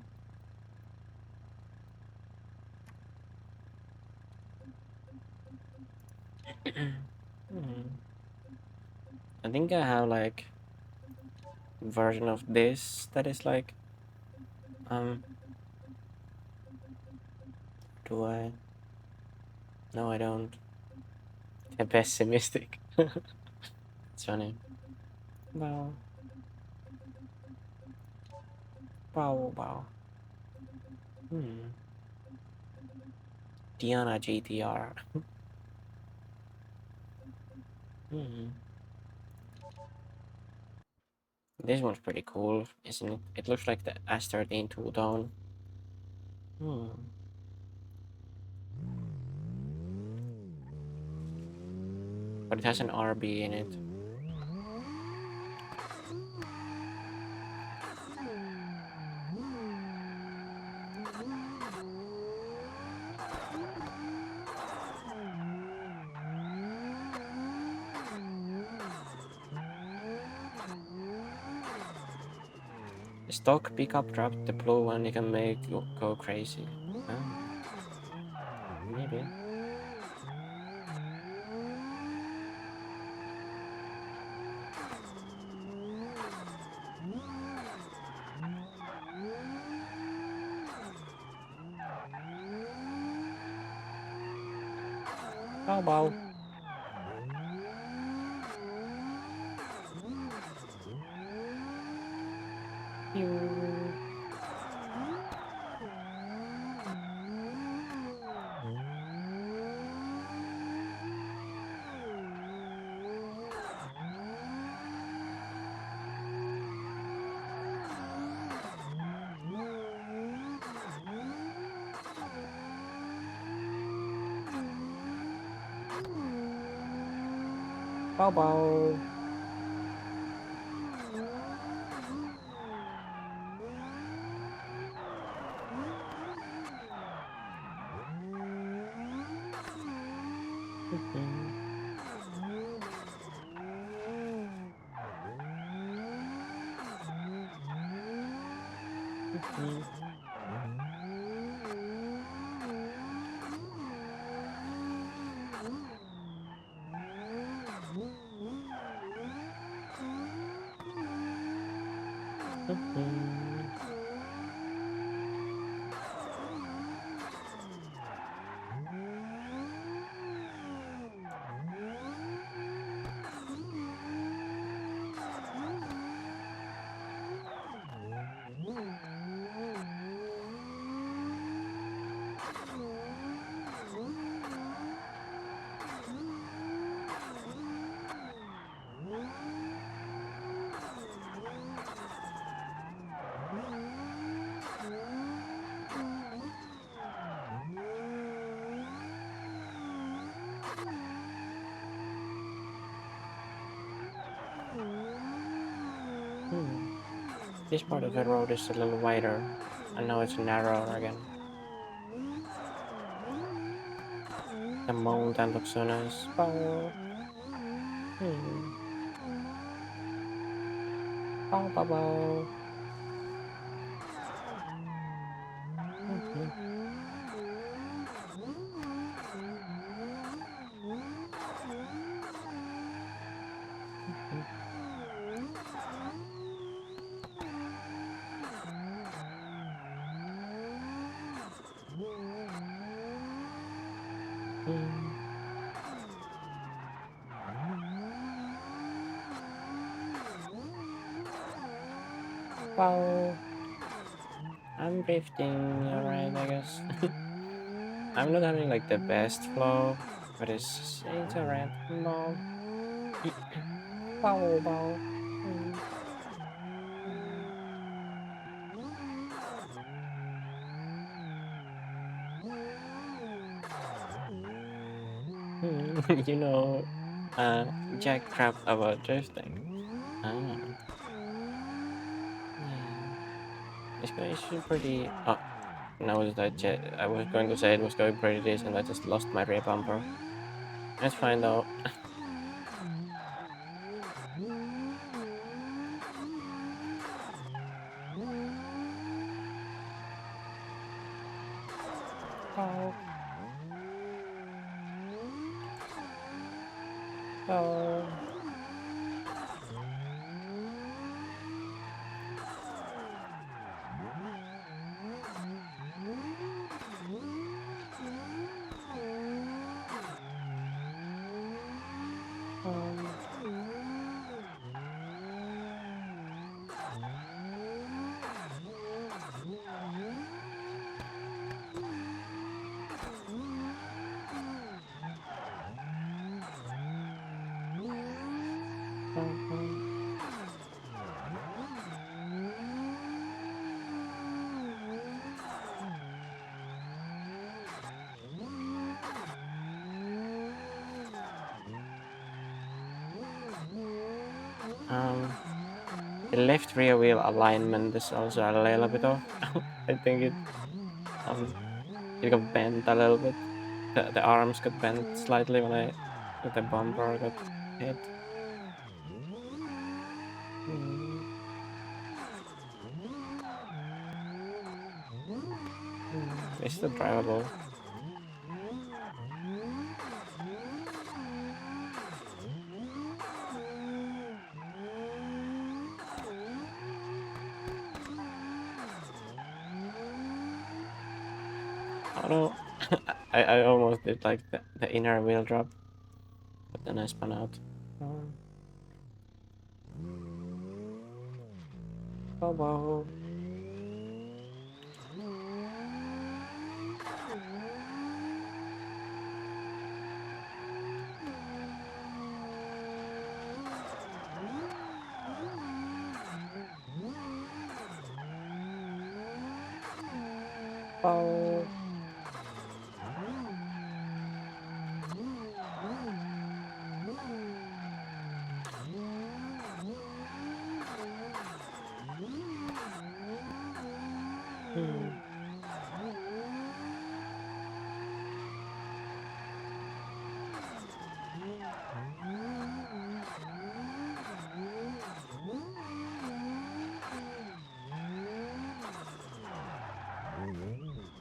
I think I have like version of this that is like do I? No, I don't. I'm pessimistic. It's funny. Bow. Bow bow. Diana GTR. This one's pretty cool, isn't it? It looks like the S13 two-tone. But it has an RB in it. The stock pickup drop, the blue one, you can make go crazy. Maybe. Bow bow. Bow bow. This part of the road is a little wider, and now it's narrower again. The mountain looks so nice. Bow. Hmm. Bow, bow, bow. Mhm. Mm. Bow. I'm drifting, alright, I guess. I'm not having like the best flow, but it's alright. Bow. Bow, bow. Mm. You know, Jack crap about drifting. Ah, yeah. It's going pretty. Oh, no, I was going to say it was going pretty decent. I just lost my rear bumper. It's fine though. Bow, bow. Um, bow, bow. Um, the left rear wheel alignment is also a little bit off. I think um it got bent a little bit. The arms got bent slightly when the bumper got hit. Mm. It's still drivable. Oh no, I almost did like the inner wheel drop, but then I spun out. Oh, oh wow. Oh. Hmm.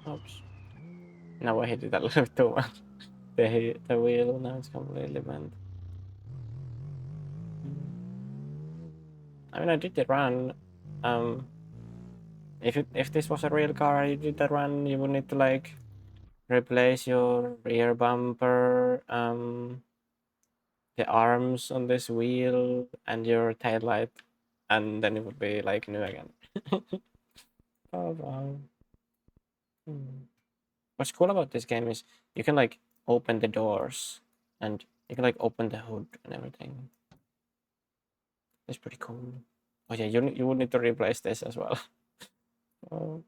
Oops. No, I hit it a little bit too much. The wheel now it's completely bent. I mean, I did the run. If this was a real car, you did the run, you would need to like replace your rear bumper, the arms on this wheel, and your tail light, and then it would be like new again. Oh wow. What's cool about this game is you can like open the doors and you can like open the hood and everything. It's pretty cool. Oh yeah, you would need to replace this as well. Oh.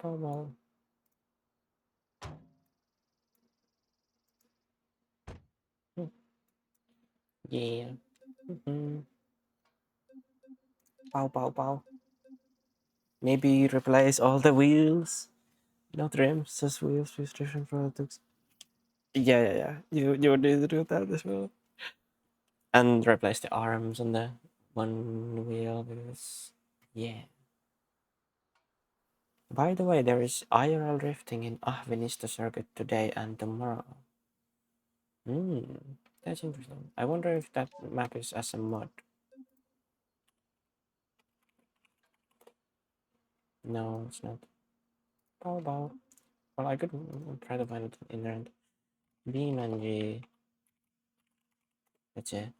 Oh well. Yeah. Bow, bow, bow. Maybe replace all the wheels. Not rims, just wheels with different products. Yeah. You would need to do that as well. And replace the arms on the one wheel because yeah. By the way, there is IRL drifting in Ahvenista circuit today and tomorrow. That's interesting. I wonder if that map is as a mod. No, it's not. Bow. Well, I could try to find it in there. Beam and G. That's it.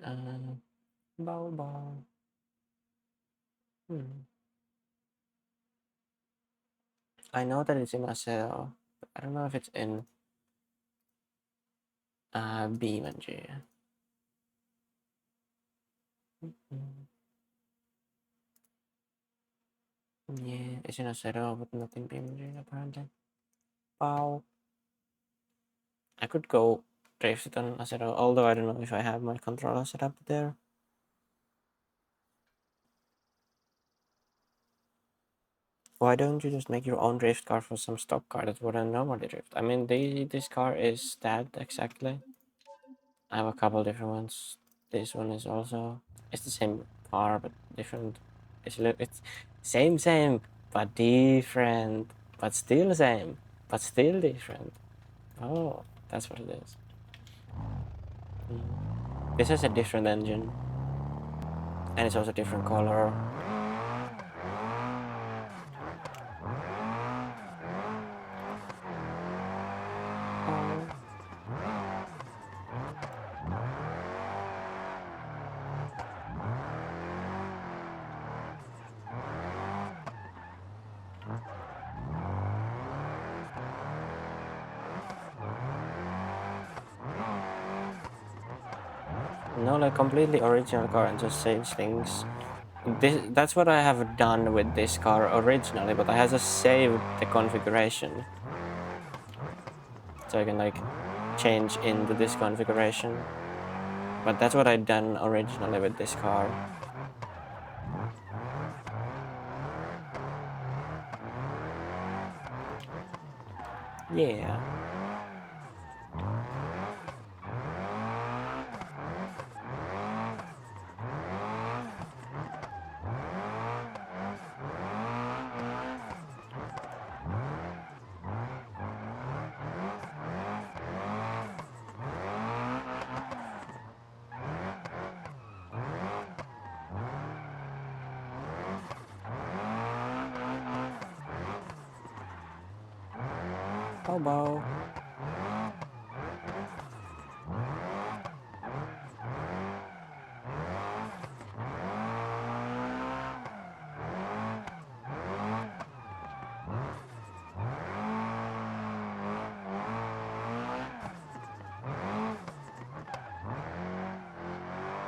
Uh, Bow. I know that it's in Acero, but I don't know if it's in Beam and G. Yeah, it's in Acero, but not in Beam and G apparently. Bow. I could go drift it on Acero, although I don't know if I have my controller set up there. Why don't you just make your own drift car for some stock car that wouldn't normally drift? I mean, this car is that exactly. I have a couple different ones. This one is also, it's the same car but different. It's same but different, but still same, but still different. Oh, that's what it is. This has a different engine, and it's also different color. No, like completely original car and just change things. That's what I have done with this car originally, but I have just saved the configuration. So I can like change into this configuration. But that's what I done originally with this car. Yeah. Bow.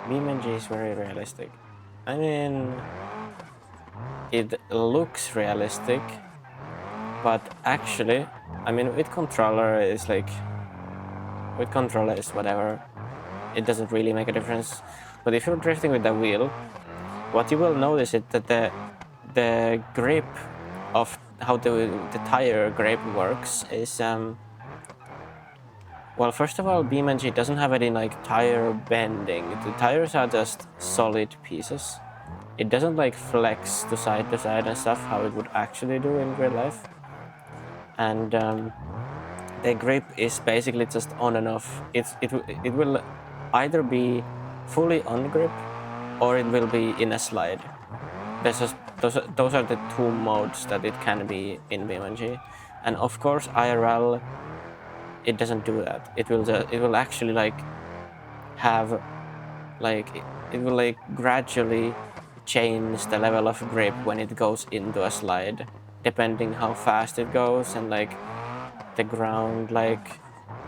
BeamNG is very realistic. I mean, it looks realistic, but actually, I mean, with controller is whatever. It doesn't really make a difference. But if you're drifting with the wheel, what you will notice is that the grip of how the tire grip works is well, first of all, BeamNG doesn't have any like tire bending. The tires are just solid pieces. It doesn't like flex to side and stuff how it would actually do in real life. And the grip is basically just on and off. It will either be fully on grip or it will be in a slide. Those are the two modes that it can be in BeamNG. And of course, IRL, it doesn't do that. It will actually like have like it will like gradually change the level of grip when it goes into a slide, depending how fast it goes and like the ground, like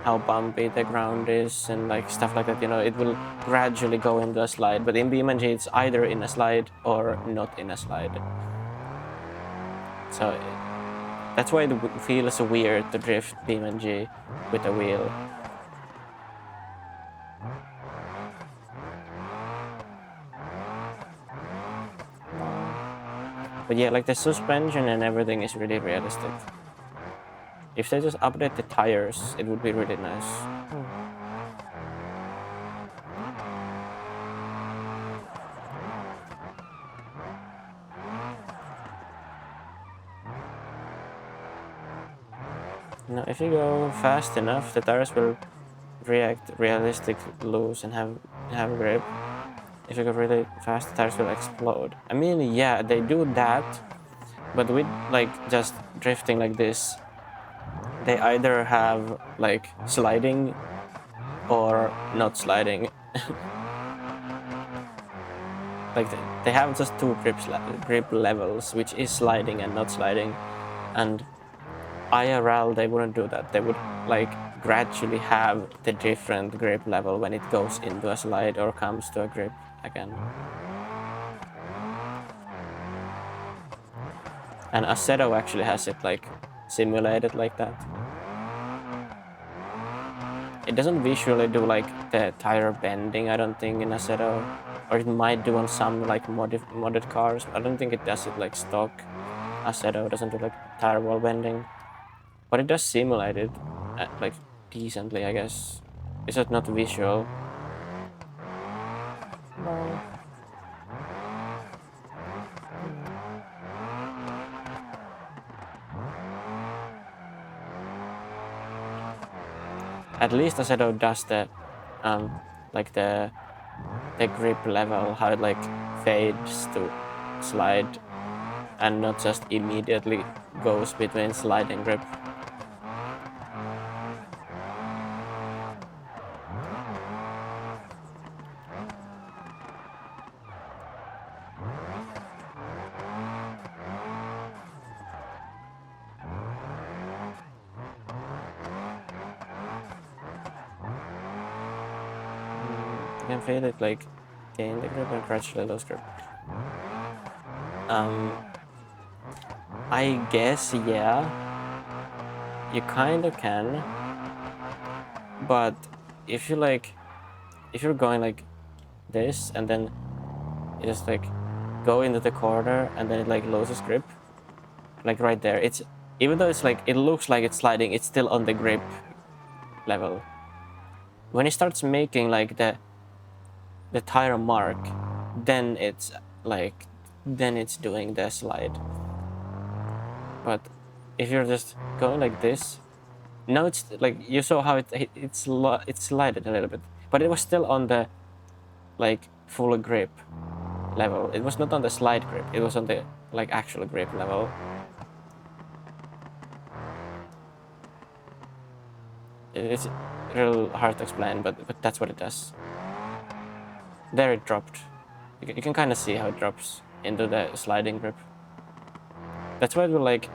how bumpy the ground is and like stuff like that. You know, it will gradually go into a slide. But in BeamNG, it's either in a slide or not in a slide. So that's why it feels weird to drift BeamNG with a wheel. But yeah, like the suspension and everything is really realistic. If they just update the tires, it would be really nice. Now, if you go fast enough, the tires will react realistic loose and have grip. If you go really fast, the tires will explode. I mean, yeah, they do that, but with like just drifting like this, they either have like sliding or not sliding. Like they have just two grip levels, which is sliding and not sliding, and IRL they wouldn't do that. They would like gradually have the different grip level when it goes into a slide or comes to a grip again. And Assetto actually has it like simulated like that. It doesn't visually do like the tire bending, I don't think, in Assetto, or it might do on some like modded cars. I don't think it does it like stock. Assetto doesn't do like tire wall bending, but it does simulate it like decently, I guess. It's just not visual. No. At least Assetto does the like the grip level, how it like fades to slide and not just immediately goes between slide and grip. You can feel it like gain the grip and gradually lose grip. I guess, yeah, you kind of can, but if you like, if you're going like this and then you just like go into the corner and then it like loses grip, like right there, it's, even though it's like, it looks like it's sliding, it's still on the grip level. When it starts making like the tire mark, then it's like, then it's doing the slide. But if you're just going like this, now it's like, you saw how it's slided a little bit, but it was still on the like full grip level. It was not on the slide grip, it was on the like actual grip level. It's real hard to explain, but that's what it does. There it dropped. You can kind of see how it drops into the sliding grip. That's why it will like,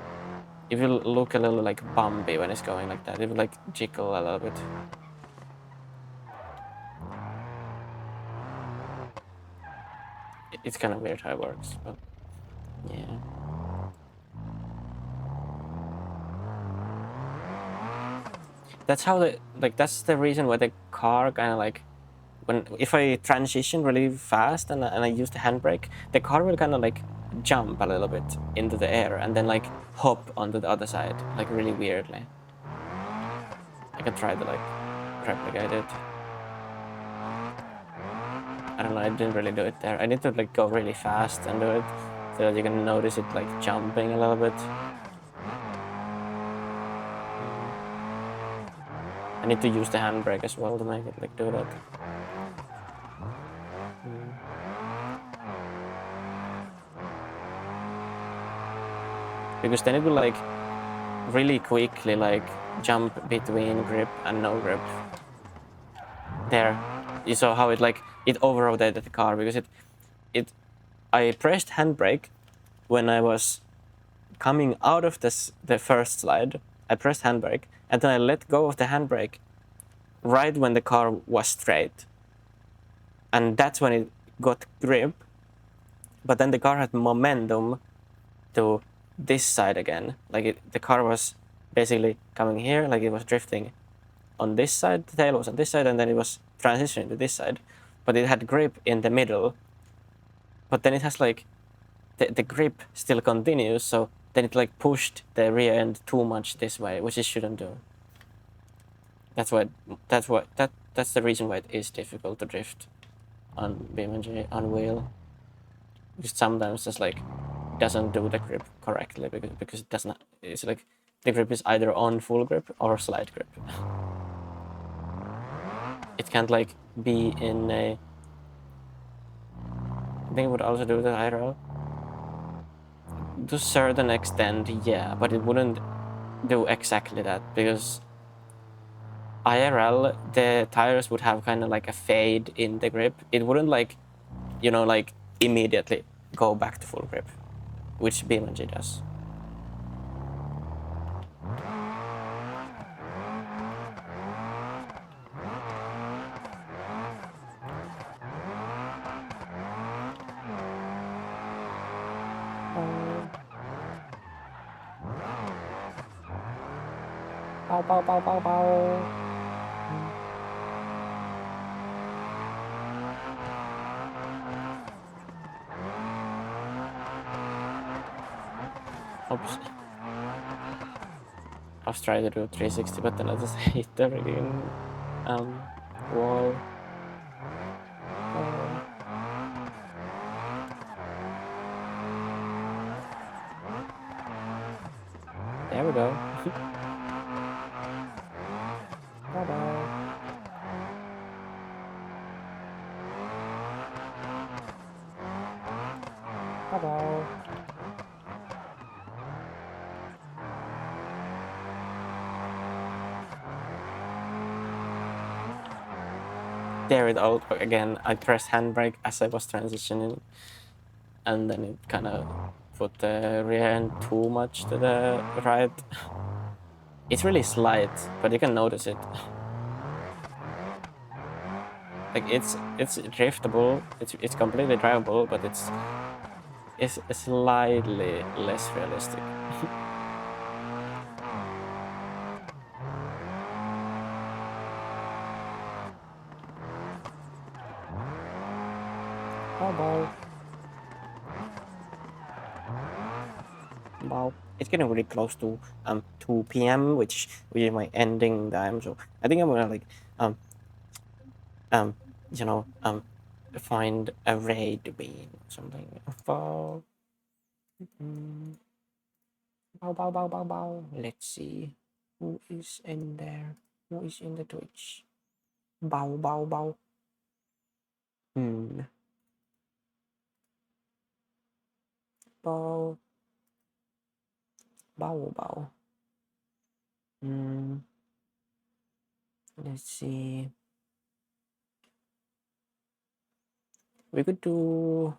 it will look a little like bumpy when it's going like that. It will like jiggle a little bit. It's kind of weird how it works, but yeah. That's how that's the reason why the car kind of like, if I transition really fast and I use the handbrake, the car will kind of like jump a little bit into the air and then like hop onto the other side, like really weirdly. I can try to like replicate it. I don't know, I didn't really do it there. I need to like go really fast and do it so that you can notice it like jumping a little bit. I need to use the handbrake as well to make it like do that. Because then it will like really quickly like jump between grip and no grip. There, you saw how it like, it over-rotated the car because I pressed handbrake when I was coming out of the first slide. I pressed handbrake and then I let go of the handbrake right when the car was straight. And that's when it got grip. But then the car had momentum to this side again. Like the car was basically coming here, like it was drifting on this side, the tail was on this side, and then it was transitioning to this side. But it had grip in the middle. But then it has like the grip still continues, so then it like pushed the rear end too much this way, which it shouldn't do. That's the reason why it is difficult to drift on BeamNG on wheel. Because sometimes just like doesn't do the grip correctly because it does not. It's like the grip is either on full grip or slide grip. It can't like be in a. I think it would also do the IRL. To a certain extent, yeah, but it wouldn't do exactly that because IRL the tires would have kind of like a fade in the grip. It wouldn't like, like immediately go back to full grip, which BeamNG does. Bow, bow, bow, bow, bow. Oops. I was trying to do 360, but then I just hit the rigging wall. There we go. Bye-bye. Bye-bye. There it all again. I pressed handbrake as I was transitioning, and then it kind of put the rear end too much to the right. It's really slight, but you can notice it. Like it's driftable. It's completely drivable, but it's slightly less realistic. Bye-bye. Wow, it's getting really close to 2 p.m., which is my ending time. So I think I'm gonna like find a raid bean or something. Bow, bow, bow, bow, bow, bow. Let's see who is in there. Who is in the Twitch? Bow, bow, bow. Bow, bow, bow. Let's see. We could raid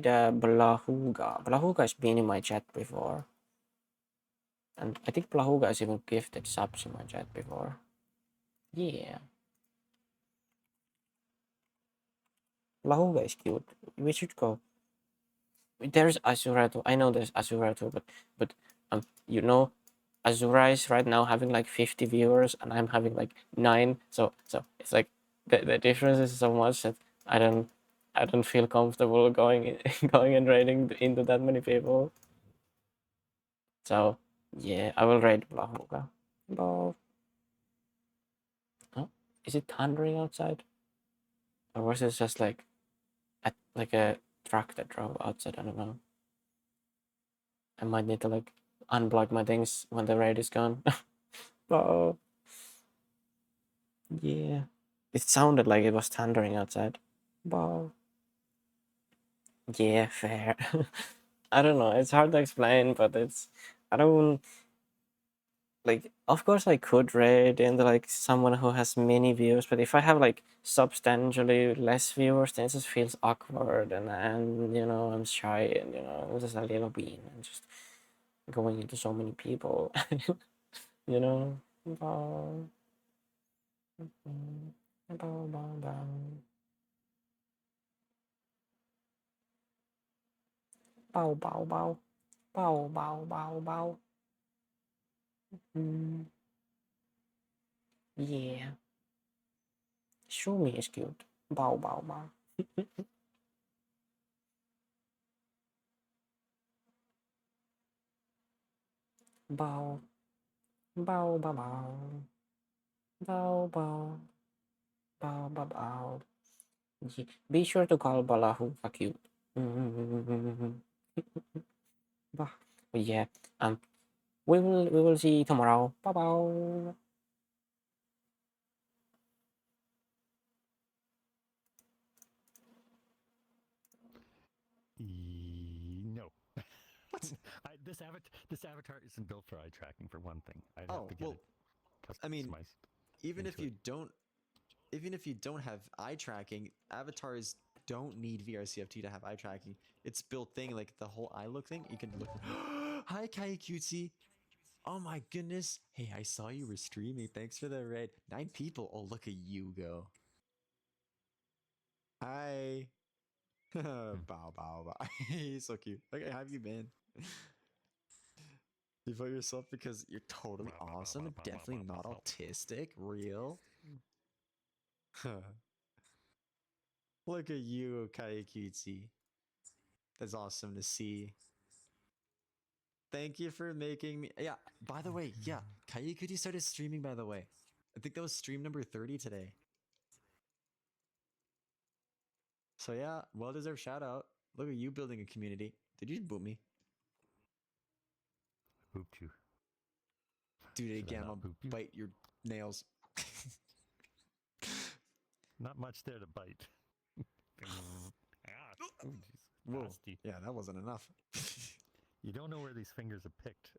Blahuga. Blahuga has been in my chat before. And I think Blahuga has even gifted subs in my chat before. Yeah. Blahuga is cute. We should go. There's Azura too. I know there's Azura too, but Azura is right now having like 50 viewers and I'm having like 9. So it's like the difference is so much that I don't feel comfortable going and raiding into that many people. So yeah, I will raid Blahuga. Oh, is it thundering outside? Or was it just like a truck that drove outside? I don't know. I might need to like unplug my things when the raid is gone. Oh, yeah. It sounded like it was thundering outside. Wow. Yeah, fair. I don't know. It's hard to explain, but I don't like. Of course, I could raid into like someone who has many viewers, but if I have like substantially less viewers, then it just feels awkward, and I'm shy, and I'm just a little bean, and just going into so many people, Bow. Bow, bow, bow. Bow, bow, bow. Bow, bow, bow, bow. Yeah. Show me is cute. Bow, bow, bow. Bow. Bow, bow, bow. Bow, bow. Bow, bow, bow. Be sure to call Balahu. Fuck you. Bah. Yeah. We will see you tomorrow. Bye bye.
No. This avatar isn't built for eye tracking for one thing. I'd have to get it
I mean,
customized
even if
into it.
you don't have eye tracking, avatars don't need VRCFT to have eye tracking. It's built thing, like the whole eye look thing. You can look. Hi, Kai Cutesy. Oh my goodness. Hey, I saw you were streaming. Thanks for the raid. 9 people. Oh, look at you go. Hi. Bow, bow, bow. He's so cute. Okay, how have you been? You vote yourself because you're totally awesome and definitely not autistic. Real. Look at you, Kai Cutesy. That's awesome to see. Thank you for making me. Yeah, by the way, yeah, Kayukuti started streaming, by the way. I think that was stream number 30 today. So, yeah, well deserved shout out. Look at you building a community. Did you boot me?
Booped you.
Do it
Should I
again.
not
I'll
boop you?
bite your nails.
Not much there to bite. Ah, oh, jeez.
Whoa.
Nasty.
Yeah, that wasn't enough.
You don't know where these fingers are picked.